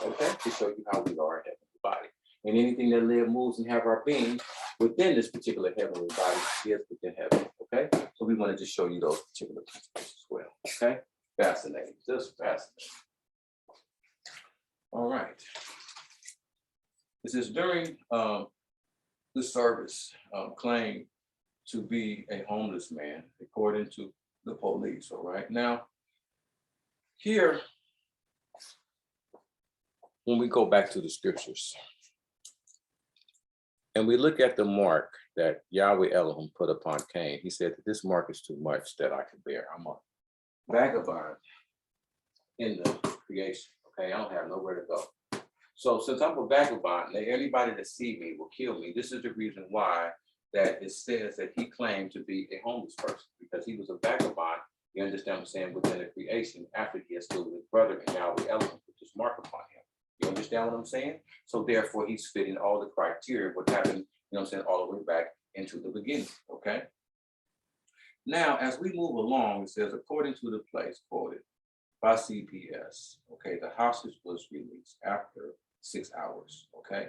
[SPEAKER 1] okay? To show you how we are a heavenly body. And anything that lives, moves, and have our being within this particular heavenly body is within heaven, okay? So we want to just show you those particular principles as well, okay? Fascinating, just fascinating. All right. This is during the service claimed to be a homeless man, according to the police. All right. Now, here, when we go back to the scriptures and we look at the mark that Yahweh Elohim put upon Cain, he said that this mark is too much that I can bear. I'm a vagabond in the creation. Okay. I don't have nowhere to go. So since I'm a vagabond, anybody that see me will kill me. This is the reason why that it says that he claimed to be a homeless person, because he was a vagabond
[SPEAKER 2] You understand what I'm saying? Within the creation, after he has stood with his brother and now the element put this mark upon him. You understand what I'm saying? So therefore, he's fitting all the criteria of what happened, you know what I'm saying, all the way back into the beginning, okay? Now, as we move along, it says, according to the place quoted by CPS, okay, the hostage was released after 6 hours, okay?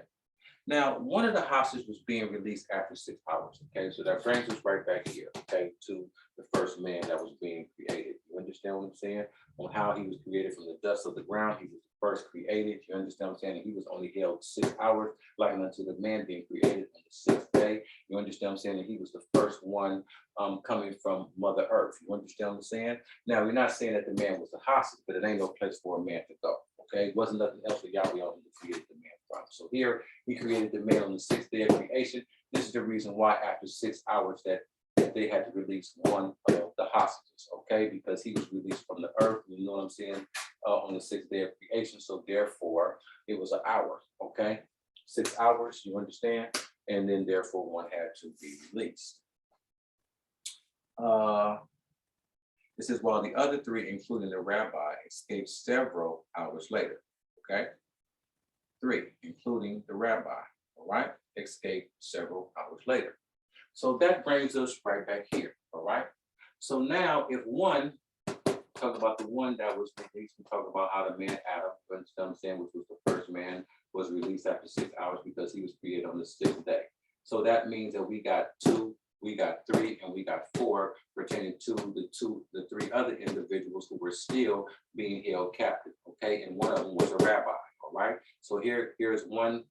[SPEAKER 2] Now, one of the hostages was being released after 6 hours, okay? So that brings us right back here, okay, to the first man that was being created. You understand what I'm saying? On how he was created from the dust of the ground. He was first created. You understand what I'm saying? And he was only held 6 hours, like unto the man being created on the sixth day. You understand what I'm saying? And he was the first one coming from Mother Earth. You understand what I'm saying? Now, we're not saying that the man was a hostage, but it ain't no place for a man to go. Okay, it wasn't nothing else for Yahweh to create the man from. So here he created the man on the sixth day of creation. This is the reason why after 6 hours that they had to release one of the hostages, okay, because he was released from the earth, you know what I'm saying, on the sixth day of creation. So therefore, it was an hour, okay, 6 hours, you understand? And then therefore one had to be released. It says, while the other three, including the rabbi, escaped several hours later, okay? 3, including the rabbi, all right, escaped several hours later. So that brings us right back here, all right? So now if one, talk about the one that was released, we talk about how the man Adam, you understand what I'm saying, which was the first man, was released after 6 hours because he was created on the sixth day. So that means that we got 2, we got 3, and we got 4 pertaining to the 3 other individuals who were still being held captive, okay? And one of them was a rabbi, all right? So here's one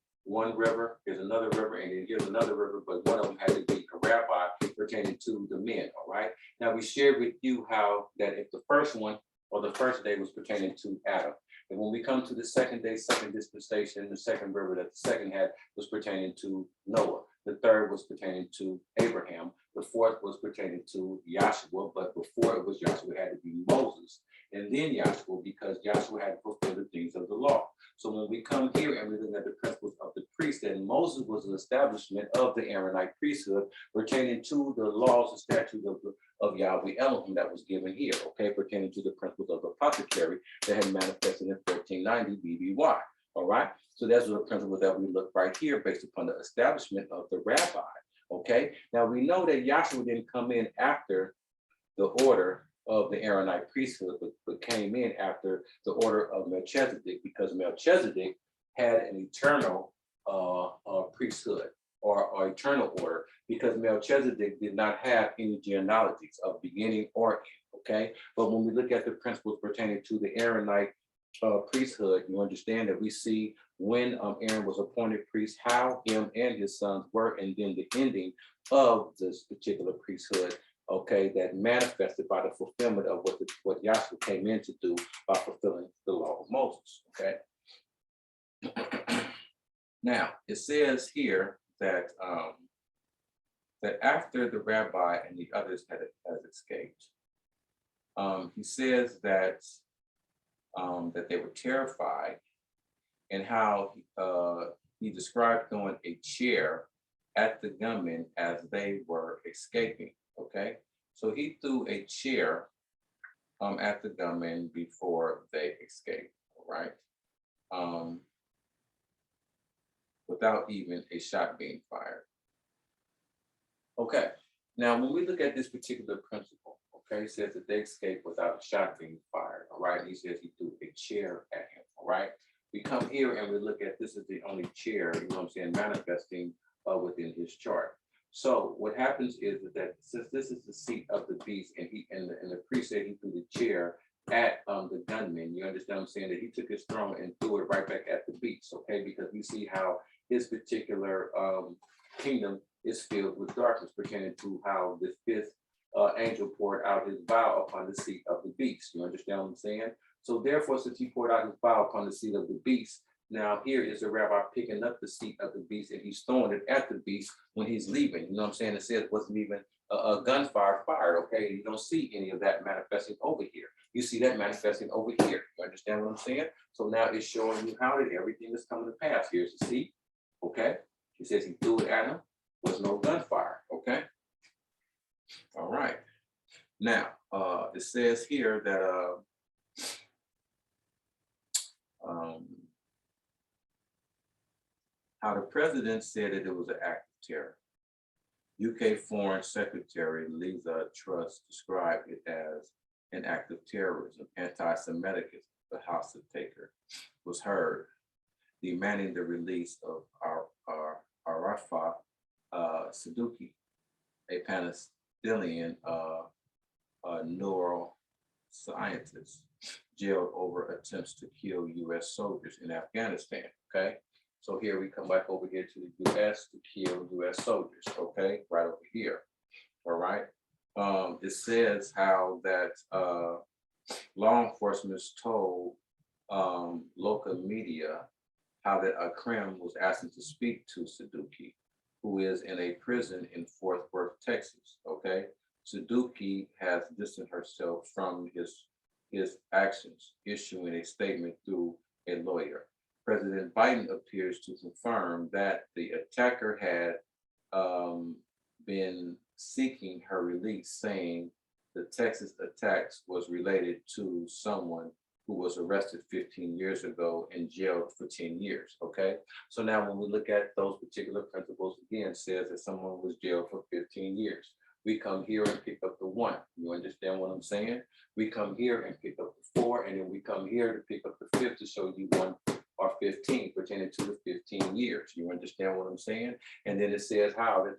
[SPEAKER 2] river, here's another river, and then here's another river, but one of them had to be a rabbi pertaining to the men, all right? Now we shared with you how that if the first one or the first day was pertaining to Adam, and when we come to the second day, second dispensation, the second river that the second had was pertaining to Noah. The third was pertaining to Abraham. The fourth was pertaining to Yahshua, but before it was Yahshua, it had to be Moses, and then Yahshua, because Yahshua had to fulfill the things of the law. So when we come here and we look at the principles of the priest, then Moses was an establishment of the Aaronite priesthood pertaining to the laws and statutes of Yahweh Elohim that was given here, okay, pertaining to the principles of the apothecary that had manifested in 1490 BBY, all right? So that's the principle that we look right here based upon the establishment of the rabbi, okay? Now we know that Yahshua didn't come in after the order of the Aaronite priesthood, but came in after the order of Melchizedek, because Melchizedek had an eternal priesthood or eternal order, because Melchizedek did not have any genealogies of beginning or end, okay? But when we look at the principles pertaining to the Aaronite priesthood, you understand that we see when Aaron was appointed priest, how him and his sons were, and then the ending of this particular priesthood, okay, that manifested by the fulfillment of what Yahshua came in to do by fulfilling the law of Moses, okay? Now, it says here that that after the rabbi and the others has escaped, he says that that they were terrified, and how he described throwing a chair at the gunmen as they were escaping. Okay, so he threw a chair at the gunmen before they escaped, all right? Without even a shot being fired. Okay, now when we look at this particular principle, okay, it says that they escaped without a shot being fired, all right? And he says he threw a chair at him, all right? We come here and we look at this is the only chair, you know what I'm saying, manifesting within his chart. So what happens is that since this is the seat of the beast, and the priest said he threw the chair at the gunman, you understand what I'm saying, that he took his throne and threw it right back at the beast, okay? Because we see how his particular kingdom is filled with darkness, pertaining to how the fifth angel poured out his vial upon the seat of the beast. You understand what I'm saying? So therefore, since he poured out his vial upon the seat of the beast, now here is the rabbi picking up the seat of the beast, and he's throwing it at the beast when he's leaving. You know what I'm saying? It says it wasn't even a gunfire fired, okay? You don't see any of that manifesting over here. You see that manifesting over here. You understand what I'm saying? So now it's showing you how that everything is coming to pass. Here's the seat, okay? He says he threw it at him. Was no gunfire, okay? All right. Now, it says here that how the president said that it was an act of terror. UK Foreign Secretary Lisa Truss described it as an act of terrorism. Anti-Semitism, the hostage taker, was heard, demanding the release of Arafat Saduki, a Palestinian neuroscientist, jailed over attempts to kill US soldiers in Afghanistan, okay? So here we come back over here to the US to kill US soldiers, okay? Right over here, all right? It says how that law enforcement told local media how that Akram was asking to speak to Saduki, who is in a prison in Fort Worth, Texas, okay? Saduki has distanced herself from his actions, issuing a statement through a lawyer. President Biden appears to confirm that the attacker had been seeking her release, saying the Texas attacks was related to someone who was arrested 15 years ago and jailed for 10 years, okay? So now when we look at those particular principles, again, says that someone was jailed for 15 years. We come here and pick up the 1. You understand what I'm saying? We come here and pick up the 4, and then we come here to pick up the 5th to show you 1 or 15 pertaining to the 15 years. You understand what I'm saying? And then it says how that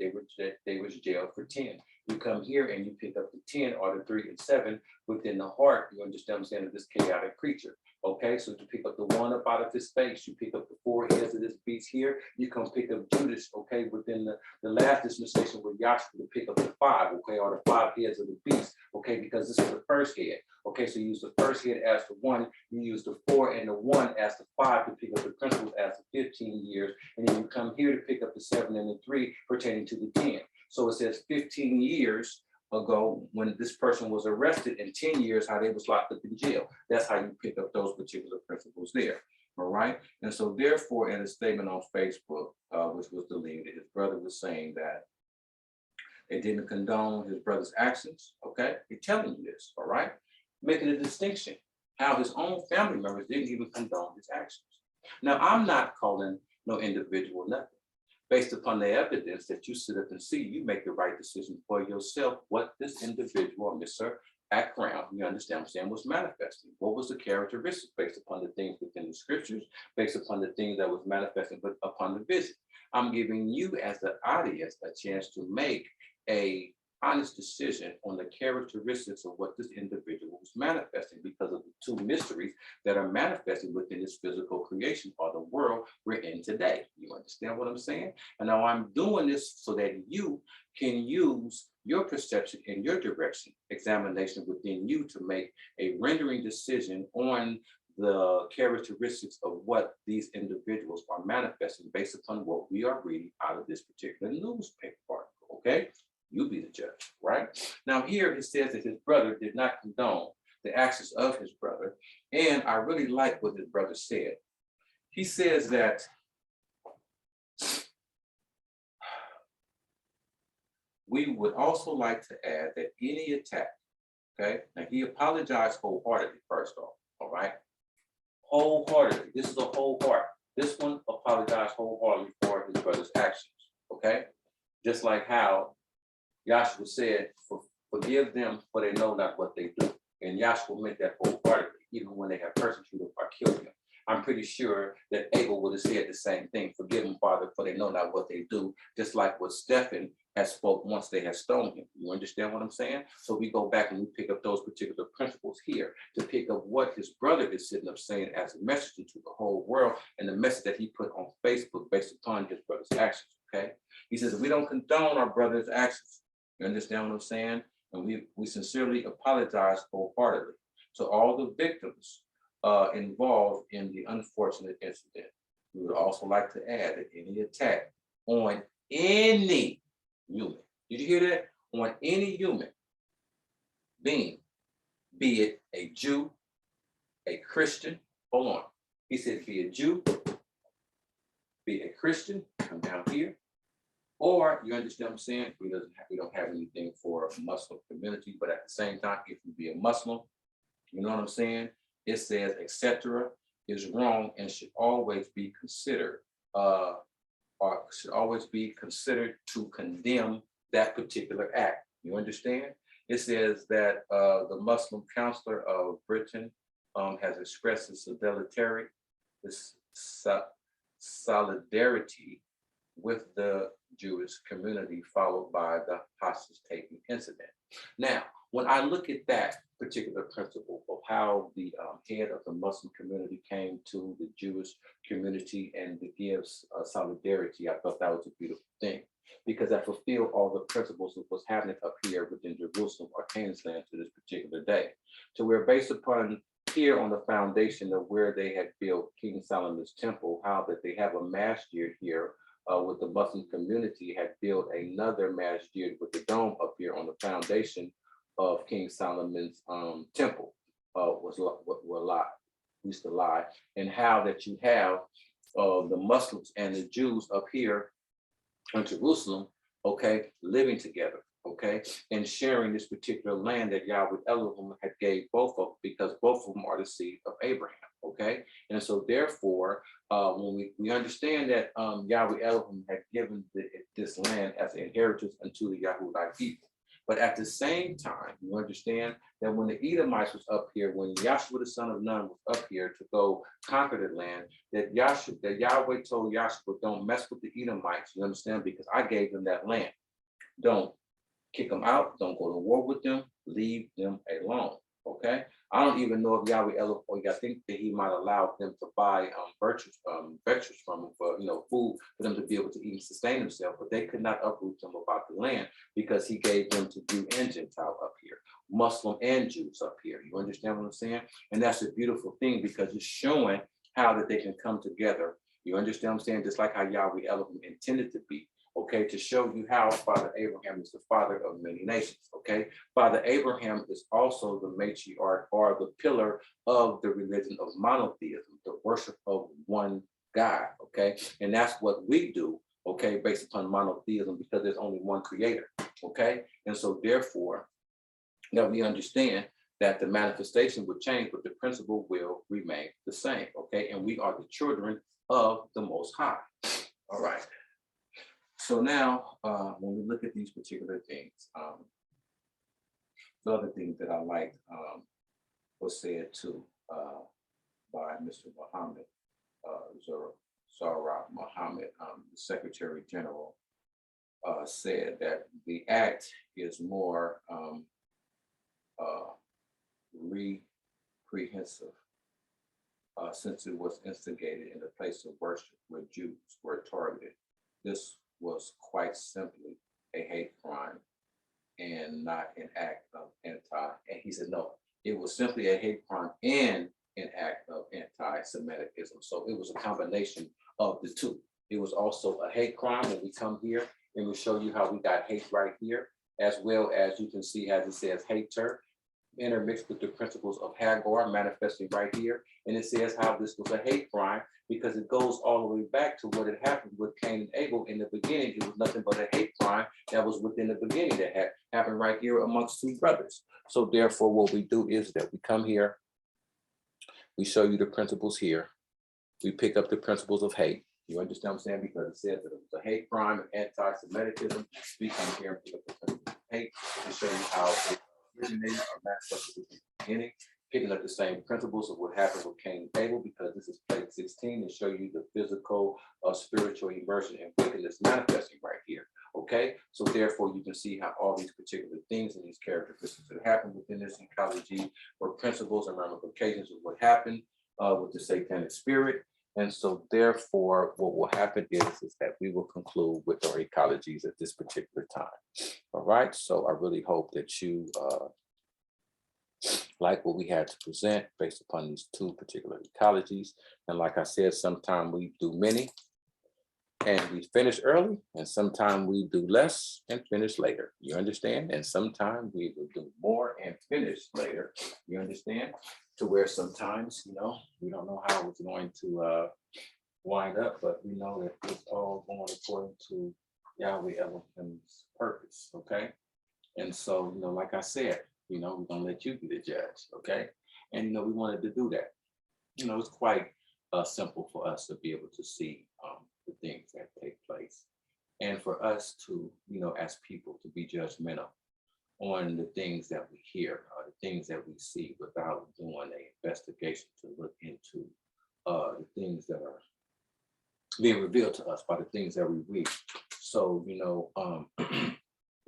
[SPEAKER 2] they was jailed for 10. You come here and you pick up the 10 or the 3 and 7 within the heart. You understand what I'm saying, of this chaotic creature. Okay, so to pick up the 1 up out of his space, you pick up the 4 heads of this beast here. You come pick up Judas, okay, within the last dispensation with Yahshua to pick up the 5, okay, or the 5 heads of the beast, okay, because this is the first head. Okay, so you use the first head as the 1, you use the 4 and the 1 as the 5 to pick up the principles as the 15 years, and then you come here to pick up the 7 and the 3 pertaining to the 10. So it says 15 years ago when this person was arrested, and 10 years how they was locked up in jail. That's how you pick up those particular principles there. All right. And so therefore, in a statement on Facebook, which was deleted, his brother was saying that they didn't condone his brother's actions. Okay, they're telling you this, all right, making a distinction how his own family members didn't even condone his actions. Now, I'm not calling no individual nothing. Based upon the evidence that you sit up and see, you make the right decision for yourself what this individual, Mr. Akram, you understand what I'm saying, was manifesting. What was the characteristics based upon the things within the scriptures, based upon the things that was manifesting, but upon the vision. I'm giving you as the audience a chance to make a honest decision on the characteristics of what this individual was manifesting, because of the 2 mysteries that are manifesting within this physical creation or the world we're in today. You understand what I'm saying? And now I'm doing this so that you can use your perception and your direction examination within you to make a rendering decision on the characteristics of what these individuals are manifesting based upon what we are reading out of this particular newspaper article, okay? You be the judge, right? Now here it says that his brother did not condone the actions of his brother. And I really like what his brother said. He says that we would also like to add that any attack, okay? Now he apologized wholeheartedly, first off, all right? Wholeheartedly, this is a whole heart. This one apologized wholeheartedly for his brother's actions, okay? Just like how Yahshua said, forgive them for they know not what they do. And Yahshua meant that wholeheartedly, even when they have persecuted or killed him. I'm pretty sure that Abel would have said the same thing. Forgive them, Father, for they know not what they do. Just like what Stephen has spoke once they had stoned him. You understand what I'm saying? So we go back and we pick up those particular principles here to pick up what his brother is sitting up saying as a message to the whole world, and the message that he put on Facebook based upon his brother's actions, okay? He says, we don't condone our brother's actions. You understand what I'm saying? And we sincerely apologize wholeheartedly to all the victims involved in the unfortunate incident. We would also like to add that any attack on any human, did you hear that? On any human being, be it a Jew, a Christian, hold on. He said, be a Jew, be a Christian, come down here,
[SPEAKER 1] Or you understand what I'm saying? We don't have anything for a Muslim community, but at the same time, if you be a Muslim, you know what I'm saying? It says, etc. is wrong and should always be considered, or should always be considered to condemn that particular act. You understand? It says that the Muslim Counselor of Britain has expressed its solidarity with the Jewish community followed by the hostage taking incident. Now, when I look at that particular principle of how the head of the Muslim community came to the Jewish community and to give solidarity, I thought that was a beautiful thing because that fulfilled all the principles of what's happening up here within Jerusalem or Canaan's land to this particular day. So we're based upon here on the foundation of where they had built King Solomon's temple, how that they have a masjid here with the Muslim community had built another masjid with the dome up here on the foundation of King Solomon's temple used to lie, and how that you have the Muslims and the Jews up here in Jerusalem, okay, living together, okay, and sharing this particular land that Yahweh Elohim had gave both of them, because both of them are the seed of Abraham, okay, and so therefore, when we understand that Yahweh Elohim had given this land as an inheritance unto the Yahudite people. But at the same time, you understand that when the Edomites was up here, when Yahshua the son of Nun was up here to go conquer the land, that Yahweh told Yahshua, don't mess with the Edomites, you understand, because I gave them that land. Don't kick them out, don't go to war with them, leave them alone, okay? I don't even know if Yahweh Elohim, I think that he might allow them to buy vegetables from them for, food for them to be able to eat and sustain themselves, but they could not uproot them about the land because he gave them to Jew and Gentile up here, Muslim and Jews up here. You understand what I'm saying? And that's a beautiful thing because it's showing how that they can come together. You understand what I'm saying? Just like how Yahweh Elohim intended to be. Okay, to show you how Father Abraham is the father of many nations, okay? Father Abraham is also the matriarch or the pillar of the religion of monotheism, the worship of one God, okay? And that's what we do, okay, based upon monotheism because there's only one creator, okay? And so therefore, that we understand that the manifestation will change, but the principle will remain the same, okay? And we are the children of the Most High, all right? So now, when we look at these particular things, the other thing that I liked was said too by Mr. Muhammad, Zara Muhammad, the Secretary General, said that the act is more reprehensive since it was instigated in the place of worship where Jews were targeted. This was quite simply a hate crime and not an act of and he said, no, it was simply a hate crime and an act of anti-Semitism. So it was a combination of the two. It was also a hate crime when we come here and we'll show you how we got hate right here, as well as you can see as it says hater, intermixed with the principles of Hagar manifesting right here. And it says how this was a hate crime because it goes all the way back to what had happened with Cain and Able in the beginning. It was nothing but a hate crime that was within the beginning that had happened right here amongst two brothers. So therefore, what we do is that we come here, we show you the principles here, we pick up the principles of hate. You understand what I'm saying? Because it says that it was a hate crime and anti-Semitism. We come here and pick up the principles of hate to show you how it originated or manifested at the beginning, picking up the same principles of what happened with Cain Able, because this is plate 16 to show you the physical, spiritual immersion and wickedness manifesting right here. Okay, so therefore you can see how all these particular things and these characteristics that happen within this ecology were principles and ramifications of what happened with the satanic spirit. And so therefore, what will happen is that we will conclude with our ecologies at this particular time. All right, so I really hope that you like what we had to present based upon these two particular ecologies. And like I said, sometimes we do many and we finish early, and sometimes we do less and finish later. You understand? And sometimes we will do more and finish later. You understand? To where sometimes, we don't know how it's going to wind up, but we know that it's all going according to
[SPEAKER 2] Yahweh Elohim's purpose, okay? And so, like I said, we're gonna let you be the judge, okay? And we wanted to do that. It's quite simple for us to be able to see the things that take place, and for us to, as people, to be judgmental on the things that we hear or the things that we see without doing an investigation to look into the things that are being revealed to us by the things that we read. So, we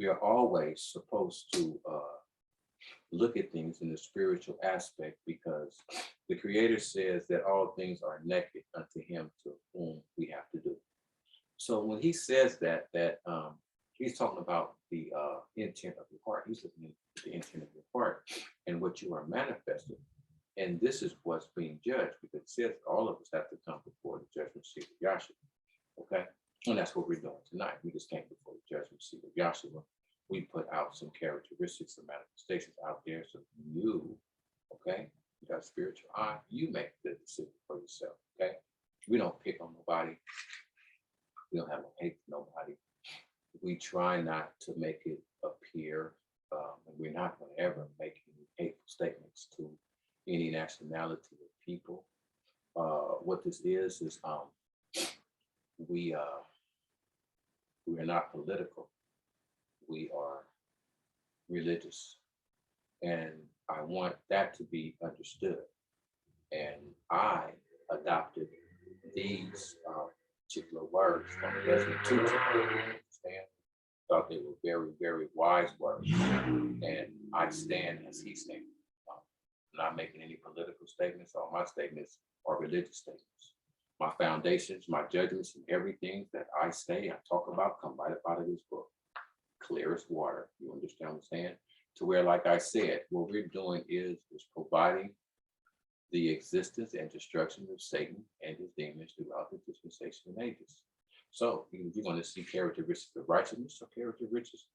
[SPEAKER 2] are always supposed to look at things in the spiritual aspect, because the Creator says that all things are naked unto him to whom we have to do. So when he says that he's talking about the intent of your heart. He's looking at the intent of your heart and what you are manifesting. And this is what's being judged, because it says all of us have to come before the judgment seat of Yahshua. Okay? And that's what we're doing tonight. We just came before the judgment seat of Yahshua. We put out some characteristics and manifestations out there, so you, okay, you got a spiritual eye, you make the decision for yourself, okay? We don't pick on nobody. We don't have no hate for nobody. We try not to make it appear, and we're not going to ever make any hateful statements to any nationality of people. What this is we are not political. We are religious, and I want that to be understood. And I adopted these particular words from Desmond Tutu. Understand? Thought they were very, very wise words, and I stand as he stands. I'm not making any political statements. All my statements are religious statements. My foundations, my judgments, and everything that I say, I talk about, come right up out of this book. Clear as water. You understand what I'm saying? To where, like I said, what we're doing is providing the existence and destruction of Satan and his demons throughout the dispensation and ages. So you're going to see characteristics of righteousness or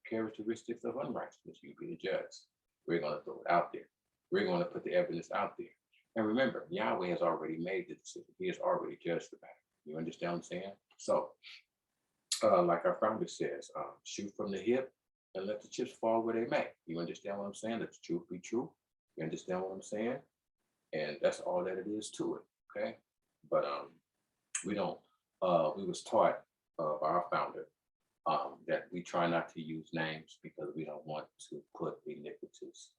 [SPEAKER 2] characteristics of unrighteousness. You be the judge. We're going to throw it out there. We're going to put the evidence out there. And remember, Yahweh has already made the decision. He has already judged the matter. You understand what I'm saying? So, like our founder says, shoot from the hip and let the chips fall where they may. You understand what I'm saying? Let the truth be true. You understand what I'm saying? And that's all that it is to it. Okay. But we don't, we was taught by our founder that we try not to use names because we don't want to put iniquities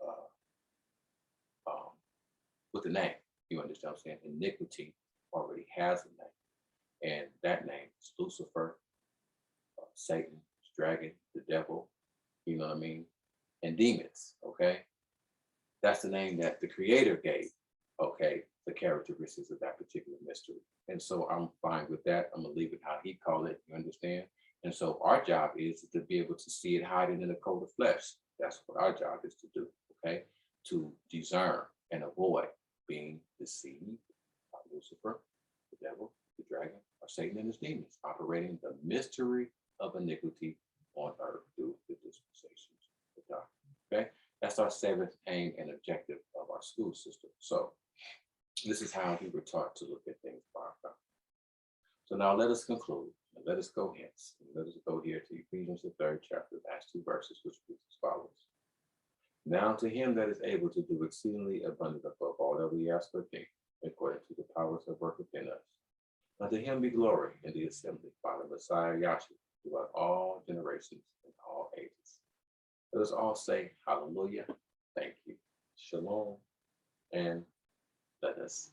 [SPEAKER 2] with the name. You understand what I'm saying? Iniquity already has a name. And that name is Lucifer, Satan, dragon, the devil, you know what I mean? And demons, okay? That's the name that the Creator gave, okay, the characteristics of that particular mystery. And so I'm fine with that. I'm gonna leave it how he called it, you understand? And so our job is to be able to see it hiding in the coat of flesh. That's what our job is to do, okay? To discern and avoid being deceived by Lucifer, the devil, the dragon, or Satan and his demons, operating the mystery of iniquity on earth through the dispensations of God. Okay, that's our seventh aim and objective of our school system. So this is how we were taught to look at things by our God. So now let us conclude, and let us go hence, and let us go here to Ephesians the 3rd chapter, last 2 verses, which reads as follows. Now to him that is able to do exceedingly abundant above all that we ask or think, according to the powers that work within us. Unto him be glory in the assembly by the Messiah Yahshua throughout all generations and all ages. Let us all say hallelujah, thank you, shalom, and let us